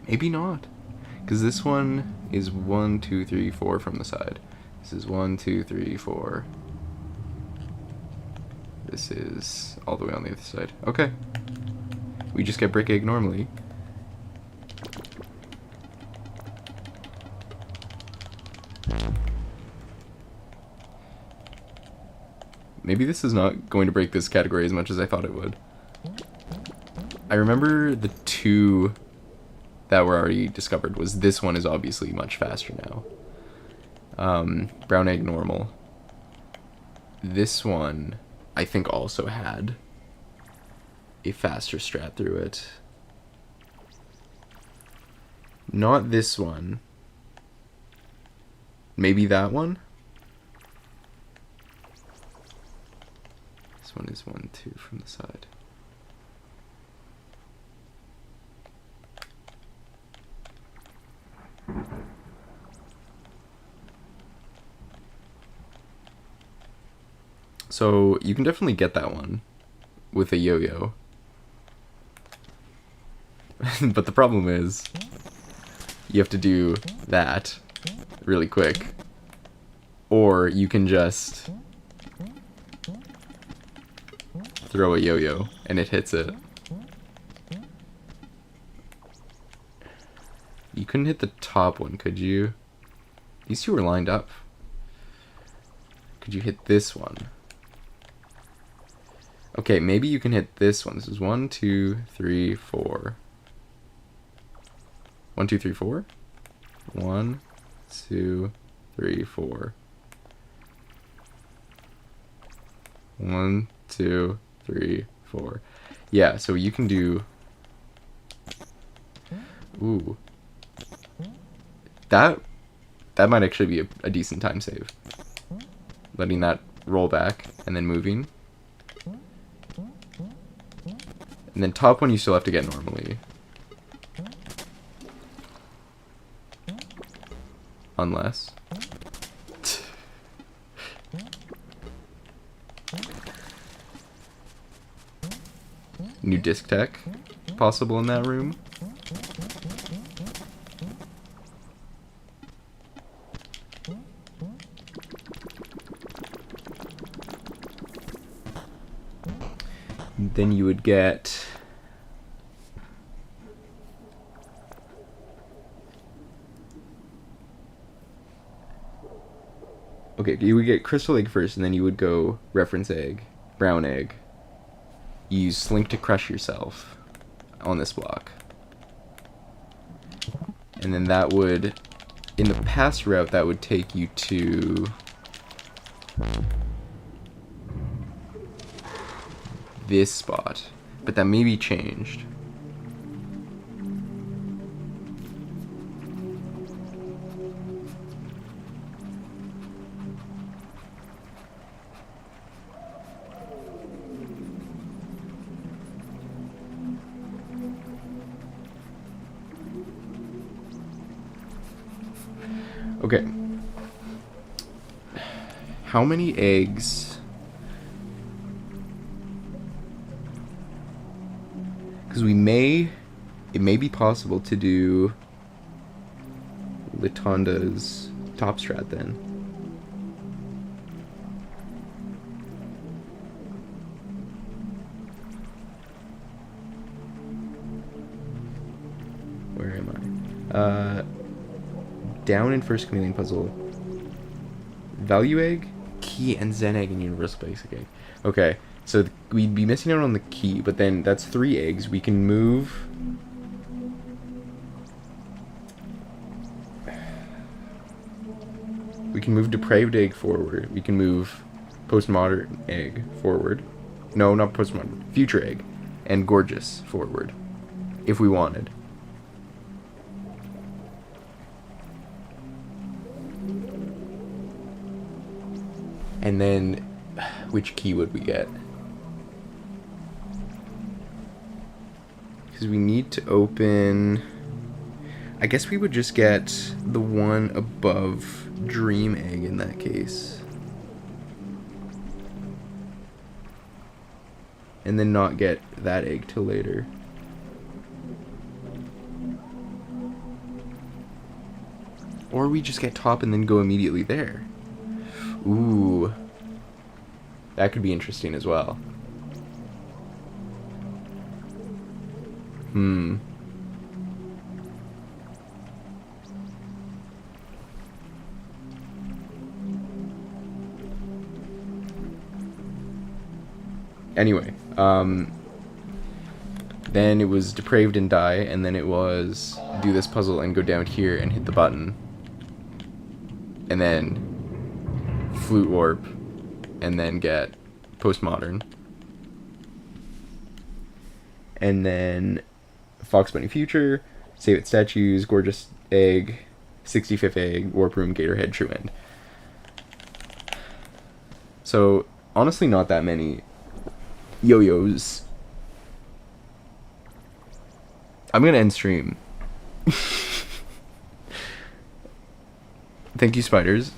maybe not. Because this one is 1, 2, 3, 4 from the side. This is 1, 2, 3, 4. This is all the way on the other side. Okay. We just get brick egg normally. Maybe this is not going to break this category as much as I thought it would. I remember the two that were already discovered was this one is obviously much faster now. Brown egg normal. This one I think also had a faster strat through it. Not this one. Maybe that one? This one is 1, 2 from the side. So you can definitely get that one with a yo-yo. But the problem is you have to do that really quick. Or you can just throw a yo-yo and it hits it. You couldn't hit the top one, could you? These two are lined up. Could you hit this one? Okay, maybe you can hit this one. This is 1, 2, 3, 4. 1, 2, 3, 4? 1, 2, 3, 4. 1, 2, 3, 4. Yeah, so you can do... Ooh. That might actually be a decent time save. Letting that roll back and then moving. And then top one you still have to get normally. Unless. New disc tech possible in that room. Then you would get you would get crystal egg first, and then you would go reference egg, brown egg. You use slink to crush yourself on this block. And then that would, in the pass route, that would take you to this spot, but that may be changed. Okay. How many eggs? Because it may be possible to do Litonda's top strat then. Where am I? Down in first chameleon puzzle. Value egg, key, and Zen egg and universal basic egg. Okay, so we'd be missing out on the key, but then that's 3 eggs. We can move. We can move depraved egg forward. We can move postmodern egg forward. No, not postmodern. Future egg. And gorgeous forward. If we wanted. And then, which key would we get? Because we need to open... I guess we would just get the one above Dream Egg in that case. And then not get that egg till later. Or we just get top and then go immediately there. Ooh. That could be interesting as well. Anyway, then it was depraved and die, and then it was do this puzzle and go down here and hit the button. And then flute warp, and then get postmodern. And then Fox Bunny Future, Save It Statues, Gorgeous Egg, 65th Egg, Warp Room, Gatorhead, True End. So, honestly not that many yo-yos. I'm gonna end stream. Thank you, spiders.